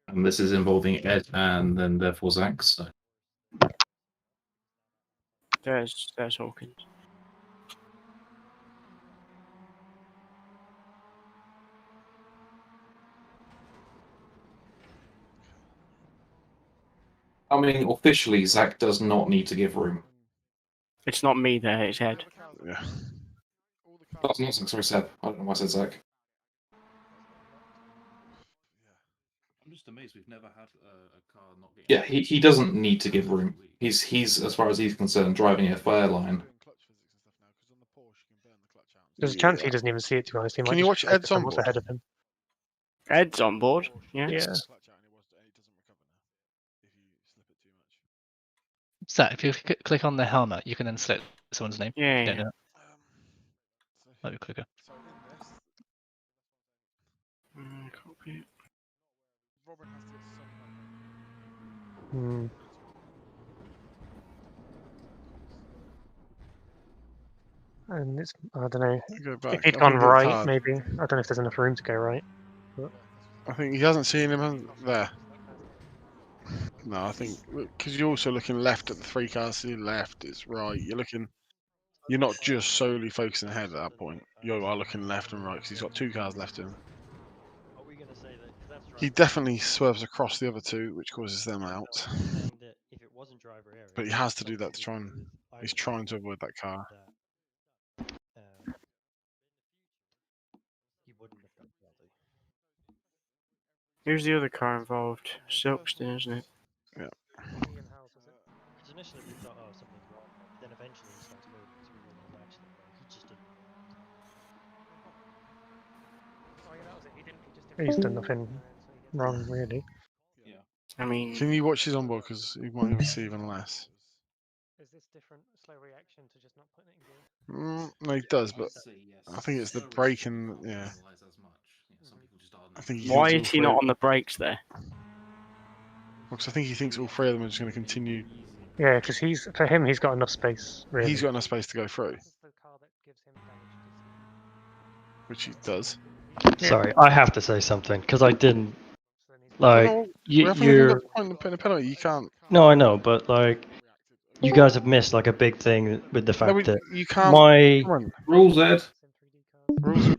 And this is involving Ed and then therefore Zach. So
There's Hawkins.
I mean, officially, Zach does not need to give room.
It's not me there, it's Ed.
Yeah.
That's not Zach, sorry, Seb. I don't know why I said Zach. I'm just amazed we've never had a car not get. Yeah, he doesn't need to give room. He's as far as he's concerned driving a fair line.
There's a chance he doesn't even see it, to be honest. He might
Can you
just
watch
focus
Ed's
on
on
what's
board?
ahead of him.
Ed's on board. Yeah.
Yeah.
So if you click on the helmet, you can then select someone's name.
Yeah.
Yeah,
yeah.
no, might be quicker.
Copy.
Hmm. And it's, I don't know.
Go back.
If he'd
I
gone
think it's
right,
hard.
maybe. I don't know if there's enough room to go right.
I think he hasn't seen him there. No, I think because you're also looking left at the three cars to the left. It's right. You're looking. You're not just solely focusing ahead at that point. You are looking left and right because he's got two cars left in. He definitely swerves across the other two, which causes them out. But he has to do that to try and. He's trying to avoid that car.
Who's the other car involved? Silkston, isn't it?
Yeah.
Because initially we thought, oh, something's wrong. But then eventually he starts moving, so we realised actually he just didn't.
He's done nothing wrong, really.
Yeah.
I mean,
Can you watch his onboard because he might even see even less.
Is this different slow reaction to just not putting it in gear?
No, he does, but I think it's the braking. Yeah. I think he
why
thinks
is he
all
not
three-
on the brakes there?
Because I think he thinks all three of them are just going to continue.
Yeah, because for him, he's got enough space, really.
He's got enough space to go through, which he does.
Yeah.
Sorry, I have to say something because I didn't like
No, we
you.
haven't even
You're
got the point of putting a penalty. You can't.
no, I know, but like you guys have missed like a big thing with the fact that
You can't.
my.
Come on,
Rules, Ed.
rules.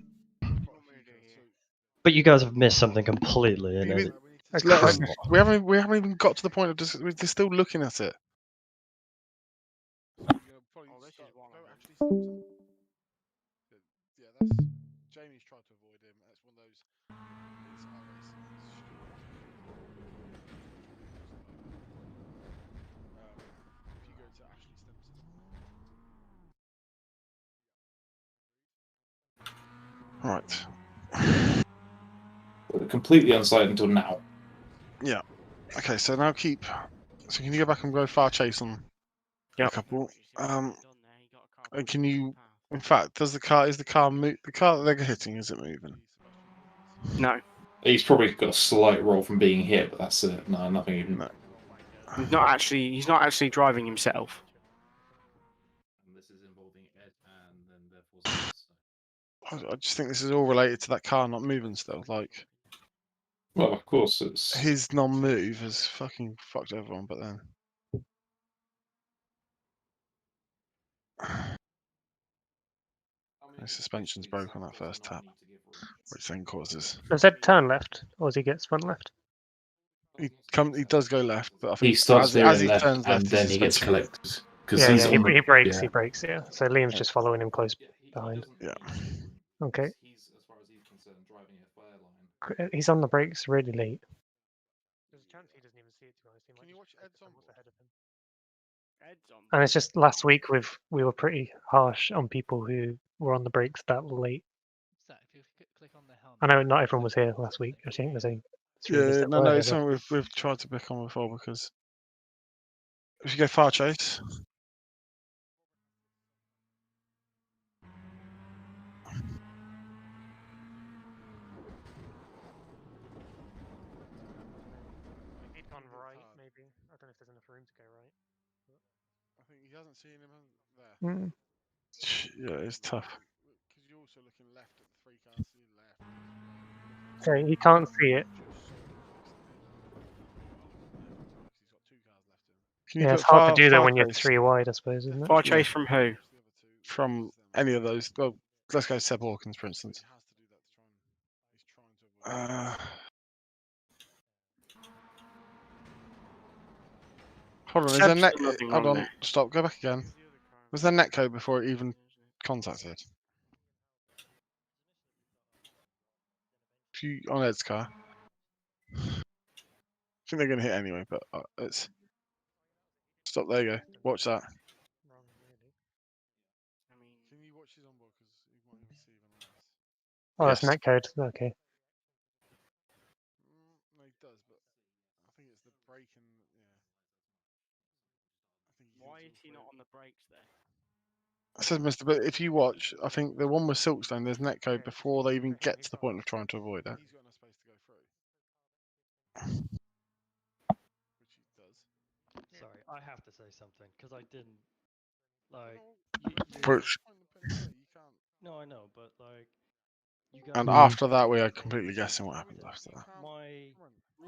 But you guys have missed something completely, and
You-
It's
Let us-
crazy.
we haven't even got to the point of just. We're still looking at it. Yeah, that's Jamie's tried to avoid him. That's one of those. It's if you go to Ashley Simpson. Right.
Completely unsighted until now.
Yeah. Okay, so now keep. So can you go back and go far chase on a couple? And can you? In fact, is the car move? The car that they're hitting, is it moving?
No,
He's probably got a slight roll from being hit, but that's it. No, nothing even.
No.
he's not actually driving himself.
And this is involving Ed and then therefore Zach.
I just think this is all related to that car not moving still. Like
Well, of course, it's.
his non-move has fucking fucked everyone. But then. His suspension's broke on that first tap, which then causes.
Does Ed turn left, or does he get spun left?
He does go left, but I think
He starts
as
veering
he
left,
turns left,
and
he's
then he gets
suspension.
collected. Because
Yeah,
he's
yeah,
on the,
he breaks.
yeah.
He breaks. Yeah. So Liam's just following him close behind.
Yeah.
Okay.
He's, as far as he's concerned, driving a fair line.
He's on the brakes really late. There's a chance he doesn't even see it. To be honest, he might
Can you watch Ed's on
ahead of him.
Ed's on.
And it's just last week we were pretty harsh on people who were on the brakes that late.
Zach, if you click on the helmet.
I know not everyone was here last week. I think there's only 3 of us
Yeah,
that
no,
were
no,
here,
it's
but-
something we've tried to pick on before because if you go far chase,
If he'd gone right, maybe. I don't know if there's enough room to go right.
I think he hasn't seen him there.
Mm.
Yeah, it's tough. Because you're also looking left at the 3 cars to the left.
Okay, he can't see it.
Can you
Yeah,
put
it's hard
far,
to do that
far
when you're
chase
3 wide, I suppose, isn't it?
Far chase from who?
from any of those? Well, let's go Seb Hawkins, for instance. Hold on, is there
Seb's
net?
done nothing
Hold
wrong
on,
there.
stop, go back again. Was there net code before it even contacted? If you on Ed's car, I think they're going to hit anyway, but it's stop. There you go. Watch that. Can you watch his onboard because you might even see them on this?
Oh, that's
Yes.
netcode. Okay.
No, he does, but I think it's the braking. Yeah. I think
Why is he not on the brakes there?
I said, Mister, but if you watch, I think the one with Silkstone, there's netcode before they even get to the point of trying to avoid it. He's got enough space to go through. Which he does.
Sorry, I have to say something because I didn't like.
Which,
No, I know, but like, you guys.
and after that, we are completely guessing what happened after that.
My.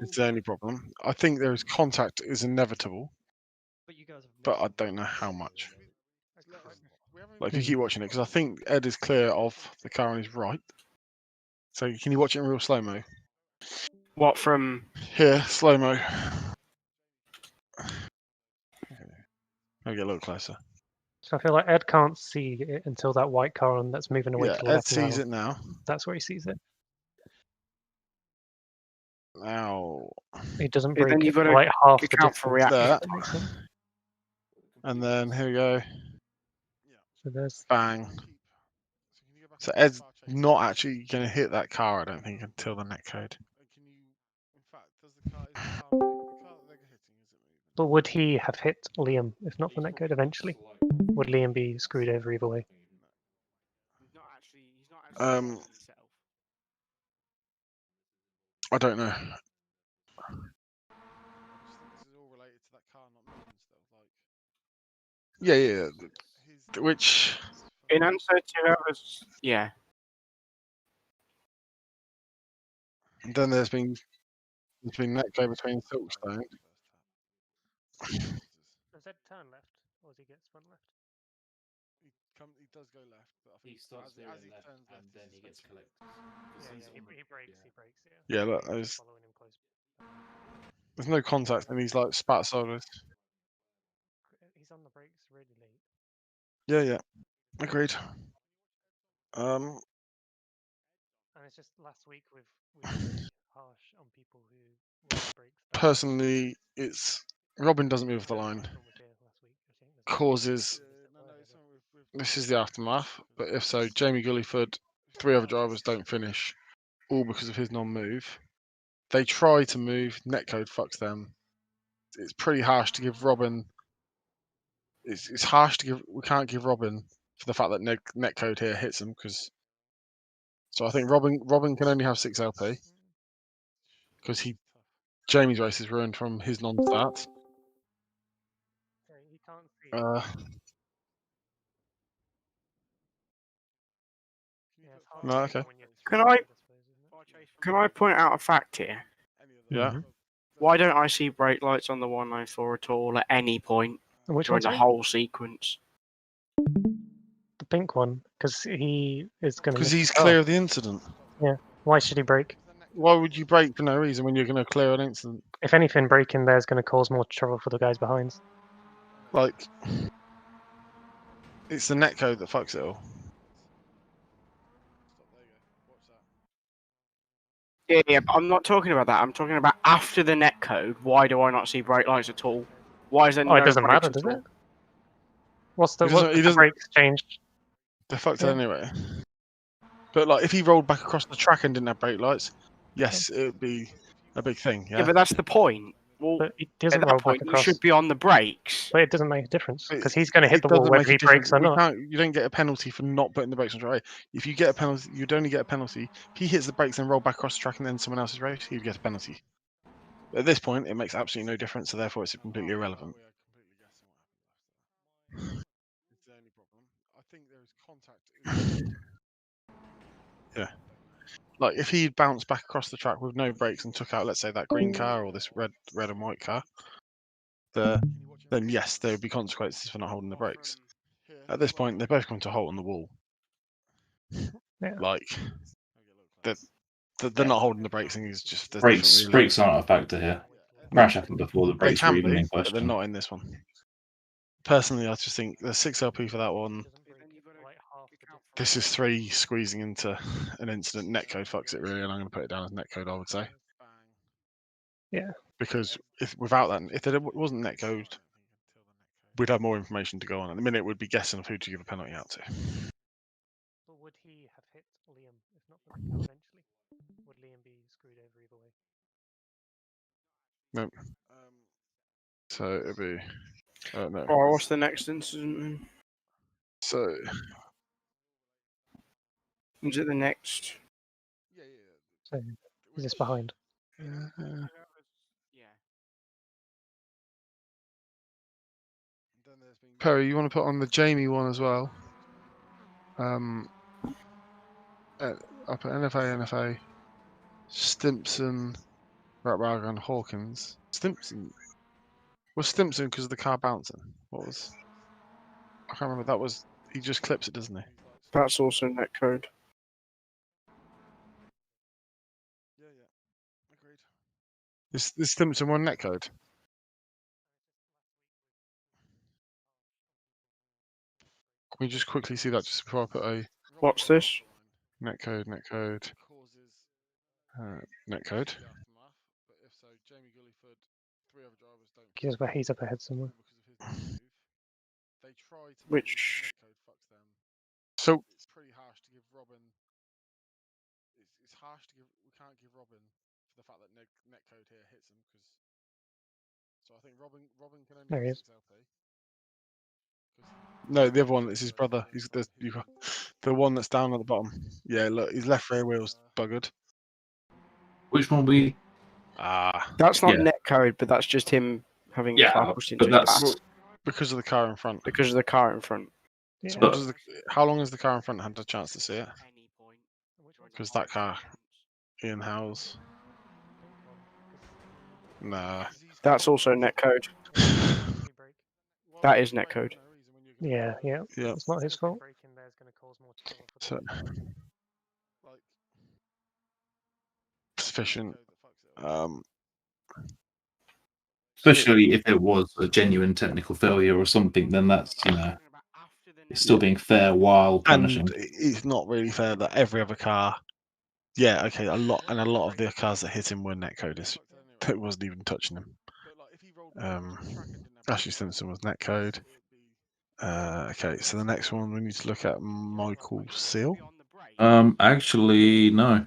It's the only problem. I think there is contact is inevitable,
But you guys have.
but I
mentioned
don't know
it
how
already,
much.
like-
Like, if you keep watching it, because I think Ed is clear of the car on his right. So can you watch it in real slow mo?
What from?
Here, slow mo. Maybe get a little closer.
So I feel like Ed can't see it until that white car on that's moving away
Yeah,
to the
Ed
left
sees
now.
it now.
That's where he sees it.
Now,
He doesn't
Yeah, then
break
you've
it
got to
like half the
account for
distance.
reaction.
there.
That makes sense.
And then here we go.
So there's
Bang. So Ed's not actually going to hit that car, I don't think, until the net code.
But would he have hit Liam if not for netcode eventually? Would Liam be screwed over either way?
He's not actually himself.
I don't know. Yeah, yeah. Which,
In answer to whoever's, yeah.
then there's been net code between Silkstone.
Does Ed turn left, or does he get spun left?
He does go left, but I think
He starts veering left, and then he gets collected.
He breaks.
Yeah, look,
Following him close.
there's no contact, and he's like spat sideways.
He's on the brakes really late.
Yeah, yeah, agreed.
And it's just last week we were pretty harsh on people who were on the brakes.
Personally, it's Robin doesn't move the line. Causes. This is the aftermath, but if so, Jamie Gulliford, 3 other drivers don't finish, all because of his non-move. They try to move, netcode fucks them. It's pretty harsh to give Robin. It's harsh to give. We can't give Robin for the fact that netcode here hits him because. So I think Robin can only have 6 LP because Jamie's race is ruined from his non-start.
He can't see.
No, okay.
Can I point out a fact here?
Yeah.
Why don't I see brake lights on the 194 at all at any point
Which
during
one's
the whole sequence?
the pink one? Because he is going to.
Because he's clear of the incident.
Why should he brake?
Why would you brake for no reason when you're going to clear an incident?
If anything, braking there is going to cause more trouble for the guys behind.
Like, it's the netcode that fucks it all.
Yeah, but I'm not talking about that. I'm talking about after the netcode. Why do I not see brake lights at all? Why is there no
Oh, it doesn't
brakes
matter,
at
does
all?
it? What's the
He doesn't-
brakes changed?
They're fucked
Yeah.
anyway. But like, if he rolled back across the track and didn't have brake lights, yes, it would be a big thing.
Yeah,
Yeah,
but that's the point. Well,
But it
at
doesn't
that
roll back
point, you
across.
should be on the brakes.
But it doesn't make a difference
But
because he's going to hit
it
the wall
doesn't
whether
make a
he brakes or
difference.
not.
You don't get a penalty for not putting the brakes on the track. If you get a penalty, you'd only get a penalty if he hits the brakes and roll back across the track and then someone else's race. He'd get a penalty. At this point, it makes absolutely no difference, so therefore it's completely irrelevant. Yeah. Like if he bounced back across the track with no brakes and took out, let's say, that green car or this red and white car, then yes, there would be consequences for not holding the brakes. At this point, they're both going to halt on the wall.
Yeah.
Like they're not holding the brakes, and he's just there's
Brakes
different reasons.
aren't a factor here. Crash happened before the
They
brakes were
can
even
be,
in
but they're
question.
not in this one. Personally, I just think there's 6 LP for that one. This is 3 squeezing into an incident. Netcode fucks it really, and I'm going to put it down as netcode. I would say.
Yeah.
Because without that, if it wasn't netcode, we'd have more information to go on. At the minute, we'd be guessing of who to give a penalty out to.
But would he have hit Liam if not for the eventually? Would Liam be screwed over either way?
Nope. So it'd be. No.
Or what's the next incident then?
So.
Is it the next?
So is this behind?
Yeah.
Perry, you want to put on the Jamie one as well? Up at NFA, Stimpson, Ratbag, and Hawkins. Stimpson was Stimpson because of the car bouncing. What was? I can't remember. That was he just clips it, doesn't he?
That's also netcode.
Yeah. Agreed. Is Stimpson one netcode? Can we just quickly see that just before I put a
What's this?
netcode? Netcode.
He's up ahead somewhere.
Which?
So it's pretty harsh to give Robin. It's harsh to give. We can't give Robin for the fact that netcode here hits him because. So I think Robin can only.
There he is.
No, the other one is his brother. He's the one that's down at the bottom. Yeah, look, his left rear wheel's buggered.
Which one we?
That's not
Yeah.
netcode, but that's just him having
Yeah,
a car pushed into
but
his
that's-
back
Because of the car in front.
because of the car in front.
Yeah.
What does how long has the car in front had a chance to see it? Because that car, Ian Howes. Nah.
That's also netcode. That is netcode.
Yeah.
Yeah.
It's not his fault.
So, sufficient.
Especially if it was a genuine technical failure or something, then that's it's still being fair while punishing.
And it's not really fair that every other car. Yeah, okay, a lot of the cars that hit him were netcoders. It wasn't even touching him. Ashley Simpson was netcode. Okay, so the next one we need to look at Michael Seal.
Actually, no.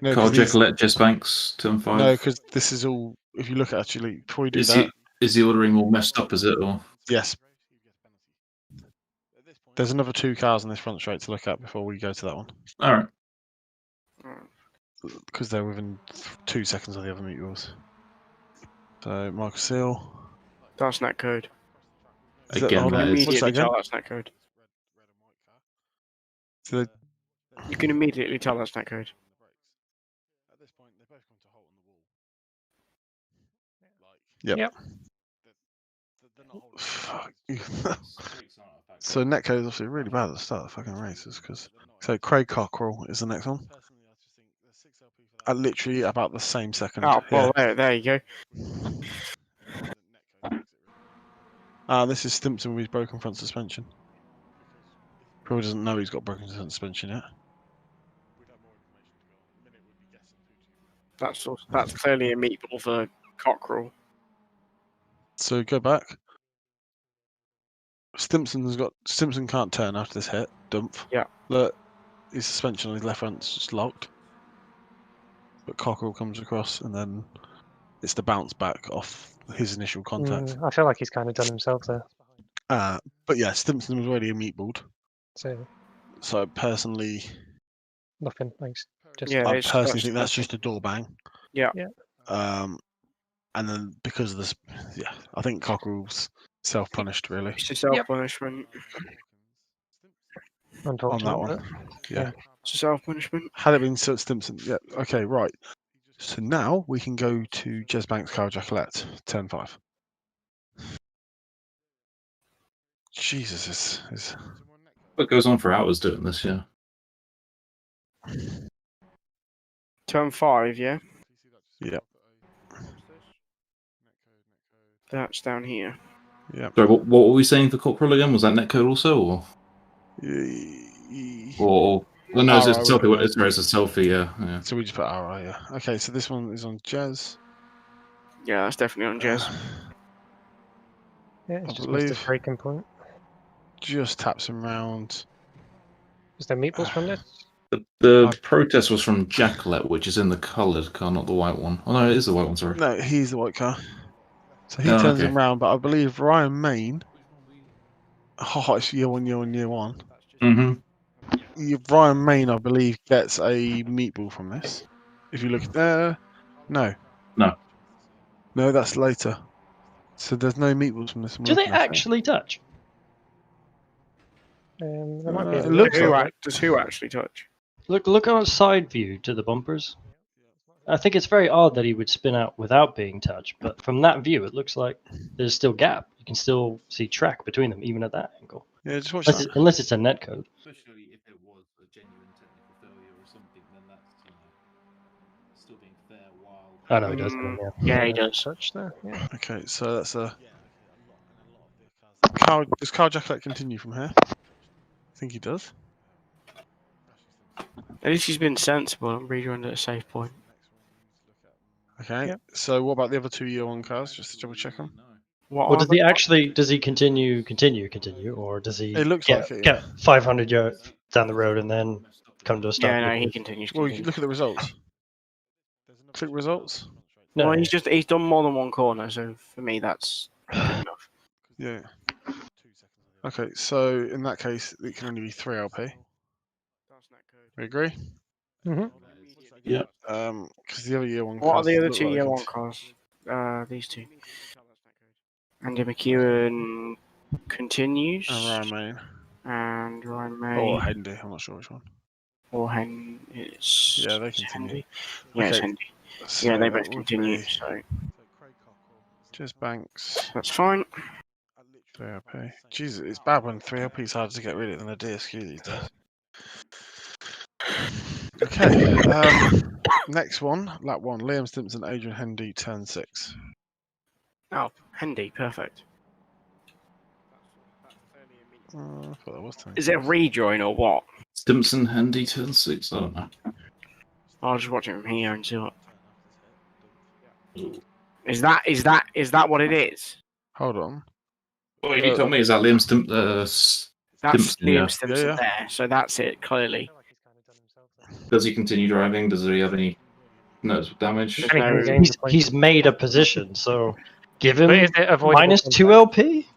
No,
Carl
'cause these-
Jekyll, Jess Banks, turn 5.
No, because this is all. If you look at actually before we do that,
Is the ordering all messed up? Is it or?
yes. There's another 2 cars on this front straight to look at before we go to that one.
All right.
Because they're within 2 seconds of the other mutuals. So Michael Seal.
That's netcode.
Again,
hold on,
that is-
what's that
Immediately
again?
tell that's netcode.
So
You can immediately tell that's netcode.
at this point, they're both going to halt on the wall.
Yep.
Fuck. So netcode is obviously really bad at the start of fucking races because. So Craig Cockrell is the next one. at literally about the same second.
Oh, well,
Yeah.
there you go.
This is Stimpson with his broken front suspension. Probably doesn't know he's got broken front suspension yet.
That's clearly a meatball for Cockerel.
So go back. Stimpson can't turn after this hit. Dump.
Yeah.
Look, his suspension on his left front's just locked. But Cockerel comes across, and then it's the bounce back off his initial contact.
I feel like he's kind of done himself there.
But yeah, Stimpson was already a meatballed.
So
Personally,
nothing. Thanks. Just
Yeah,
I
it's
personally think that's just a door bang.
Yeah.
And then because of this, yeah, I think Cockerel's self-punished really
It's a self-punishment.
on that one. Yeah.
It's a self-punishment.
Had it been Stimpson, yeah. Okay, right. So now we can go to Jez Banks, Carl Jacqueline, turn 5. Jesus, is
It goes on for hours doing this, yeah.
Turn 5, yeah?
Yeah.
That's down here.
Yeah.
Sorry, what were we saying for Cockerel again? Was that netcode also, or well, no, it's a selfie. Sorry, it's a selfie. Yeah.
So we just put RI, yeah. Okay, so this one is on Jez.
Yeah, that's definitely on Jez.
Yeah, it's just missed his breaking point.
Just taps him round.
Is there meatballs from this?
The protest was from Jacqueline, which is in the coloured car, not the white one. Oh no, it is the white one. Sorry.
No, he's the white car. So he turns him round, but I believe Ryan Main. Oh, it's year one.
Mm-hmm.
Ryan Main, I believe, gets a meatball from this. If you look at there, no, that's later. So there's no meatballs from this.
Do they actually touch?
There might be.
It looks
Does who actually touch?
Look on a side view to the bumpers. I think it's very odd that he would spin out without being touched, but from that view, it looks like there's still gap. You can still see track between them, even at that angle.
Yeah, just watch that.
Unless it's a netcode.
Especially if it was a genuine technical failure or something, then that's still being fair while.
I know he does.
Yeah, he does.
Touch there. Yeah.
Okay, so that's a. Does Carl Jacqueline continue from here? I think he does.
At least he's been sensible and rejoined at a safe point.
Okay, so what about the other 2 year 1 cars? Just to double check them.
Well, does he actually? Does he continue, or does he?
It looks
get,
like it.
Get 500 yards down the road and then come to a stop.
Yeah, no, he continues.
Well, you can look at the results. Click results.
No,
Well, he's done more than one corner, so for me that's good enough.
Yeah. Okay, so in that case, it can only be 3 LP. We agree?
Mm-hmm.
Yeah.
Because the other year 1
What are
cars
the other
look
2
like
year
they
1 cars? These 2. Andy McEwen continues.
And Ryan Main.
And Ryan May.
Or Hendy, I'm not sure which one.
Or it's.
Yeah, they continue.
Yeah, it's
Okay,
Hendy.
so
Yeah, they
that
both
would
continue,
be
so
Just Banks.
that's fine.
3LP. Jesus, it's bad when 3LP is harder to get rid of than a DSQ these days. Okay, next one, lap 1. Liam Stimpson, Adrian Hendy, turn 6.
Oh, Hendy, perfect.
I thought that was turn
Is it a rejoin or what?
Stimpson, Hendy, turn 6. I don't know.
I'll just watch it from here and see what. Is that what it is?
Hold on.
Well, you tell me, is that Liam
That's
Stimpson?
Liam
Yeah.
Stimpson there, so that's it, clearly.
Does he continue driving? Does he have any noticeable damage?
He's made a position, so give him
But is it avoidable
minus
contact?
2 LP.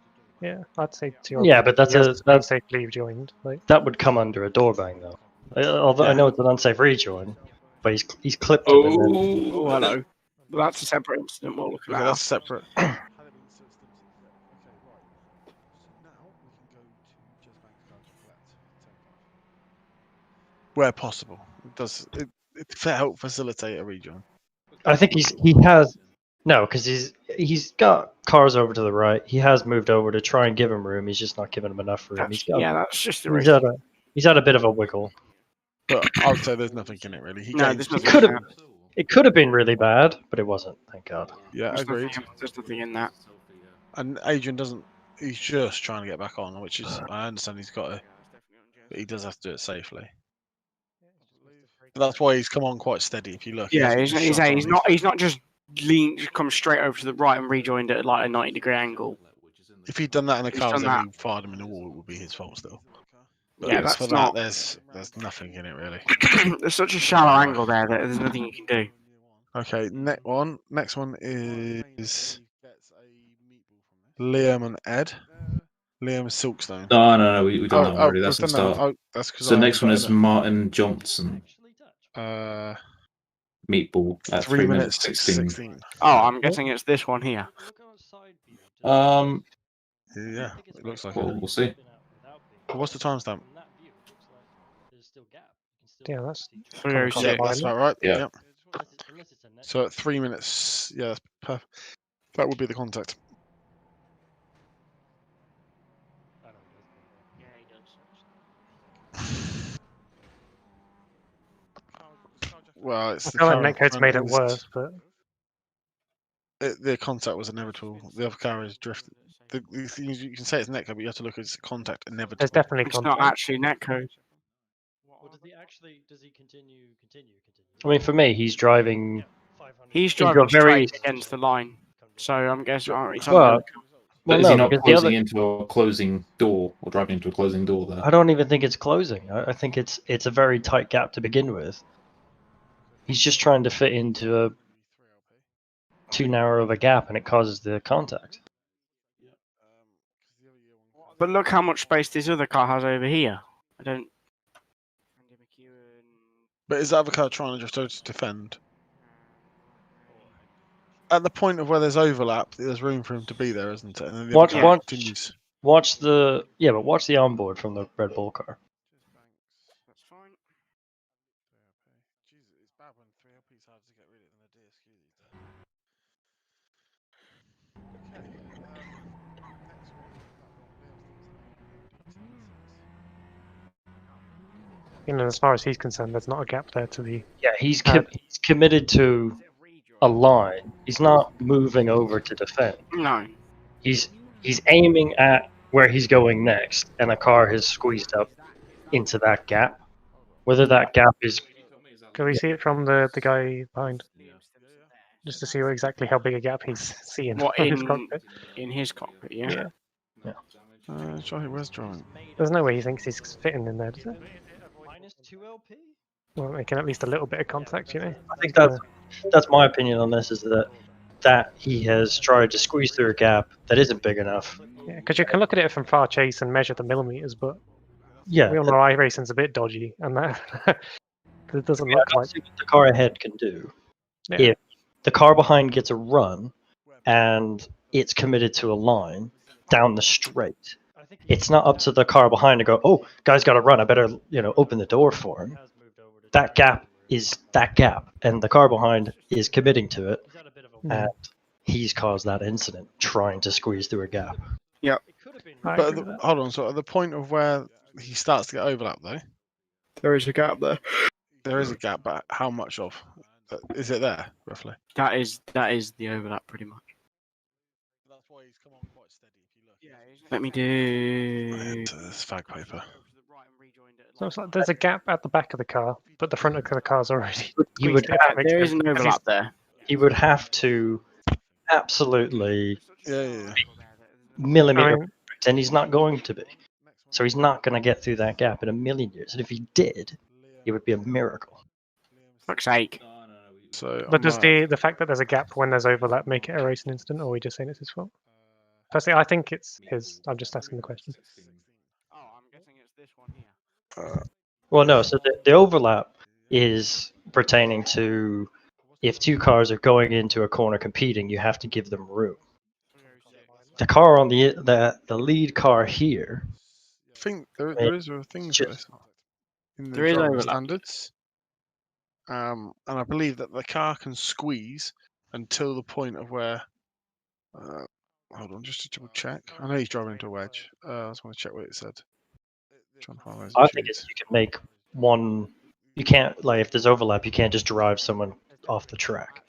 Yeah, I'd say 2.
Yeah, but that's
unsafely joined. Like,
that would come under a door bang though. Although I know it's an unsafe rejoin, but he's clipped him. And then,
Oh, hello. Well, that's a separate incident. We'll look at
Okay,
that.
that's separate. Where possible. It help facilitate a rejoin.
I think he has no, because he's got cars over to the right. He has moved over to try and give him room. He's just not giving him enough room.
That's just the
He's had a bit of a wiggle.
But I would say there's nothing in it really.
there's nothing.
Could have. It could have been really bad, but it wasn't. Thank God.
Yeah, agreed.
There's nothing in that.
And Adrian doesn't. He's just trying to get back on, which is I understand he's got to, but he does have to do it safely. But that's why he's come on quite steady. If you look,
Yeah,
he hasn't
he's
just shot on.
not just come straight over to the right and rejoined at like a 90-degree angle.
If he'd done that in a
He's
car,
done
and he fired him in the wall, it would be his fault still. But
Yeah,
as
that's
for
not-
that, there's nothing in it really.
There's such a shallow angle there that there's nothing you can do.
Okay, next one is Liam and Ed. Liam Silkstone.
No, we done that one already. That's
we've
the
done that.
start.
Oh, that's because
So next one is Martin Johnson,
uh,
meatball at
3 minutes 16.
Oh, I'm guessing it's this one here.
Um,
Yeah, it looks like
well,
it.
we'll see.
What's the timestamp?
Yeah, that's
3:06.
Yeah, that's about right.
Yeah.
Yep. So at 3 minutes, yeah, that's perfect. That would be the contact. Well, it's
I
the
feel like
current
Netcode's made it
front
worse, but
the contact was inevitable. The other car is drifted. The things you can say it's Netcode, but you have to look at its contact inevitable.
there's definitely
It's not
contact.
actually netcode.
Does he continue? I mean, for me, he's driving.
He's
Into a
driving
very-
straight against the line. So I'm guessing. He's on
Well,
But
Well,
is he
no,
not
because the
closing
other-
into a closing door or driving into a closing door there?
I don't even think it's closing. I think it's a very tight gap to begin with. He's just trying to fit into a too narrow of a gap, and it causes the contact.
But look how much space this other car has over here. I don't.
But is the other car trying to drift over to defend? At the point of where there's overlap, there's room for him to be there, isn't it? And then the
Watch-
other car
watch-
continues.
Watch the onboard from the Red Bull car.
That's fine.
Jesus, it's bad when 3LP's hard to get rid of than a DSQ these days.
As far as he's concerned, there's not a gap there to the.
Yeah, he's committed to a line. He's not moving over to defend.
No.
He's aiming at where he's going next, and a car has squeezed up into that gap. Whether that gap is
Can we see it from the guy behind? Just to see exactly how big a gap he's seeing.
What
from his
in
cockpit.
in his cockpit? Yeah.
Yeah.
Charlie, where's drawing?
There's no way he thinks he's fitting in there, does it?
-2 LP.
Well, making at least a little bit of contact, you know.
I think that's my opinion on this, is that he has tried to squeeze through a gap that isn't big enough.
Yeah, because you can look at it from far chase and measure the millimeters, but
Yeah,
we all know iRacing's a bit dodgy, and that it doesn't look
I
like.
see what the car ahead can do.
Yeah.
If the car behind gets a run and it's committed to a line down the straight, it's not up to the car behind to go, oh, guy's got to run, I better open the door for him. That gap is that gap, and the car behind is committing to it, and he's caused that incident trying to squeeze through a gap.
I
But
agree with that.
hold on, so at the point of where he starts to get overlap, though,
There is a gap there.
there is a gap, but how much of? Is it there, roughly?
That is the overlap pretty much.
That's why he's come on quite steady, if you look.
Let me do.
Into this fag paper.
So it's like there's a gap at the back of the car, but the front of the car's already.
He would
squeezed, if that makes
There is
sense.
an overlap there.
He would have to absolutely
Yeah.
millimeter,
I mean,
and he's not going to be. So he's not going to get through that gap in a million years. And if he did, it would be a miracle.
Fuck's sake.
So,
but does the fact that there's a gap when there's overlap make it a racing incident, or are we just saying it's his fault? Personally, I think it's his. I'm just asking the question.
Oh, I'm guessing it's this one here.
Well, no. So the overlap is pertaining to if two cars are going into a corner competing, you have to give them room. The car on the lead car here.
I think there is a thing for this in the
There is
driving
overlap.
standards. And I believe that the car can squeeze until the point of where. Hold on, just to double check. I know he's driving into a wedge. I just want to check what it said. Trying to find where
I
it
think
shoots.
you can make one. You can't, like, if there's overlap, you can't just drive someone off the track.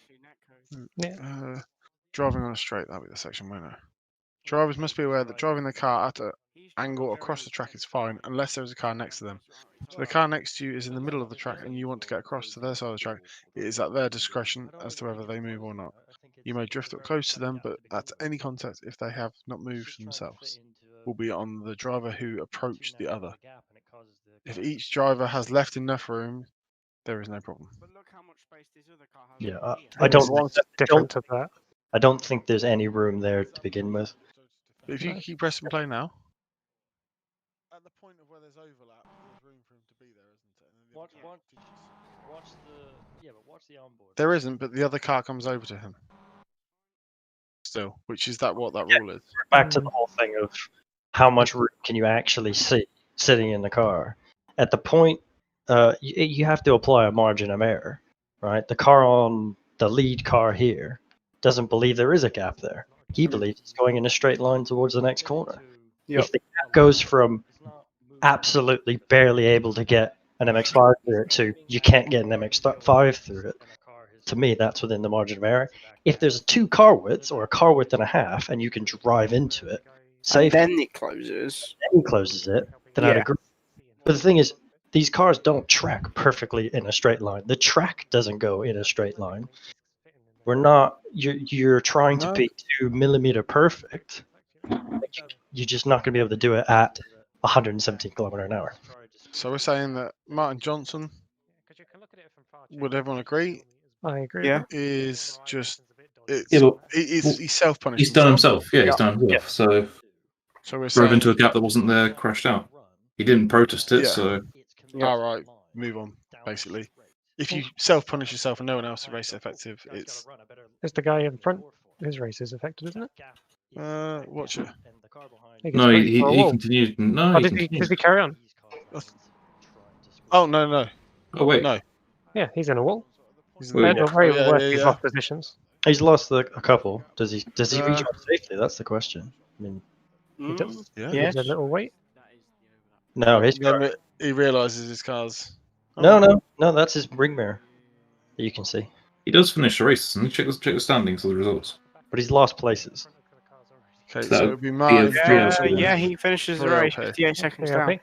Driving on a straight, that'll be the section, won't it? Drivers must be aware that driving the car at an angle across the track is fine, unless there is a car next to them. So the car next to you is in the middle of the track and you want to get across to their side of the track. It is at their discretion as to whether they move or not. You may drift up close to them, but at any contact, if they have not moved themselves, will be on the driver who approached the other. If each driver has left enough room, there is no problem.
Yeah, I don't.
One's different to that.
I don't think there's any room there to begin with.
But if you keep pressing play now, at the point of where there's overlap, there's room for him to be there, isn't it?
Watch the onboard.
There isn't, but the other car comes over to him. Still, which is what that rule is.
Back to the whole thing of how much room can you actually see sitting in the car. At the point, you have to apply a margin of error, right? The car on the lead car here doesn't believe there is a gap there. He believes it's going in a straight line towards the next corner.
Yep.
If the gap goes from absolutely barely able to get an MX-5 through it to you can't get an MX-5 through it, to me that's within the margin of error. If there's 2 car widths or a car width and a half and you can drive into it,
And then it closes.
Then he closes it, then I'd agree. But the thing is, these cars don't track perfectly in a straight line. The track doesn't go in a straight line. We're not. You're trying to be 2 millimeter perfect. You're just not going to be able to do it at 117 kilometer an hour.
So we're saying that Martin Johnson, would everyone agree?
I agree.
Yeah.
Is just
but
he's self-punished.
he's done himself. Yeah, he's done himself. So
So we're
drove
saying,
into a gap that wasn't there, crashed out. He didn't protest it,
Yeah.
so
all right, move on. Basically, if you self-punish yourself and no one else is race effective, it's
It's the guy in front. His race is affected, isn't it?
watch it.
He gets
no,
put
he
for a wall.
continued. No,
Oh,
he
does he
continued.
carry on?
Oh no.
Oh wait,
No.
Yeah, he's in a wall.
He's
Wait,
in the-
Very
yeah,
worse.
yeah,
He's
yeah.
lost positions.
He's lost a couple. Does he reach
Uh,
up safely? That's the question. I mean,
He does.
Yeah.
Yeah.
Gives a little weight.
no, his
Then he realizes his car's.
no, that's his ring mirror that you can see.
he does finish the race, and check the standings of the results.
But he's lost places.
Okay,
That
so
would
it'd be
be
Martin
a-
Johnson.
Yeah, he finishes the
Real
race
pay.
58 seconds
Yeah, I
down.
think.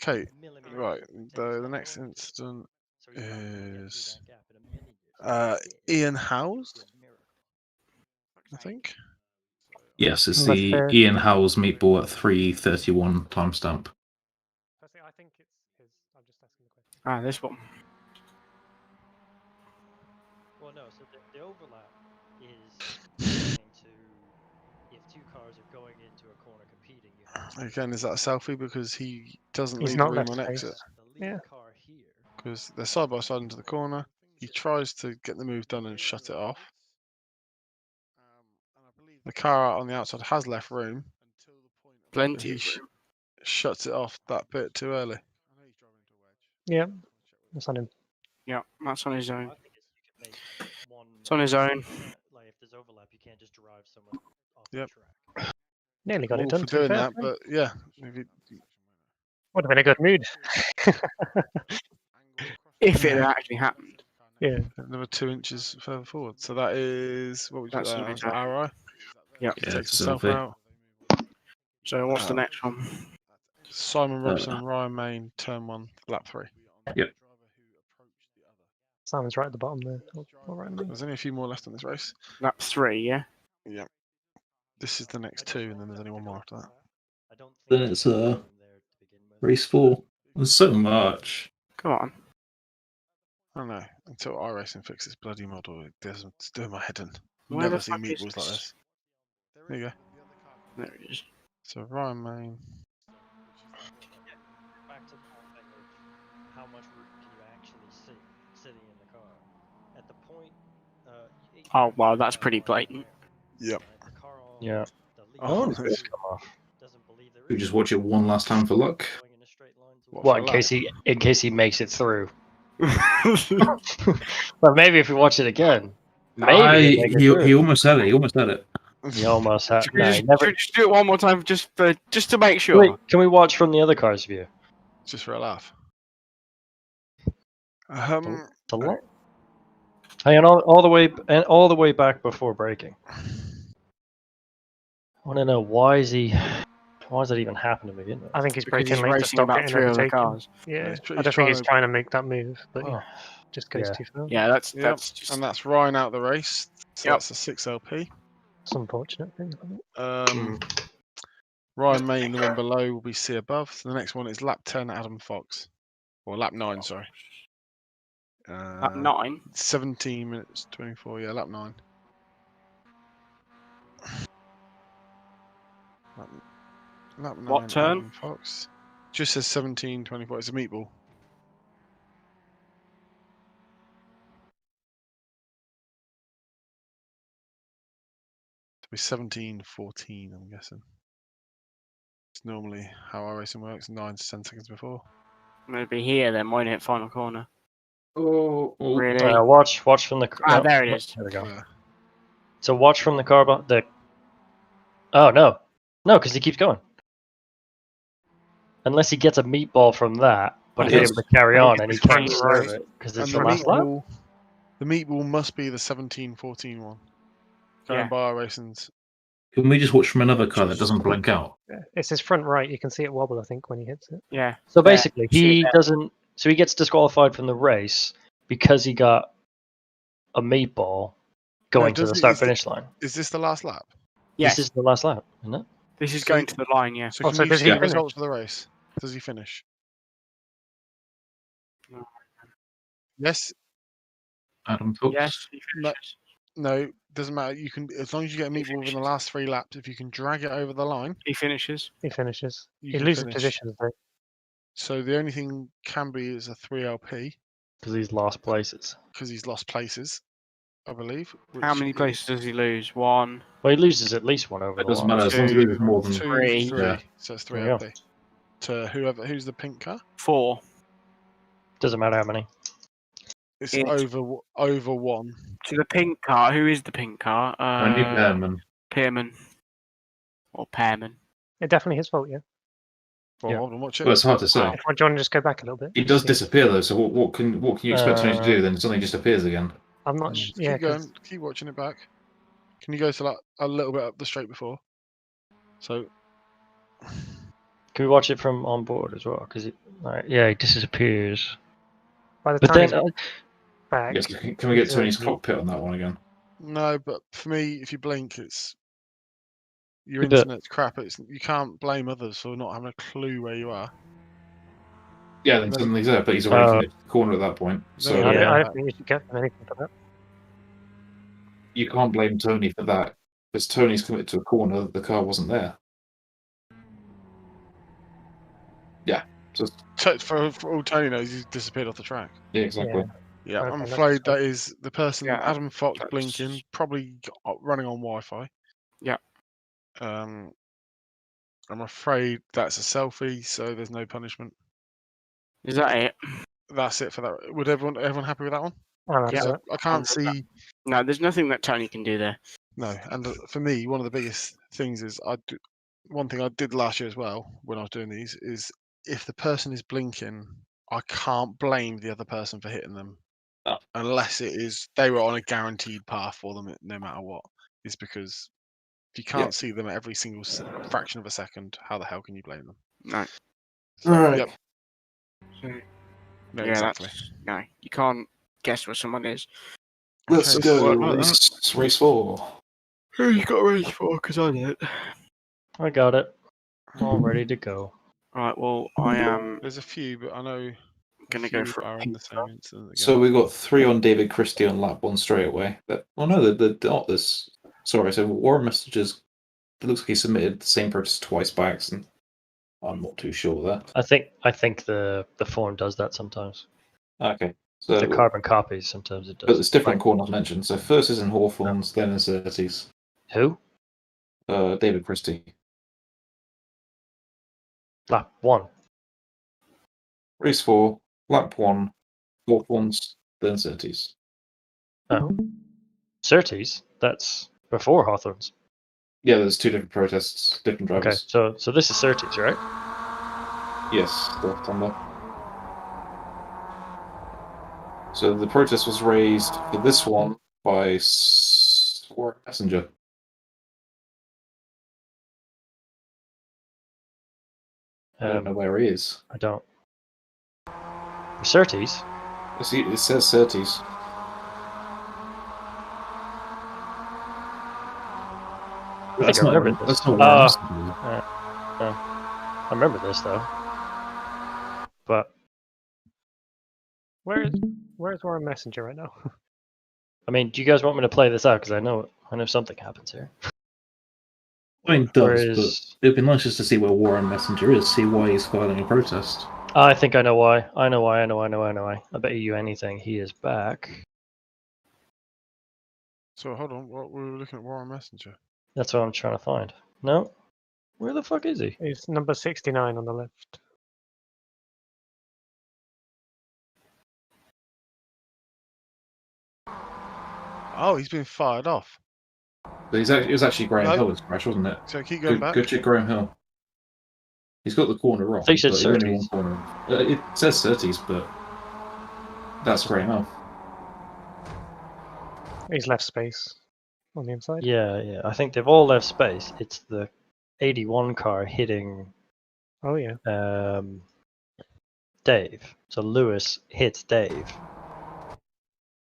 Okay, right. The next incident is Ian Howes, I think.
Yes, it's
Unless
the
they're-
Ian Howells meatball at 3:31 timestamp.
I think it's his. I'm just asking the question.
Ah, this one.
Well, no. So the overlap is to if 2 cars are going into a corner competing. You have
Again, is that a selfie because he doesn't
He's
leave
not
the room
left
on
space.
exit?
the lead
Yeah.
car here.
Because they're side by side into the corner. He tries to get the move done and shut it off. The car on the outside has left room. But
Plenty
he
of room.
shuts it off that bit too early.
Yeah, that's on him.
Yeah, that's on his own.
I think you can make one.
It's on his own.
Like if there's overlap, you can't just drive someone off
Yep.
the track.
Nearly got
All
it done.
for
to be
doing
fair
that,
to him.
but yeah. If you,
Would have been a good mood.
If it had actually happened.
Yeah.
another 2 inches further forward. So that is what we do.
That's
That
gonna be
is RI.
Yeah.
Yeah,
Takes
it's
himself
selfie.
out.
So what's the next one?
Simon Robson and Ryan Main, turn 1, lap 3.
Simon's right at the bottom there. All right, mate.
There's only a few more left in this race.
Lap 3, yeah?
Yeah. This is the next 2, and then there's only one more after that.
I don't think
Then
there's
it's
any room there to begin with.
Race 4. There's so much.
Come on.
I don't know. Until iRacing fixes this bloody model, it doesn't. It's doing my head in.
Where
Never
the
seen
fuck is
meatballs like this. There you go.
There it is.
So Ryan Main.
Back to the whole thing of how much room can you actually see sitting in the car. At the point.
Oh, wow, that's pretty blatant.
Yep.
Yeah.
Oh,
it's
nice.
come off.
We just watch it one last time for luck.
What in case he makes it through? But maybe if we watch it again, maybe he'll make it
He
through.
almost had it. He almost had it.
He almost had.
Should we
No,
just,
he never.
should we just do it one more time just to make sure?
Wait, can we watch from the other car's view?
Just for a laugh.
It's a lot. Hang on, all the way back before braking. I want to know why is that even happen to begin with?
I think he's
Because
braking
he's
late to
racing
stop
about
getting
3 other
overtaken.
cars.
Yeah,
He's
I don't think he's trying to make that move, but he just goes too far.
Yeah, that's
Yep,
just
and that's Ryan out of the race. So
Yep.
that's a 6 LP.
It's an unfortunate thing. Isn't it?
Ryan Main, the one below, will be C above. So the next one is lap 10, Adam Fox. Or lap 9, sorry.
lap 9.
17 minutes 24, yeah, lap 9. Lap 9,
What turn?
Adam Fox. Just says 17:24. It's a meatball. It'll be 17:14, I'm guessing. It's normally how our racing works, 9 to 10 seconds before.
I'm going to be here then, won't it? Final corner.
Oh,
Really?
Watch from the.
There it is.
There we go.
Yeah.
So watch from the car. Oh no, because he keeps going. Unless he gets a meatball from that, but he's
Yes.
able to carry on and he
It's
can't
right,
serve
right.
it because
And
it's
the
the last lap.
meatball must be the 17:14 one. Going
Yeah.
by our racing's.
Can we just watch from another car that doesn't blink out?
Yeah. It's his front right. You can see it wobble, I think, when he hits it.
Yeah.
So
There.
basically,
See it
he
there.
doesn't. So he gets disqualified from the race because he got a meatball going to
does
the
he-
start
is the-
finish line.
Is this the last lap?
Yes.
This is the last lap, isn't it?
This is
So-
going to the line, yeah.
So
Oh,
can
so
you
does
see
he
the
finish?
results for the race? Does he finish?
No.
Yes.
Adam Fox?
Yes, he
No.
finishes.
No, doesn't matter. You can, as long as you get a meatball within the last 3 laps. If you can drag it over the line,
He finishes.
He finishes.
You
He
can
loses
finish.
positions though.
so the only thing can be is a 3 LP
Because he's lost places.
because he's lost places, I believe.
How
which
many
is
places does he lose? 1.
Well, he loses at least one over
It
the
doesn't
line.
matter as long as he loses more than
2,
3.
3.
Yeah.
So it's 3
There we go.
LP. To who's the pink car?
4.
Doesn't matter how many.
It's
It's-
over 1.
To the pink car. Who is the pink car?
Randy Pearman.
Pearman. Or Pearman.
It's definitely his fault, yeah.
Well,
Yeah.
hold on, watch it.
Well, it's hard to say.
Wow.
Do you want to just go back a little bit?
He does
See.
disappear though, so what can you expect Tony to do then? Suddenly just appears again.
I'm not.
Just
Yeah,
keep going. Keep watching it back. Can you go to like a little bit up the straight before? So
Can we watch it from on board as well? Because he disappears.
by the
But
time
then
he's back,
Yes, can we get
he's
Tony's
already-
cockpit on that one again?
no, but for me, if you blink, it's your
Yeah, but-
internet's crap. It's you can't blame others for not having a clue where you are.
Yeah, then suddenly he's there, but he's already finished the corner at that point. So
Yeah.
I
Yeah.
don't think you should get them anything for that.
you can't blame Tony for that because Tony's committed to a corner. The car wasn't there. Yeah, just
For all Tony knows, he's disappeared off the track.
yeah, exactly.
Yeah,
Okay,
I'm
that's
afraid
fine.
that is the person,
Yeah,
Adam Fox,
that's-
blinking, probably running on Wi-Fi.
Yeah.
I'm afraid that's a selfie, so there's no punishment.
Is that it?
That's it for that. Would everyone happy with that one?
I'm happy
Yeah.
with
I can't
I'm with
see.
No, there's nothing that Tony can do there.
No, and for me, one of the biggest things is one thing I did last year as well when I was doing these is if the person is blinking, I can't blame the other person for hitting them,
No.
unless it is they were on a guaranteed path for them no matter what. It's because if you can't see them at every single fraction of a second, how the hell can you blame them?
No.
So,
Alright.
Yep.
So,
No,
yeah,
exactly.
no, you can't guess where someone is.
Let's
Okay,
go.
so-
Race 4.
Who's got a race for? Because I did.
I got it. All ready to go.
Right, well, I am
There's a few, but I know
going to
a
go
few
for
are
a
in the
pink
same
car.
incident again.
So we got 3 on David Christie on lap 1 straight away. This. Sorry, so Warren Messages. It looks like he submitted the same purchase twice by accident. I'm not too sure there.
I think the form does that sometimes.
Okay, so
The carbon copies sometimes it
but
does.
it's different
Like,
corners mentioned. So first is in Hawthorns, then in Surtees.
who?
David Christie.
Lap 1.
Race 4, lap 1, Hawthorns, then Surtees.
Oh. Surtees? That's before Hawthorns.
Yeah, there's 2 different protests, different
Okay,
drivers.
so this is Surtees, right?
Yes, left on there. So the protest was raised for this one by Warren Messenger. I don't know where he is.
I don't. Certes?
It says Certes. That's not Warren Messenger.
I remember this though. But
Where's Warren Messenger right now?
I mean, do you guys want me to play this out? Because I know something happens here.
I mean, it does, but it'd be nice just to see where Warren Messenger is, see why he's filing a protest.
I think I know why. I know why. I bet you anything he is back.
So hold on, what we were looking at Warren Messenger.
That's what I'm trying to find. No? Where the fuck is he?
He's number 69 on the left.
Oh, he's been fired off.
But it was actually Graham Hill, crash, wasn't it?
So keep going back.
Good check, Graham Hill. He's got the corner wrong.
They said
only one corner. It says Certes, but that's Graham Hill.
He's left space on the inside.
Yeah. I think they've all left space. It's the 81 car hitting.
Oh yeah.
Dave. So Lewis hits Dave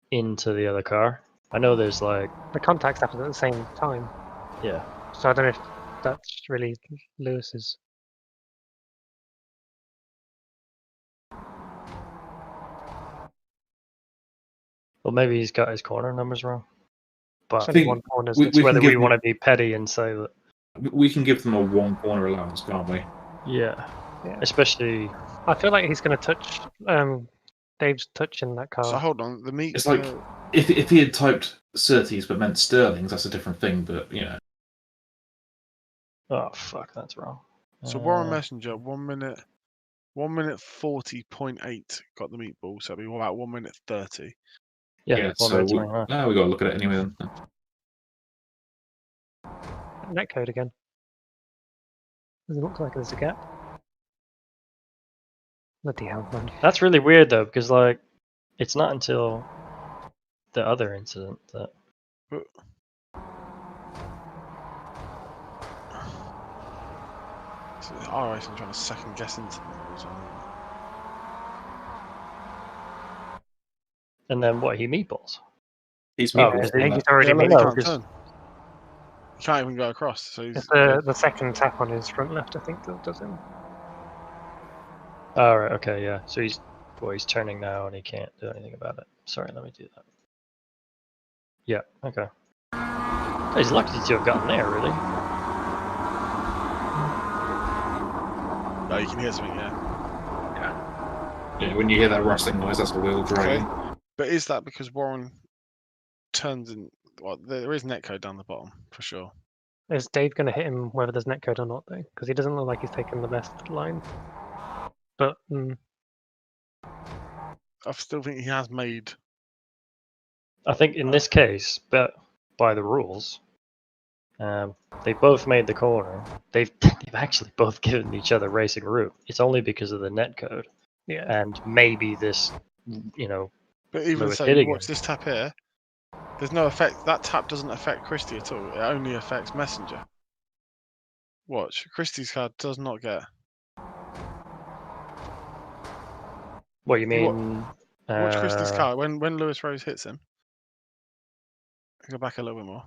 into the other car. I know there's like
the contacts happened at the same time.
Yeah.
So I don't know if that's really Lewis's.
Well, maybe he's got his corner numbers wrong. But
I think one corner.
It's whether we want to be petty and say that
we can give them a one corner allowance, can't we?
Yeah. Especially.
I feel like he's going to touch. Dave's touching that car.
So hold on, the meat.
It's like if he had typed Certes but meant Sterling's, that's a different thing. But you know.
Oh fuck, that's wrong.
So Warren Messenger, 1 minute 40.8 got the meatball, so it'll be about 1 minute 30.
Yeah,
so we got to look at it anyway then.
Netcode again. Doesn't look like there's a gap. Bloody hell, man.
That's really weird though, because like it's not until the other incident that.
So RS, I'm trying to second guess incidents.
And then what? He meatballs.
He's meatballs.
He's already meatballs.
He can't even go across. So he's,
it's the second tap on his front left, I think, that does him.
Oh, right, okay, yeah. So he's turning now and he can't do anything about it. Sorry, let me do that. Yeah, okay. He's lucky to have gotten there, really.
No, you can hear something, yeah.
Yeah, when you hear that rustling noise, that's the wheel driving.
Okay. But is that because Warren turns in? Well, there is netcode down the bottom, for sure.
Is Dave going to hit him whether there's netcode or not, though? Because he doesn't look like he's taken the best line. But
I still think he has made.
I think in this case, but by the rules, they both made the corner. They've actually both given each other racing route. It's only because of the netcode.
Yeah.
And maybe this, you know.
But even so, watch this tap here. There's no effect. That tap doesn't affect Christie at all. It only affects Messenger. Watch. Christie's card does not get.
What you mean?
Watch Christie's card when Lewis Rose hits him. Go back a little bit more.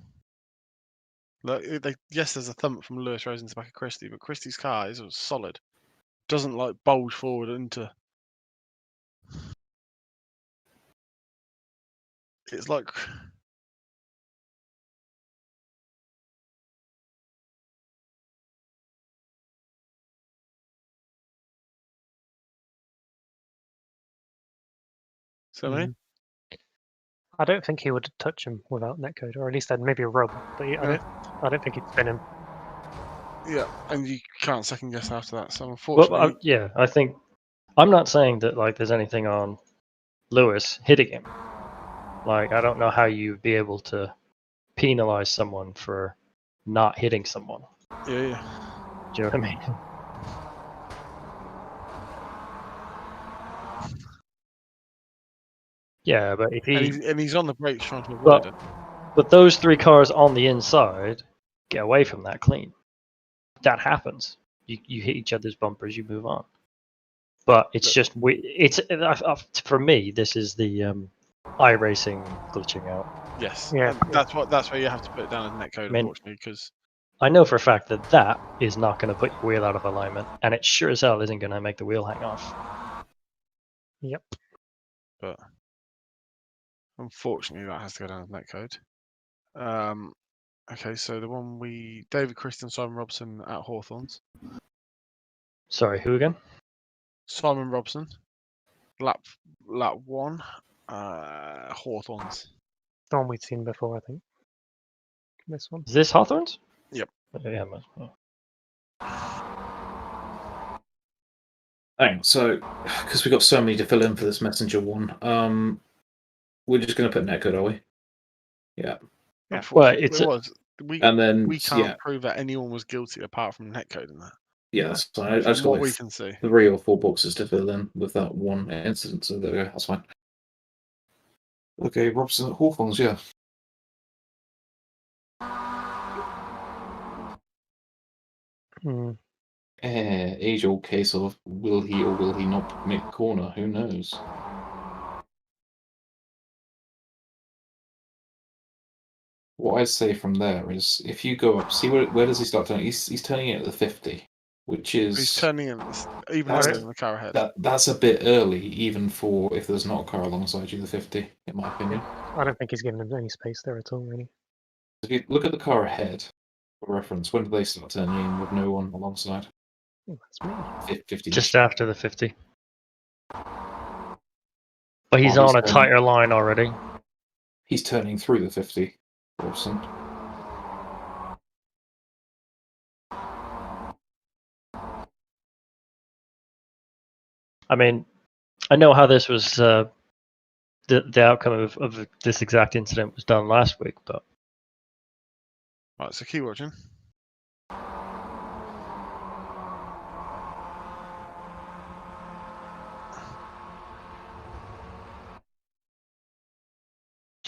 Look, yes, there's a thump from Lewis Rose into the back of Christie, but Christie's car is solid. Doesn't like bulge forward into. It's like. So
I don't think he would touch him without netcode, or at least I'd maybe a rub. But I don't think he'd spin him.
Yeah, and you can't second guess after that. So unfortunately,
well, I think I'm not saying that like there's anything on Lewis hitting him. Like I don't know how you'd be able to penalize someone for not hitting someone.
Yeah.
Do you know what I mean? Yeah, but if
and he's on the brakes trying to avoid it.
But those 3 cars on the inside get away from that clean. That happens. You hit each other's bumpers, you move on. But it's just for me. This is the iRacing glitching out.
Yes,
Yeah.
and that's why you have to put it down as netcode, unfortunately, because
I know for a fact that is not going to put your wheel out of alignment, and it sure as hell isn't going to make the wheel hang off.
Yep.
But unfortunately, that has to go down as netcode. Okay, so the one David Christian, Simon Robson at Hawthorns.
Sorry, who again?
Simon Robson, lap 1, Hawthorns.
The one we've seen before, I think. This one.
Is this Hawthorns?
Yep.
Yeah.
Hang on, so because we've got so many to fill in for this messenger one, we're just going to put netcode, are we? Yeah.
Yeah,
Well,
we
and
can't prove that anyone was guilty apart from netcode in that.
Yeah, that's fine. I
From
just got
what we
like
can see.
3 or 4 boxes to fill in with that one incident, so there we go. That's fine. Okay, Robson at Hawthorns, yeah. Age-old case of will he or will he not make corner? Who knows? What I'd say from there is, if you go up, see where does he start turning? He's turning it at the 50, which is
He's turning in even earlier than the car ahead.
That's a bit early, even for if there's not a car alongside you, the 50, in my opinion.
I don't think he's given him any space there at all, really.
If you look at the car ahead, for reference, when do they start turning in with no one alongside?
Oh, that's me.
50.
Just after the 50. But he's on a tighter line already.
He's turning through the 50. Awesome.
I mean, I know how this was. The outcome of this exact incident was done last week, but
Right, so keep watching.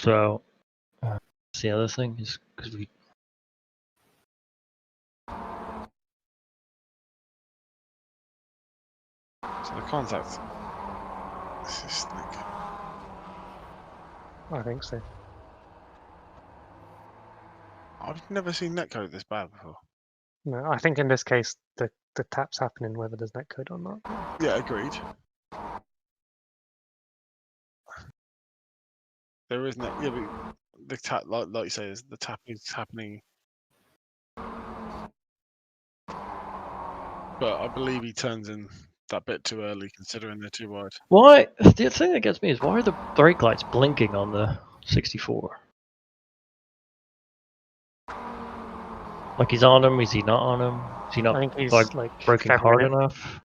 so the other thing is because we.
So the contact. This is like...
I think so.
I've never seen netcode this bad before.
No, I think in this case the tap's happening whether there's netcode or not.
Yeah, agreed. There is net. Yeah, but the tap, like you say, is the tap is happening. But I believe he turns in that bit too early, considering they're too wide.
Why? The thing that gets me is why are the brake lights blinking on the 64? Like he's on him? Is he not on him? Is he not?
I think he's
like braking hard enough?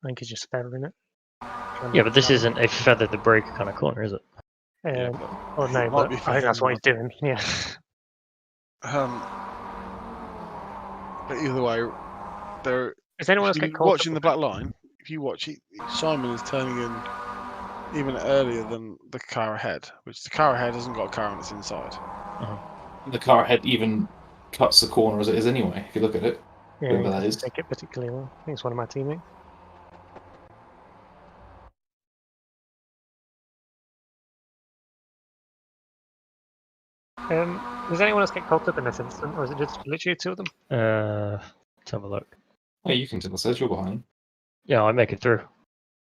I think he's just feathering it.
Yeah, but this isn't a feather the brake kind of corner, is it?
Yeah,
Oh no, but I think that's what he's doing. Yeah.
But either way, there.
Is anyone else
If
get
you're
caught
watching the black line? If you watch, Simon is turning in even earlier than the car ahead, which the car ahead hasn't got a car on its inside.
The car ahead even cuts the corner as it is anyway, if you look at it.
Yeah,
Whoever
he
that
doesn't
is.
take it particularly well. I think it's one of my teammates. Does anyone else get caught up in this incident, or is it just literally 2 of them?
Let's have a look.
Yeah, you can tell us as you're behind.
Yeah, I make it through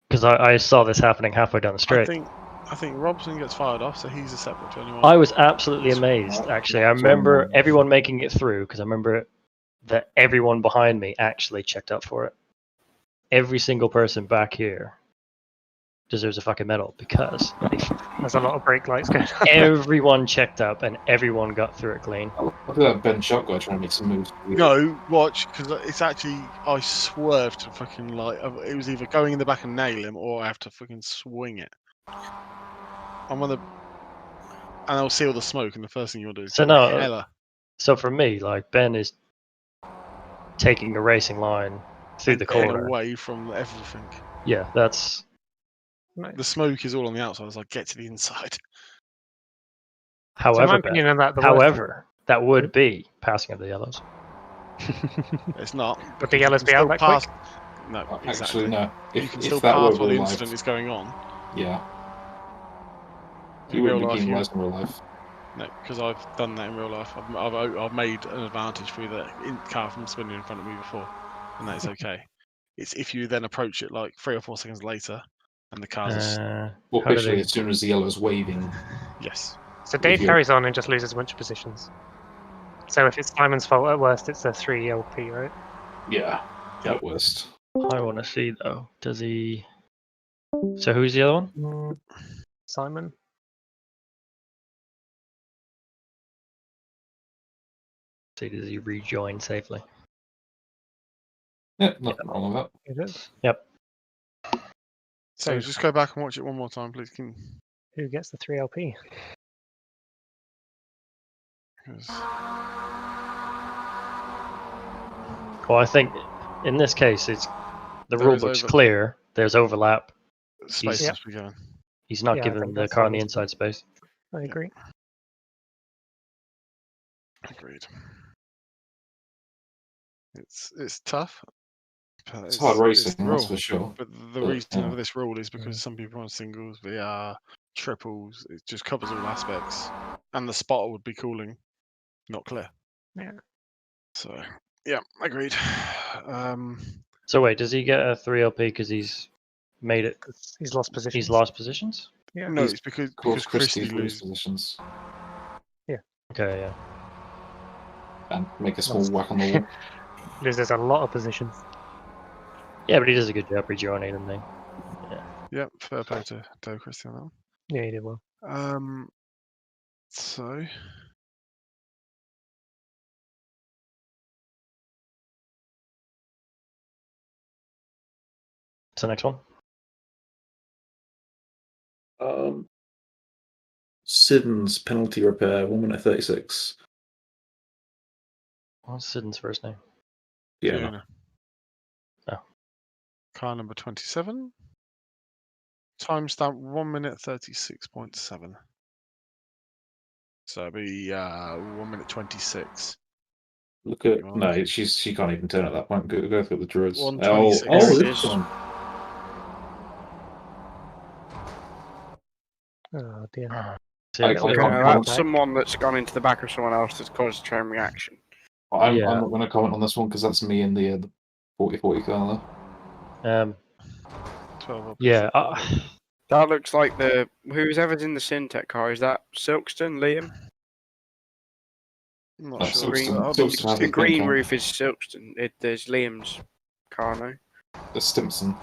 because I saw this happening halfway down the straight.
I think Robson gets fired off, so he's a separate to anyone.
I was absolutely amazed, actually. I remember everyone making it through because I remember that everyone behind me actually checked up for it. Every single person back here deserves a fucking medal because
There's a lot of brake lights going on.
everyone checked up and everyone got through it clean.
Look at that Ben Shot guy trying to make some moves.
No, watch, because it's actually, I swerved to fucking, like, it was either going in the back and nail him, or I have to fucking swing it. I'm on the... And I'll see all the smoke, and the first thing you'll do is...
So no,
Hella.
so for me, like, Ben is taking the racing line through the
Getting
corner.
away from everything.
Yeah, that's...
No.
The smoke is all on the outside as I get to the inside.
So in my
However,
opinion, on that,
that would be passing of the yellows.
It's not.
Would the
because you
yellows
can
be out
still
that
pass.
quick?
No,
Actually,
exactly.
no.
You can
If
still
that were
pass while the
real life,
incident is going on.
yeah,
In
you
real
wouldn't be
life,
penalised in real life.
no, because I've done that in real life. I've made an advantage for the car from spinning in front of me before, and that is okay. It's if you then approach it like 3 or 4 seconds later, and the car's
Well,
How do
officially,
they-
as soon as the yellow is waving,
yes.
So Dave
you-
carries on and just loses a bunch of positions. So if it's Simon's fault, at worst, it's a 3 LP, right?
yeah, at worst.
I want to see though. Does he? So who's the other one?
Simon.
See, does he rejoin safely?
Yeah, nothing wrong with that.
It is.
Yep.
So just go back and watch it one more time, please.
Who gets the 3 LP?
'Cause-
Well, I think in this case, it's the
There
rule
is
book's
over-
clear. There's overlap.
Space
Yep.
must be going.
He's not
Yeah, I
giving
think
the
that's
car on the
fine.
inside space.
I agree.
Agreed. It's tough. But
It's hard
the
racing, that's
rule.
for sure.
But the
But,
reason
yeah.
for this rule is because some people want singles, VR, triples. It just covers all aspects, and the spotter would be calling, not clear.
Yeah.
So yeah, agreed.
So wait, does he get a 3LP because he's made it?
'Cause he's lost positions.
He's lost positions.
Yeah.
No,
He's
it's because
Cause
Christie
Christie's lose
lose.
positions
Okay, yeah.
and make a small whack on the wall.
Loses a lot of positions.
Yeah, but he does a good job rejoining them. Then.
Yeah, fair play to Christie on that one.
Yeah, he did well.
So
So next one.
Siddon's penalty repair, 1 minute 36.
What's Sidden's first name?
Yeah,
Fiona.
Oh.
Car number 27. Timestamp 1 minute 36.7. So it'll be 1 minute 26.
look at
Go on.
no, she can't even turn at that point. Go look at the druids.
1:26.
Oh,
There it
this
is.
one.
Oh dear.
See,
I
it's
can't
like-
comment.
That's someone that's gone into the back of someone else that's caused a chain reaction.
I'm
Yeah.
not going to comment on this one because that's me in the 40-40 car there.
12 up.
Yeah.
That looks like who's ever's in the Syntec car. Is that Silkston, Liam?
I'm not
No,
sure.
Green-
Hold on,
Silkston
just-
has
The
a
green
pink
roof is Silkston. There's Liam's car now.
The Stimson.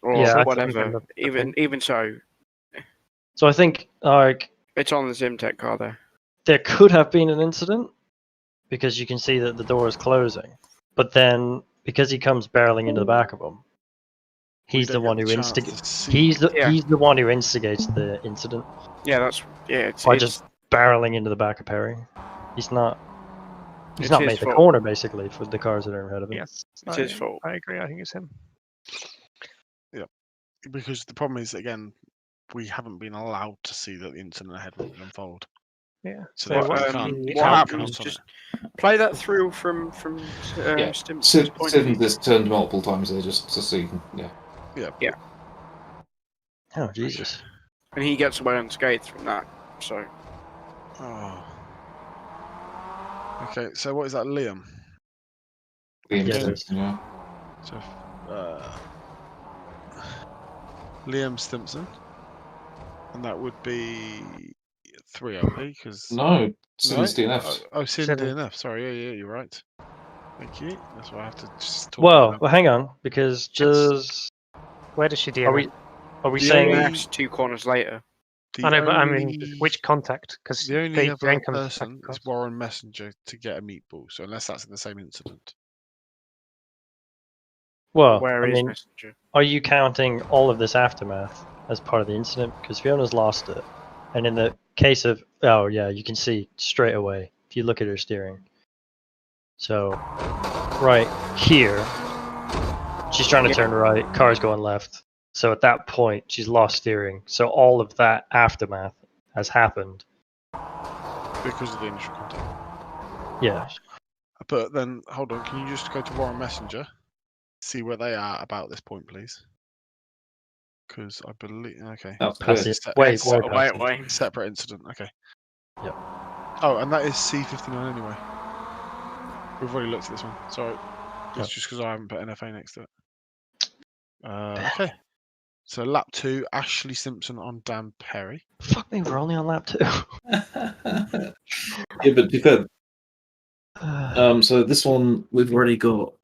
Or
Yeah, I
whatever.
think
Even so,
So I think like
it's on the Simtech car there.
there could have been an incident because you can see that the door is closing, but then because he comes barreling into the back of him,
we
he's the
don't
one
get
who
the chance
instigates.
to see.
He's the one who instigates the incident
Yeah, it's
by just barreling into the back of Perry. He's not
It's
made
his
the
fault.
corner basically for the cars that are ahead of him.
Yes.
It's his fault.
I agree. I think it's him.
Because the problem is, again, we haven't been allowed to see that the incident ahead will unfold.
Yeah.
So
So
therefore
what,
you can't- you
what
can't
happens?
count on
Just
it.
play that through from
Yeah,
Stimpson's point of
Siddon
view.
has turned multiple times there just so you can, yeah.
Oh Jesus!
And he gets away unscathed from that. So
Oh. Okay, so what is that, Liam?
Liam
Yeah, it
Stimson, yeah.
So, Liam Stimpson, and that would be 3 LP because
No, Siddon's DNF.
Oh, Sin
Seven.
DNF. Sorry, yeah, you're right. Thank you. That's why I have to just talk.
Well,
about
well, hang on, because does
where does she deal?
are we
The
saying
only-
DNF's 2 corners later.
the
I know, but I
only-
mean, which contact? Because
the only other
Jane comes
person
back
is
across.
Warren Messenger to get a meatball. So unless that's in the same incident,
well?
Where
I
is
mean,
Messenger?
are you counting all of this aftermath as part of the incident? Because Fiona's lost it, and in the case of you can see straight away if you look at her steering. So, right here, she's trying to turn right. Car's going left. So at that point, she's lost steering. So all of that aftermath has happened.
Because of the initial contact.
Yeah.
But then, hold on, can you just go to Warren Messenger? See where they are about this point, please. Because I believe... Okay.
That's
Past
clear.
it. Wait,
Wait.
Separate incident, okay.
Yep.
Oh, and that is C59 anyway. We've already looked at this one. Sorry. It's
Yep.
just because I haven't put NFA next to it. Okay. So lap 2, Ashley Simpson on Dan Perry.
Fuck me, we're only on lap 2.
Yeah, but to be fair, so this one we've already got.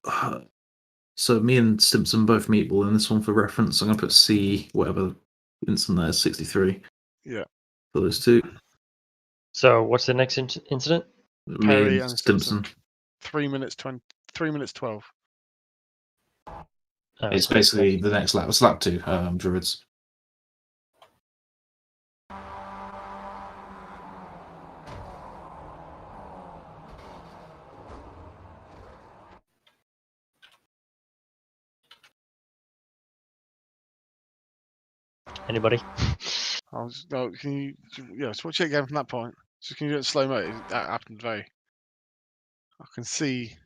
So me and Simpson both meatball in this one for reference. I'm gonna put C whatever incident there is 63.
Yeah.
For those two.
So what's the next incident?
Perry
Me and
and
Simpson.
3 minutes 20. 3 minutes 12.
Oh,
It's basically the next lap. It's lap 2. Druids.
Anybody?
Oh, can you... Yeah, switch it again from that point. Just can you do it slow mo? That happened very... I can see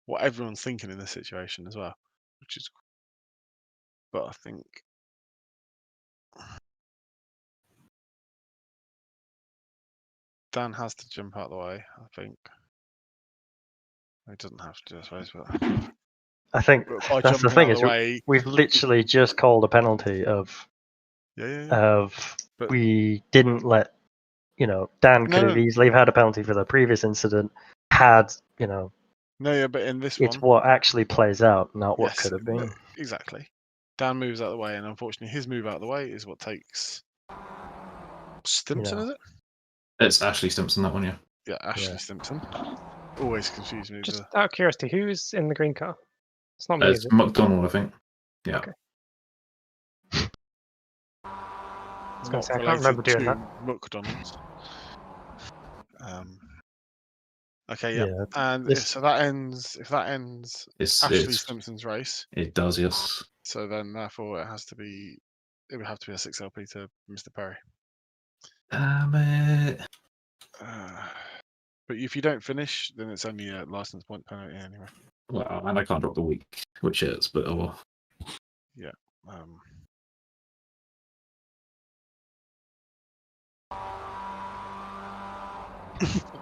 what everyone's thinking in this situation as well. Which is... But I think... Dan has to jump out of the way, I think. He doesn't have to, I suppose, but...
I think
By
that's the
jumping
thing
out
is
of the way...
we've literally just called a penalty of
But-
we didn't let Dan could have easily had a penalty for the previous incident had
No, yeah, but in this
it's
one...
what actually plays out, not what
Yes,
could have been.
exactly. Dan moves out of the way, and unfortunately his move out of the way is what takes... Stimson, is it?
It's Ashley Simpson, that one, yeah.
Yeah, Ashley Simpson. Always confuse me.
Just out of curiosity, who's in the green car? It's not me,
It's
is it?
McDonald, I think. Yeah.
Okay. I was going to say, I can't remember doing that.
McDonald's. Okay, yeah.
Yeah,
And so that ends. If that ends Ashley Simpson's race,
it does, yes.
so then therefore it has to be. It would have to be a 6 LP to Mr. Perry.
Damn it.
But if you don't finish, then it's only a license point penalty anyway.
Well, and I can't drop the week, which hurts, but oh well.
Yeah.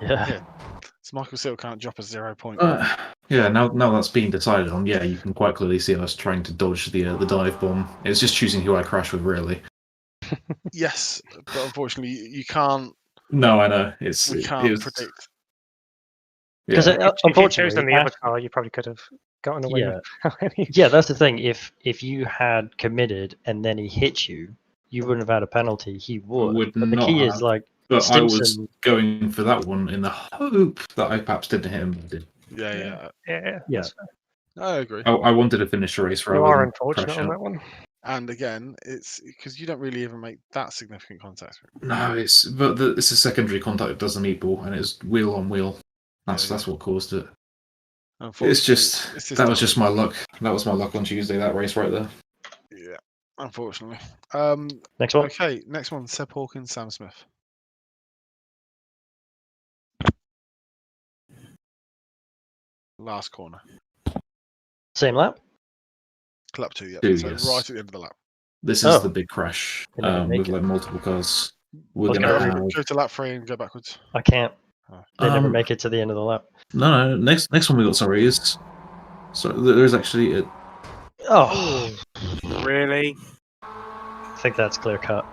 Yeah.
So Michael still can't drop a 0 point.
Yeah, now that's been decided on, yeah, you can quite clearly see us trying to dodge the dive bomb. It's just choosing who I crash with, really.
Yes, but unfortunately you can't.
No, I know.
We can't predict.
Because
If you'd
unfortunately,
chosen the other car, you probably could have gotten away with it.
Yeah, that's the thing. If you had committed and then he hit you, you wouldn't have had a penalty. He would. But the key is like.
But
Stimson,
I was going for that one in the hope that I perhaps didn't hit him.
Yeah. I agree.
I wanted to finish the race rather
You are
than
unfortunate
crash
on
out.
that one.
And again, it's because you don't really even make that significant contact.
No, it's a secondary contact that does the meatball, and it's wheel on wheel. That's what caused it. It's just that was just my luck. That was my luck on Tuesday. That race right there.
Yeah, unfortunately.
Next one.
Okay, next one. Seb Hawkins, Sam Smith. Last corner.
Same lap?
Lap 2, yeah.
Two,
so
yes.
right at the end of the lap.
This is the big crash with like multiple cars. We're gonna
go to lap 3 and go backwards.
I can't. They never make it to the end of the lap.
No. Next one we got. Sorry, is there's actually a.
Oh,
really?
I think that's clear cut.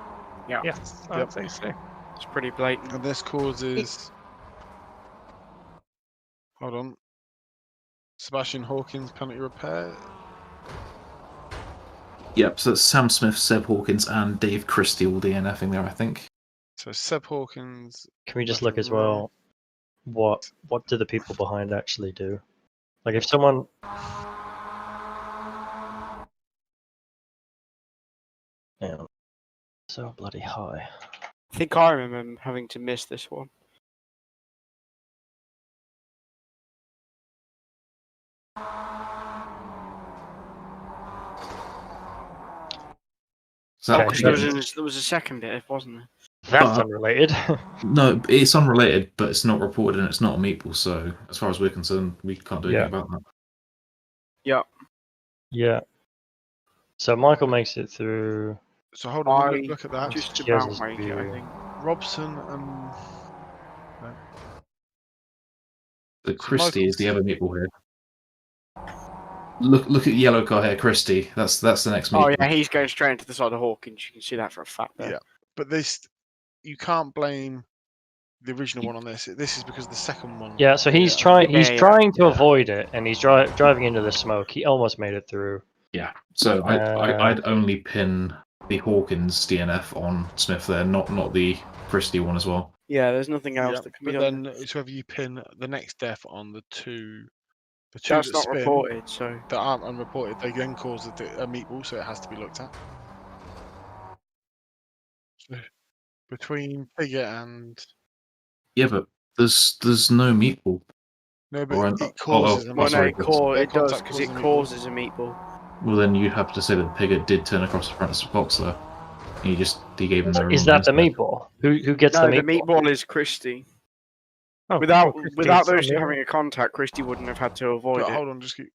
Yeah.
Yes, I'd say so.
It's pretty blatant.
And this causes. Hold on. Sebastian Hawkins penalty repair.
Yep, so it's Sam Smith, Seb Hawkins, and Dave Christie all DNFing there, I think.
So Seb Hawkins.
Can we just look as well? What do the people behind actually do? Like if someone. Damn, so bloody high.
I think I remember having to miss this one.
So
Okay,
There was a second bit, wasn't there?
That's unrelated.
no, it's unrelated, but it's not reported and it's not a meatball. So as far as we're concerned, we can't do anything about that.
Yeah.
Yeah. So Michael makes it through.
So hold on, look at that.
Just
Jesus,
about make it, I
view.
think.
Robson and
The Christie
Michael-
is the other meatball here. Look at yellow car here, Christie. That's the next meatball.
Oh yeah, he's going straight into the side of Hawkins. You can see that for a fact there.
yeah, but this you can't blame the original one on this. This is because the second one.
Yeah, so he's trying. He's
Yeah, yeah.
trying to avoid it, and he's driving into the smoke. He almost made it through.
Yeah. So I'd only pin the Hawkins DNF on Smith there, not the Christie one as well.
Yeah, there's nothing else that can be
But
done.
then, so if you pin the next death on the two
That's
that
not
spin,
reported, so
that aren't unreported, they then cause a meatball, so it has to be looked at. So between Figure and
Yeah, but there's no meatball.
no, but
Or
it causes a
well, no,
sorry,
it does
contact
because it
causes a meatball.
causes a meatball.
Well, then you have to say that Pigott did turn across the front of the box there. He gave him the
Is that the meatball? Who gets
No,
the
the
meatball?
meatball is Christie.
Oh,
Without
Christie's
without those
on
two
the
having a contact, Christie wouldn't have had to avoid
But
it.
hold on, just keep.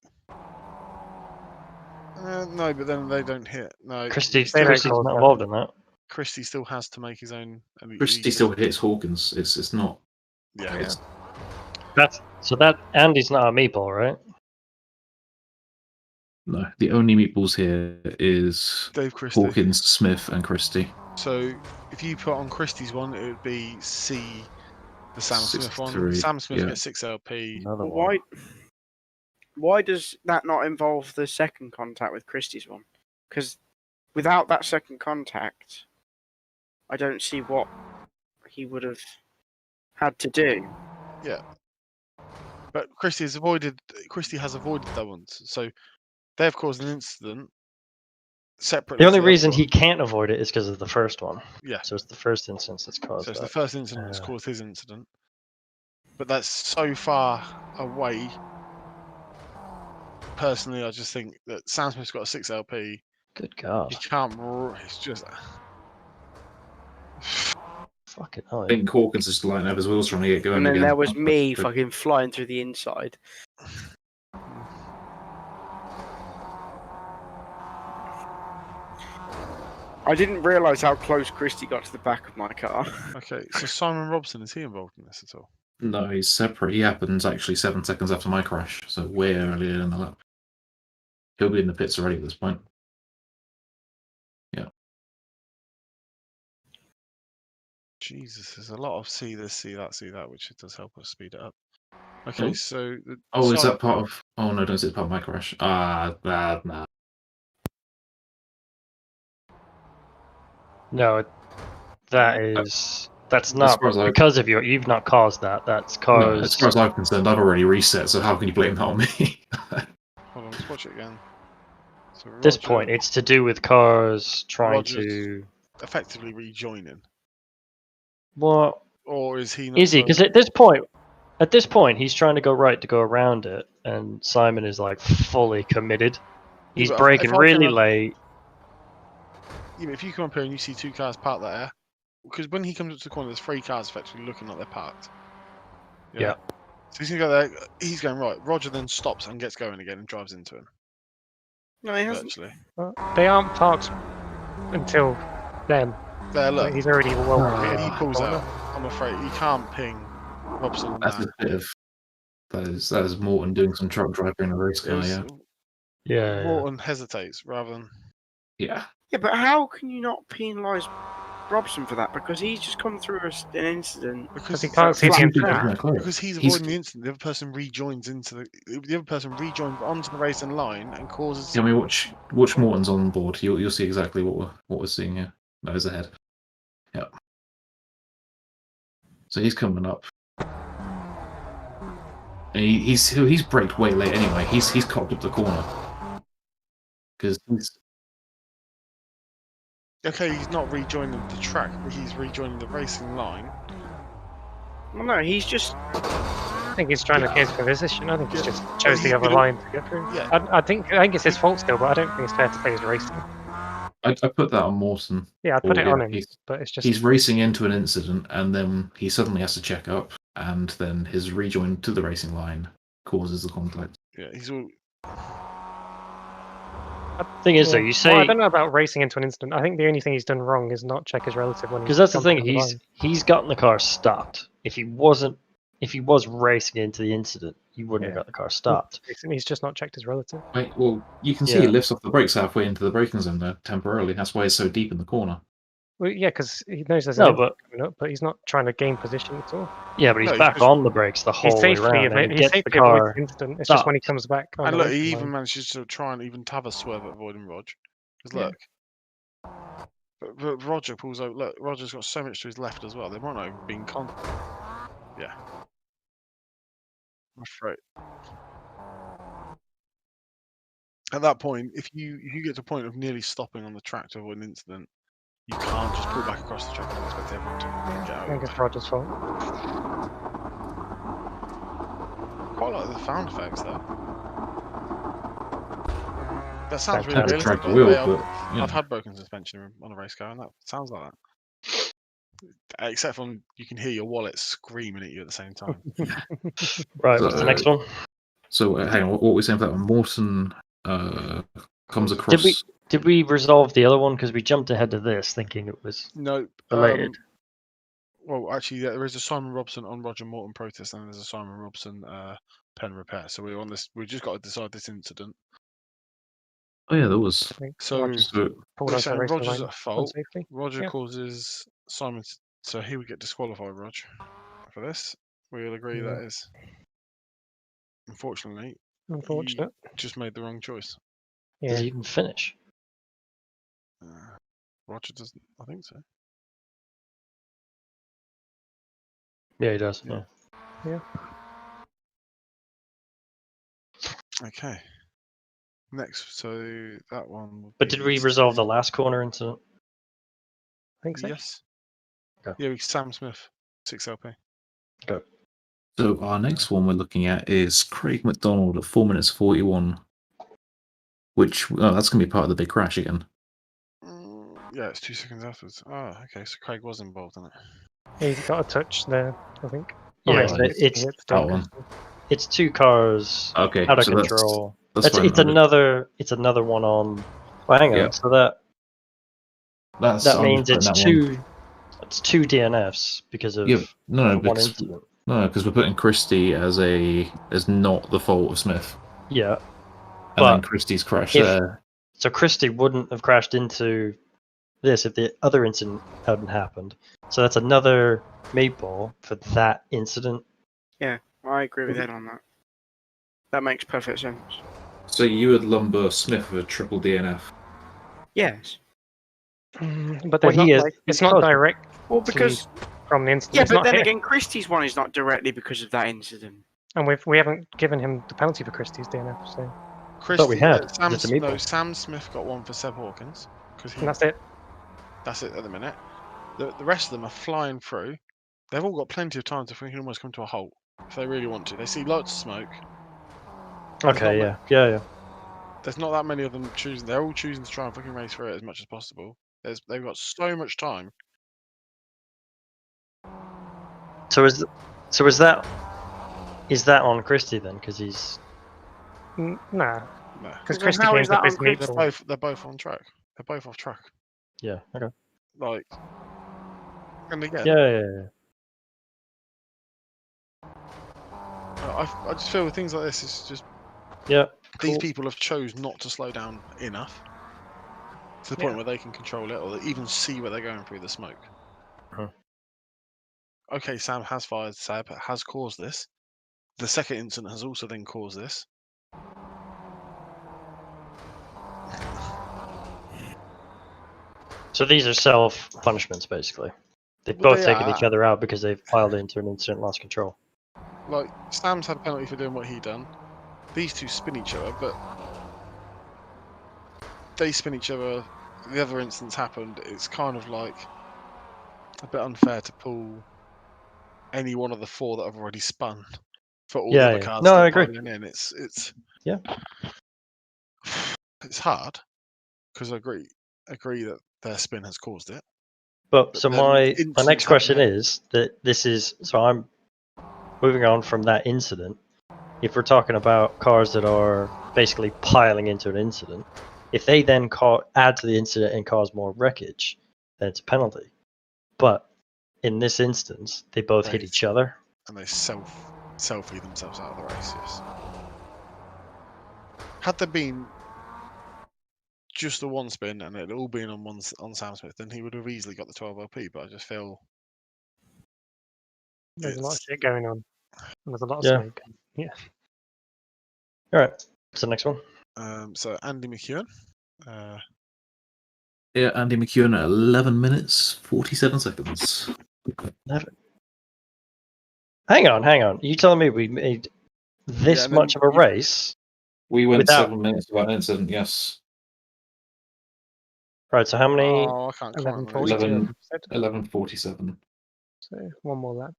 No, but then they don't hit. No,
Christie's
They don't
not
cause that.
involved in that.
Christie still has to make his own.
Christie still hits Hawkins. It's not.
Yeah.
It's,
That Andy's not a meatball, right?
no, the only meatballs here is
Dave Christie.
Hawkins, Smith, and Christie.
So if you put on Christie's one, it would be C, the Sam Smith one.
63,
Sam Smith
yeah.
gets 6 LP.
Another
But
one.
why does that not involve the second contact with Christie's one? Because without that second contact, I don't see what he would have had to do.
Yeah. But Christie has avoided that one. So they have caused an incident separately.
The only
to
reason
other
he
one.
can't avoid it is because of the first one.
Yeah.
So it's the first instance that's caused
So it's the
that.
first incident that's caused his incident. But that's so far away. Personally, I just think that Sam Smith's got a 6 LP.
Good God.
He can't. It's just.
Fucking hell.
I think Hawkins is lighting up his wheels trying to get going
And then
again.
there was me fucking flying through the inside. I didn't realise how close Christie got to the back of my car.
Okay, so Simon Robson, is he involved in this at all?
No, he's separate. He happens actually 7 seconds after my crash, so way earlier in the lap. He'll be in the pits already at this point. Yeah.
Jesus, there's a lot of see this, see that, which it does help us speed it up. Okay,
Oh.
so
Is that part of? Oh no, don't say it's part of my crash. Nah.
No, that's
As
not
far as
because of you. You've not caused that. That's
No,
caused.
as far as I'm concerned, I've already reset. So how can you blame that on me?
Hold on, let's watch it again. So
At this
Roger
point, it's to do with cars trying
Roger's-
to.
effectively rejoining,
What
or is he? Not
is he?
so-
Because at this point, he's trying to go right to go around it, and Simon is like fully committed. He's
but
braking
if I
really
can-
late.
Yeah, but if you come up here and you see 2 cars parked there, because when he comes up to the corner, there's 3 cars effectively looking like they're parked.
Yeah.
So he's gonna go there. He's going right. Roger then stops and gets going again and drives into him.
No, he hasn't.
Virtually.
They aren't parked until then.
There, look.
Like, he's already well.
If he pulls out, I'm afraid he can't ping Robson. on
That's
that.
a bit of. That is Morton doing some truck driving in a race car.
It's-
Yeah.
Yeah.
Morton hesitates rather than.
Yeah.
Yeah, but how can you not penalise Robson for that? Because he's just come through an incident.
Because
he can't see the
flat
incident.
track.
Because he's avoiding the incident, the other person rejoins the other person rejoins onto the racing line and causes.
I mean, watch Morton's on board. You'll see exactly what we're seeing here. That is ahead. Yeah. So he's coming up. And he's braked way late anyway. He's cocked up the corner. Because
Okay, he's not rejoining the track, but he's rejoining the racing line.
Well, no, he's just.
I think he's trying to gain position. I think he's
Yeah.
just chose the other line to get through.
Yeah.
I think it's his fault still, but I don't think it's fair to play his racing.
I put that on Morton.
Yeah, I'd put
Or,
it on him,
he's-
but it's just
He's racing into an incident, and then he suddenly has to check up, and then his rejoin to the racing line causes the conflict.
Yeah, he's all.
Thing is, though,
yeah.
you
Well, I
say
don't know about racing into an incident. I think the only thing he's done wrong is not check his relative when
because that's the
jumped
thing.
over line.
He's gotten the car stopped. If he was racing into the incident, he wouldn't have
Yeah.
got the car stopped.
He's just not checked his relative.
Right, well, you can see he lifts off the brakes halfway into the braking zone though, temporarily. That's why he's so deep in the corner.
Well, yeah, because he knows there's
No,
an
but
incident coming up, but he's not trying to gain position at all.
yeah, but he's
No, he's
back
just-
on the brakes the
He's
whole way
safely,
around. And he
he's
gets the
safely avoids
car.
the incident. It's just when he comes back. On
And
the
look,
racing
he
line.
even manages to try and even have a swerve at avoiding Rog. Because
Yeah.
look, but Roger pulls over. Look, Roger's got so much to his left as well. They might not even be in contact. Yeah. I'm afraid. At that point, if you get to a point of nearly stopping on the track to avoid an incident, you can't just pull back across the track and expect everyone to get
I
out.
think it's Roger's fault.
Quite like the sound effects though. That sounds really
Fantastic.
realistic.
Track the
by the
wheel,
way.
but you
I've
know.
had broken suspension on a race car, and that sounds like that. Except when you can hear your wallet screaming at you at the same time.
Right, what's the next one?
So hang on, what were we saying for that one? Morton comes across.
Did we resolve the other one? Because we jumped ahead to this thinking it was
No.
related.
Well, actually, yeah, there is a Simon Robson on Roger Morton protest, and there's a Simon Robson pen repair. So we're on this. We just got to decide this incident.
Oh yeah, there was.
I think
So,
Roger's
So
pulled
we're
onto the
saying
racing
Roger's
line
at fault.
unsafely.
Roger
Yeah.
causes Simon. So he would get disqualified, Roger, for this. We'll agree
Yeah.
that is. Unfortunately,
Unfortunate.
he just made the wrong choice.
Does
Yeah.
he even finish?
Roger doesn't. I think so.
Yeah, he does.
Yeah.
Yeah.
Okay. Next, so that one. Would
But
be
did we resolve the
Sam-
last corner incident?
I think so.
Yes.
Okay.
Yeah, Sam Smith, 6LP.
So our next one we're looking at is Craig McDonald at 4 minutes 41, which that's going to be part of the big crash again.
Yeah, it's 2 seconds afterwards. Oh, okay, so Craig was involved in it.
He's got a touch there, I think.
Yeah,
no,
but
he
it's
hits
that
Duncan.
one.
it's two cars
Okay,
out of
so
control.
That's fine.
It's another one on. Well, hang on.
Yeah.
So that
That's
that
I'm
means
just
it's
putting that one.
two DNFs because of
Yeah, no,
one
because
incident.
because we're putting Christie as not the fault of Smith,
Yeah.
and
But
then Christie's crash
if-
there.
So Christie wouldn't have crashed into this if the other incident hadn't happened. So that's another meatball for that incident.
I agree with Ed on that. That makes perfect sense.
So you would lumber Smith with a triple DNF.
Yes.
But
Well,
there's not,
he is-
like,
he's
it's not
close.
direct
Well, because
from the incident.
yeah,
It's
but
not
then
hit.
again, Christie's one is not directly because of that incident.
And we haven't given him the penalty for Christie's DNF, so
Christie,
we had.
Sam,
It's a meatball.
no, Sam Smith got one for Seb Hawkins.
and that's it.
That's it at the minute. The rest of them are flying through. They've all got plenty of time to freaking almost come to a halt if they really want to. They see lots of smoke.
Okay, yeah.
There's not that many of them choosing. They're all choosing to try and fucking race through it as much as possible. They've got so much time.
So is that on Christie then? Because he's
Nah,
No.
because
Then
Christie
how
came
is
to
that
this
on
meet.
Christie?
They're both on track. They're both off track.
yeah. Okay.
Like, and again,
Yeah.
I just feel with things like this, it's just
Yeah.
these
Cool.
people have chose not to slow down enough to the point where they can control it or they even see where they're going through the smoke.
Uh-huh.
Okay, Sam has fired. Seb has caused this. The second incident has also then caused this.
So these are self punishments basically. They've
Well,
both
they
taken each
are.
other out because they've piled into an incident, lost control.
Like, Sam's had a penalty for doing what he done. These two spin each other, but they spin each other. The other instance happened. It's kind of like a bit unfair to pull any one of the four that have already spun for all the
Yeah,
other
yeah.
cars.
No,
still
I agree.
piling in. It's
Yeah.
It's hard because I agree. agree that their spin has caused it.
But so
then
my
incidents
next question
happen.
is that this is so I'm moving on from that incident. If we're talking about cars that are basically piling into an incident, if they then add to the incident and cause more wreckage, then it's a penalty. But in this instance, they both hit each other.
And they selfie themselves out of the race, yes. Had there been just the one spin and it had all been on Sam Smith, then he would have easily got the 12 LP, but I just feel
There's a lot of shit going on. And there's a lot of
Yeah.
smoke. Yeah.
All right. What's the next one?
So Andy McEwen.
Yeah, Andy McEwen at 11 minutes, 47 seconds.
11. Hang on. You telling me we made this much of a race?
We went
without...
7 minutes without incident, yes.
Right, so how many?
Oh, I can't
11:42.
11:47.
So one more lap.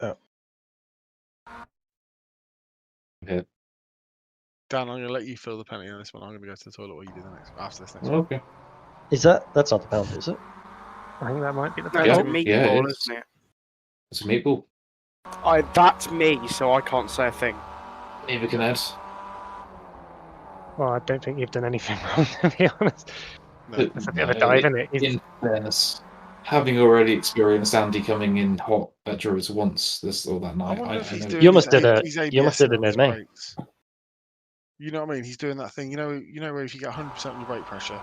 Oh.
Okay.
Dan, I'm going to let you fill the penalty on this one. I'm going to go to the toilet while you do the next after this next one.
Okay.
That's not the penalty, is it?
I think that might be the
No,
penalty.
it's a meatball,
Yeah, it is.
isn't it?
It's a meatball.
That's me, so I can't say a thing.
Neither can Ed.
Well, I don't think you've done anything wrong, to be honest.
No.
It's a bit of a dive, isn't it?
In fairness, having already experienced Andy coming in hot at Druids once that night,
I wonder if he's
know.
doing
You almost
his
did
his
you almost did
ABS
an
on his
NA.
brakes. You know what I mean? He's doing that thing. You know where if you get 100% on your brake pressure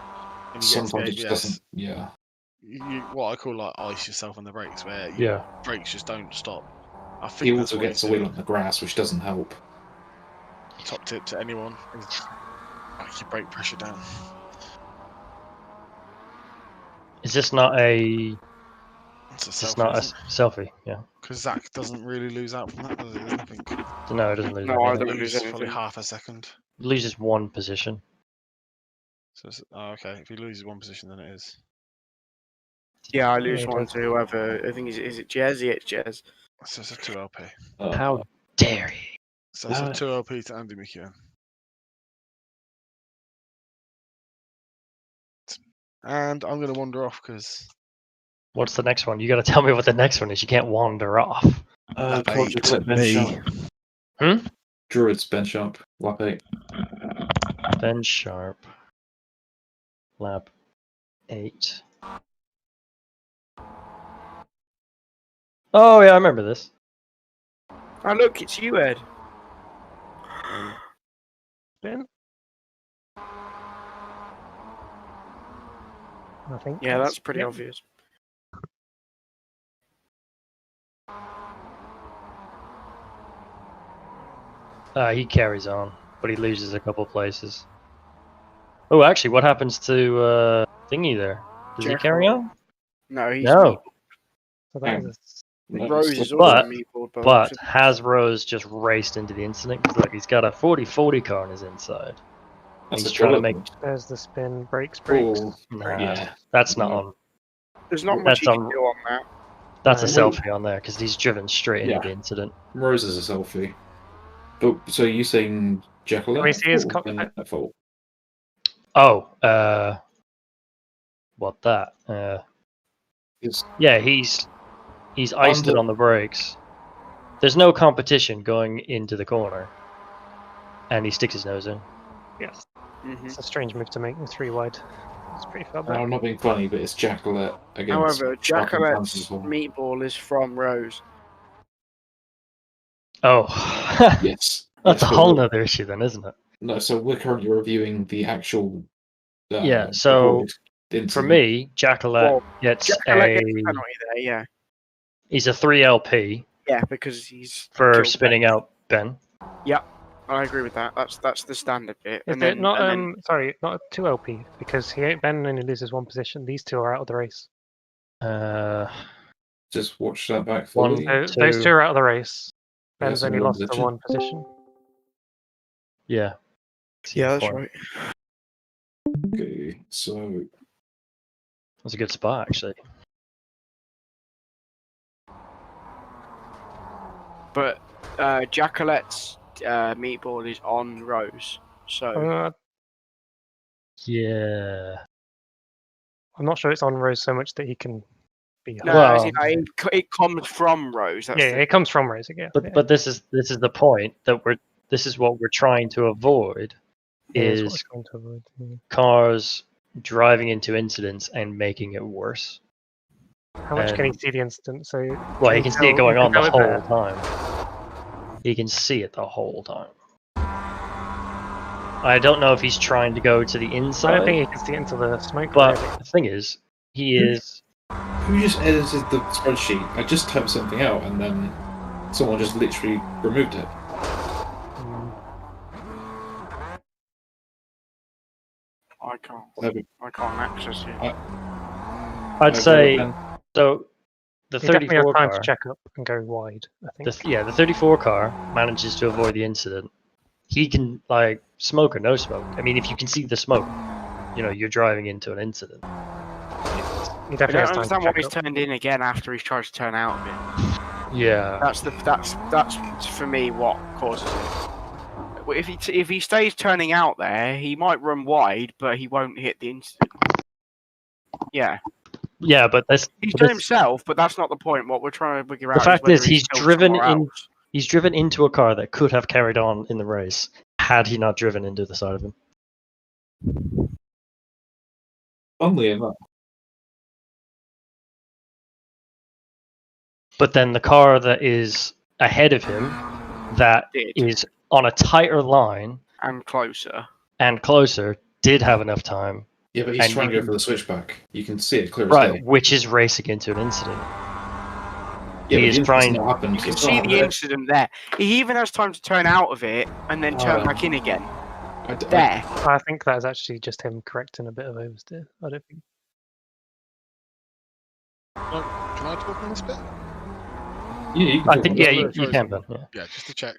and you
Sometimes
get
it
to
just
ABS,
doesn't. Yeah.
what I call like ice yourself on the brakes, where your
Yeah.
brakes just don't stop. I
He
think that's
also
what
gets
he's
a wheel
doing.
on the grass, which doesn't help.
Top tip to anyone is back your brake pressure down.
Is this not a?
It's a
Is this
selfie,
not a
isn't
selfie? Yeah.
Because Zach doesn't really lose out from that, does he? There's nothing.
No, it doesn't lose
No, I
anything.
don't lose
Loses probably
anything.
half a second.
It loses one position.
So okay, if he loses one position, then it is.
Yeah, I lose
Yeah,
one to whoever. I think is it Jez? Yeah, it's Jez.
So it's a 2 LP.
How dare he?
So it's a 2 LP to Andy McEwen. And I'm going to wander off because
What's the next one? You got to tell me what the next one is. You can't wander off.
Lap
Project
8,
bench
me.
sharp. Druids bench up. Lap 8.
Ben Sharp. Lap 8. Oh yeah, I remember this.
Oh look, it's you, Ed.
Ben? I think.
Yeah, that's pretty
yeah.
obvious.
He carries on, but he loses a couple places. Oh, actually, what happens to Thingy there? Does he carry on?
No, he's
No.
So that is
Rose is
But-
also meatball,
But has Rose just raced into the incident? Because look, he's got a 40-40 car on his inside.
That's
He's
a
trying to
bullet.
make.
there's the spin, brakes.
Oh,
Nah,
yeah.
that's not on.
there's not much
that's
you can
on-
do on that.
That's a
Well,
selfie on there because he's driven straight into
Yeah.
the incident.
Rose is a selfie. But so you saying Jekyll
Can we see his
or
cockpit?
at fault?
Oh, what that?
It's
Yeah, he's iced it
Under-
on the brakes. There's no competition going into the corner, and he sticks his nose in.
Yes.
Mhm.
It's a strange move to make with 3 wide. It's pretty far back.
I'm not being funny, but it's Jackalette against.
However,
Sharp and
Jackalet's
Pansy as well.
meatball is from Rose.
Oh,
Yes.
that's
Yes,
a
but
whole
we're-
nother issue then, isn't it?
No, so we're currently reviewing the actual.
Yeah, so
avoid incident.
For me, Jackalette
Well,
gets
Jackalet
a.
gets a penalty there, yeah.
He's a 3 LP
Yeah, because he's
for
killed
spinning
Ben.
out Ben.
I agree with that. That's the standard bit.
Is
And
it
then,
not?
and then
Sorry, not a 2 LP because Ben only loses 1 position. These 2 are out of the race.
Just watch that back
One-
fully.
Those 2 are out of the race.
Yeah,
Ben's
so
only
one
lost
position.
to 1 position.
Yeah.
yeah, that's
Point.
right.
Okay, so
That's a good spot, actually.
But Jackalet's meatball is on Rose. So
Uh,
Yeah.
I'm not sure it's on Rose so much that he can be.
No,
Well-
as in, like, it comes from Rose. That's
Yeah,
the,
it comes from Rose again.
But this is the point that this is what we're trying to avoid
Is what
is
we're trying to avoid. Yeah.
cars driving into incidents and making it worse.
How much can he
And-
see the incident? So
Well, he can see it going on the
go
whole
there.
time. He can see it the whole time. I don't know if he's trying to go to the
I
inside,
don't think he can see it into the smoke.
but
really.
the thing is, he is.
Who just edited the spreadsheet? I just typed something out and then someone just literally removed it.
Mm,
I can't.
Have it-
I can't access it.
I'd say
Ben.
so. The
he definitely has
34
time
car.
to check up and go wide. I think.
The 34 car manages to avoid the incident. He can like smoke or no smoke. I mean, if you can see the smoke, you're driving into an incident.
He
I
definitely
don't
has time
understand
to
why
check
he's
up.
turned in again after he's tried to turn out of it.
Yeah.
That's for me what causes it. Well, if he stays turning out there, he might run wide, but he won't hit the incident. Yeah,
Yeah, but
he's done himself, but that's not the point. What we're trying to figure out.
fact
whether
is he's
killed
driven
somewhere
in-
else.
he's driven into a car that could have carried on in the race had he not driven into the side of him.
Funnily enough,
But then the car that is ahead of him, that
Did.
is on a tighter line
And closer.
and closer, did have enough time,
yeah, but he's
And
trying to
you
go for the switchback. You can see it clear as
right?
day.
Which is racing into an incident.
Yeah,
he
but
is
the
trying-
incident's not happened.
You can
It's
see
not
the
happened.
incident there. He even has time to turn out of it and then turn
Oh.
back in again.
I-
There.
I think that is actually just him correcting a bit of oversteer. I don't think.
Can I talk on this bit?
Yeah, you can
I
talk
think
about
yeah,
that.
you
Sorry,
can,
sorry.
Ben. Yeah.
Yeah, just to check.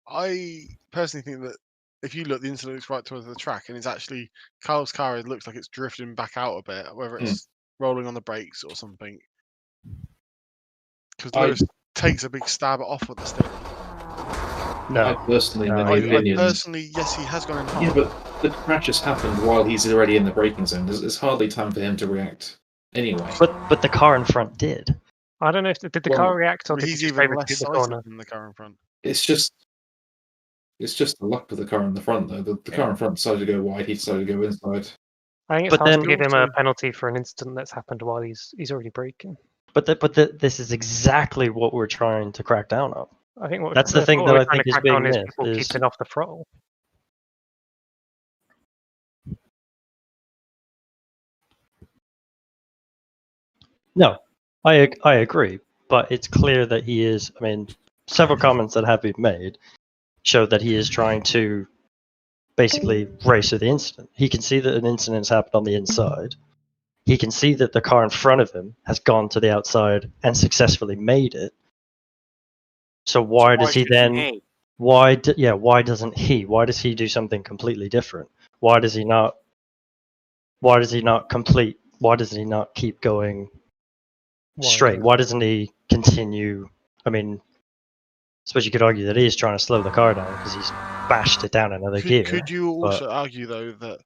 I personally think that if you look, the incident looks right towards the track, and it's actually Carl's car. It looks like it's drifting back out a bit, whether it's rolling on the brakes or something. Because Lewis takes a big stab off with the steering.
No.
I personally, in
No,
my
I
opinion,
personally, yes, he has gone in hard.
yeah, but the crash has happened while he's already in the braking zone. There's hardly time for him to react anyway.
But the car in front did.
I don't know if did the
Well,
car react or did he
He's
just
even
overtake
less
the
decisive
corner?
than the car in front.
It's just the luck of the car in the front, though. The car in front decided to go wide. He decided to go inside.
I think it's
But
hard
then-
to give him a
Also-
penalty for an incident that's happened while he's already braking.
But this is exactly what we're trying to crack down on.
I think what
That's the thing
what
that
we're
I
trying
think
to
is
crack
being
on is
missed,
people
is-
keeping off the throttle.
No, I agree, but it's clear that he is. I mean, several comments that have been made show that he is trying to basically race with the incident. He can see that an incident has happened on the inside. He can see that the car in front of him has gone to the outside and successfully made it. So why does he
shouldn't
then?
he?
Why doesn't he? Why does he do something completely different? Why does he not? Why does he not complete? Why does he not keep going straight? Why doesn't he continue? I mean, I suppose you could argue that he is trying to slow the car down because he's bashed it down another gear.
Could you also argue though that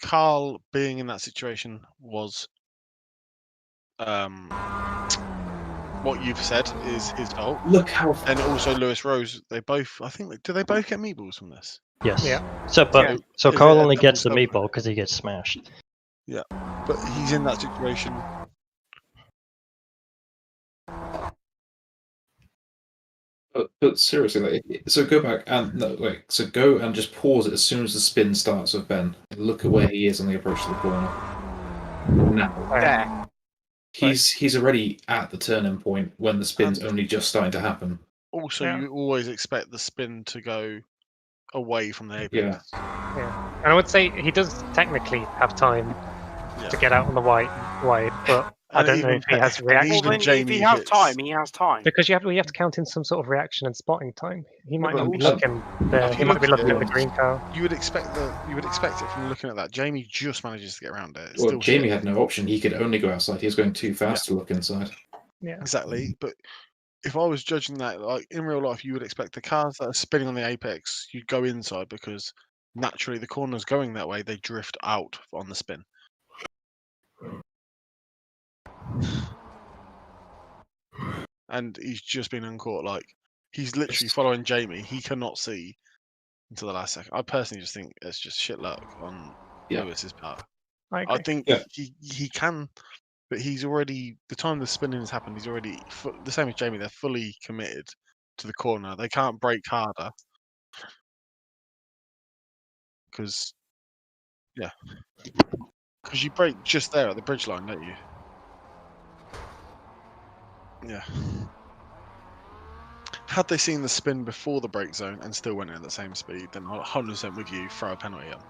Carl being in that situation was what you've said is his fault,
Look how
and also Lewis Rose. They both, I think, do they both get meatballs from this?
Yes.
Yeah.
So, but
Yeah.
so
Is
Carl
it a
only
double
gets the
sub?
meatball because he gets smashed.
But he's in that situation.
But seriously, like, so go back and no, wait. So go and just pause it as soon as the spin starts with Ben. Look at where he is on the approach to the corner. Now
There.
he's already at the turning point when the spin's only just starting to happen.
Also,
Yeah.
you always expect the spin to go away from the apex.
Yeah, and I would say he does technically have time
Yeah.
to get out on the wide, but I
And
don't know
even
if he has
and
reaction.
Well,
even
then if
Jamie
he has
hits-
time, he has time.
Because you have to count in some sort of reaction and spotting time. He might
but
not be
also-
looking
if
there.
you
He might be
look at
looking at the
it-
green car.
You would expect it from looking at that. Jamie just manages to get around it. It's
Well,
still
Jamie
hit.
had no option. He could only go outside. He was going too fast to look inside.
Yeah,
Exactly, but if I was judging that, like in real life, you would expect the cars that are spinning on the apex, you'd go inside because naturally the corner's going that way, they drift out on the spin. And he's just been uncaught. Like, he's literally following Jamie. He cannot see until the last second. I personally just think it's just shit luck on Lewis's part. I think he can, but he's already, the time the spinning has happened, he's already, the same as Jamie, they're fully committed to the corner. They can't brake harder. Because you brake just there at the bridge line, don't you? Yeah. Had they seen the spin before the brake zone and still went in at the same speed, then I'm 100% with you, throw a penalty on.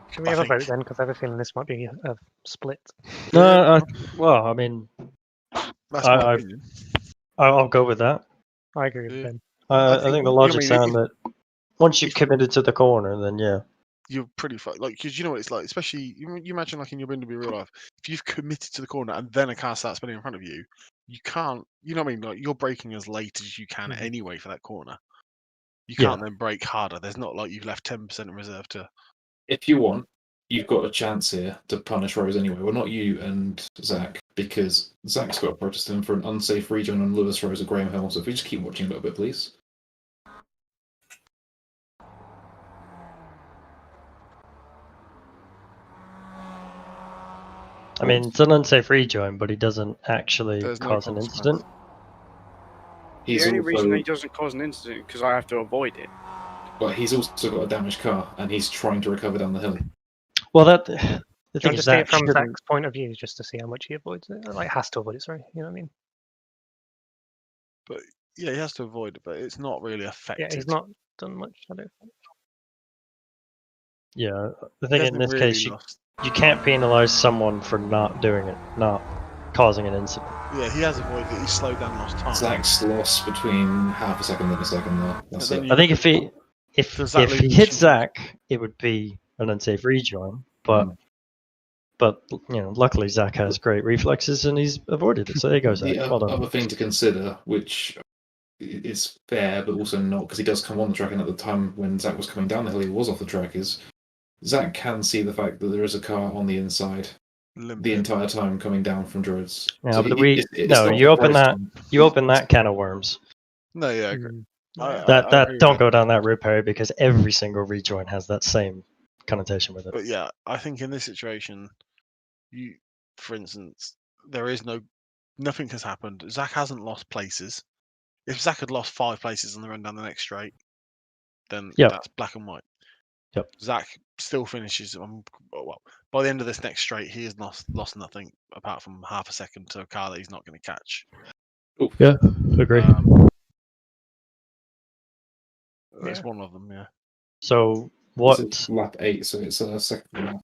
Should we have a vote then? Because I have a feeling this might be a split.
No, well, I mean,
that's my opinion.
I'll go with that.
I agree with Ben.
I think the logic's sound that once you've committed to the corner, then yeah.
You're pretty like, because you know what it's like, especially you imagine like in your Windermere real life, if you've committed to the corner and then a car starts spinning in front of you, you can't, you know what I mean? Like, you're braking as late as you can anyway for that corner. You can't then brake harder. There's not like you've left 10% in reserve to.
If you want, you've got a chance here to punish Rose anyway. Well, not you and Zach, because Zach's got a protest in for an unsafe rejoin on Lewis Rose at Graham Hill. So if we just keep watching a little bit, please.
I mean, it's an unsafe rejoin, but he doesn't actually cause an incident.
The only reason he doesn't cause an incident is because I have to avoid it.
But he's also got a damaged car, and he's trying to recover down the hill.
Well, the
thing is, Zach from Zach's point of view, just to see how much he avoids it, like has to avoid it. Sorry, you know what I mean?
But yeah, he has to avoid it, but it's not really affected.
Yeah, he's not done much. I don't think.
Yeah, the thing in this case, you can't penalise someone for not doing it, not causing an incident.
Yeah, he has avoided it. He slowed down, lost time.
Zach's lost between half a second and a second there. That's it.
I think if he hit Zach, it would be an unsafe rejoin. But you know, luckily Zach has great reflexes and he's avoided it. So there goes.
The
well done.
other thing to consider, which is fair but also not, because he does come on the track, and at the time when Zach was coming down the hill, he was off the track. Is Zach can see the fact that there is a car on the inside the entire time coming down from Druids.
Yeah, so but you open that can of worms.
No, yeah, I agree.
Don't go down that route, Perry, because every single rejoin has that same connotation with it.
But yeah, I think in this situation, for instance, there is nothing has happened. Zach hasn't lost places. If Zach had lost 5 places on the run down the next straight, then that's black and white.
Yep.
Zach still finishes. Well, by the end of this next straight, he has lost nothing apart from half a second to a car that he's not going to catch.
Ooh. Yeah, agree.
That's one of them, yeah.
So what?
It's lap 8, so it's a second lap.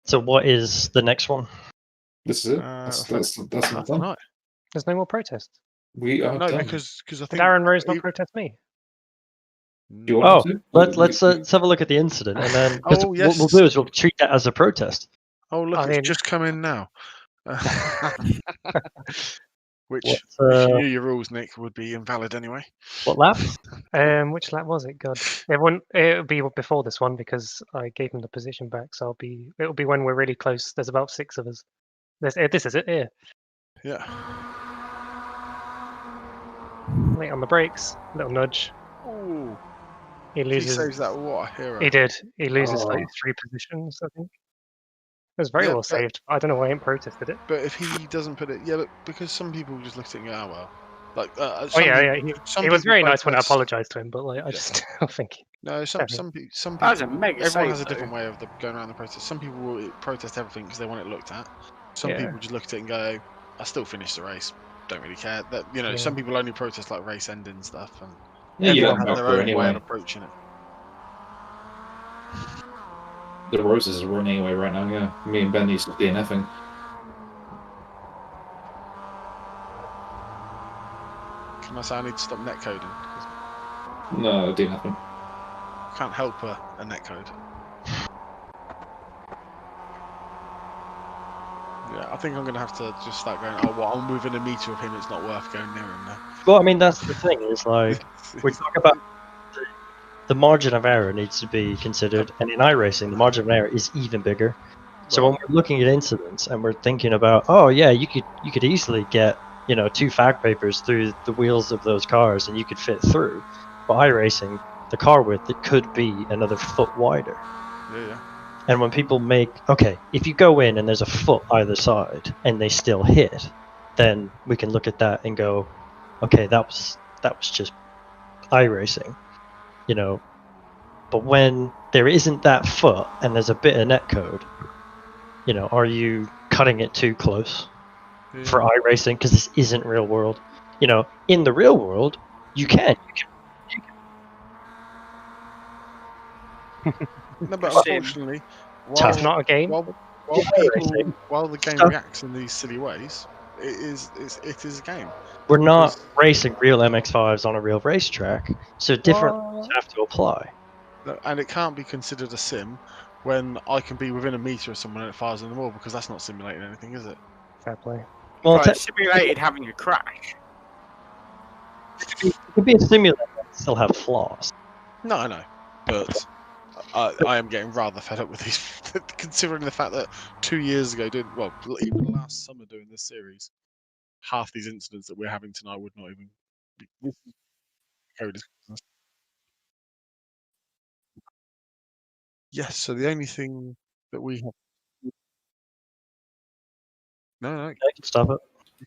So what is the next one?
This is it. That's not done.
There's no more protest.
We are done.
because I think
Darren Rose not protest me.
Let's have a look at the incident, and then what we'll do is we'll treat that as a protest.
Oh look, it's just come in now. Which, if you knew your rules, Nick, would be invalid anyway.
What lap?
Which lap was it? God, it'll be before this one because I gave him the position back. So it'll be when we're really close. There's about 6 of us. This is it here.
Yeah.
Late on the brakes, little nudge.
Ooh.
He loses.
He saves that. What a hero.
He did. He loses like 3 positions, I think. It was very well saved. I don't know why I ain't protested it.
But if he doesn't put it, but because some people just look at it and go, oh well. Like,
he was very nice when I apologised to him, but like I just still think.
No, some people. Everyone has a different way of going around the protest. Some people will protest everything because they want it looked at. Some people just look at it and go, I still finished the race. Don't really care. That some people only protest like race ending stuff, and everyone has their own way of approaching it.
The Roses are running away right now, yeah. Me and Ben need to DNFing.
Can I say I need to stop netcoding?
No, DNFing.
Can't help a netcode. Yeah, I think I'm going to have to just start going, I'm within a metre of him, it's not worth going near him now.
Well, I mean, that's the thing, is like, we talk about the margin of error needs to be considered, and in iRacing, the margin of error is even bigger. So when we're looking at incidents and we're thinking about, oh yeah, you could easily get 2 fact papers through the wheels of those cars and you could fit through. But iRacing, the car width, it could be another foot wider.
Yeah.
And when people if you go in and there's a foot either side and they still hit, then we can look at that and go, okay, that was just iRacing, But when there isn't that foot and there's a bit of netcode, are you cutting it too close for iRacing? Because this isn't real world. In the real world, you can.
No, but unfortunately,
It's not a game.
while the game reacts in these silly ways, it is a game.
We're not racing real MX-5s on a real racetrack, so different rules have to apply.
And it can't be considered a sim when I can be within a meter of someone and it fires in the wall, because that's not simulating anything, is it?
Fair play.
Well,
It's simulated having a crash.
it could be a simulator and still have flaws.
No, I know, but I am getting rather fed up with these, considering the fact that 2 years ago, even last summer doing this series, half these incidents that we're having tonight would not even be coded. Yes, so the only thing that we have. No.
I can stop it.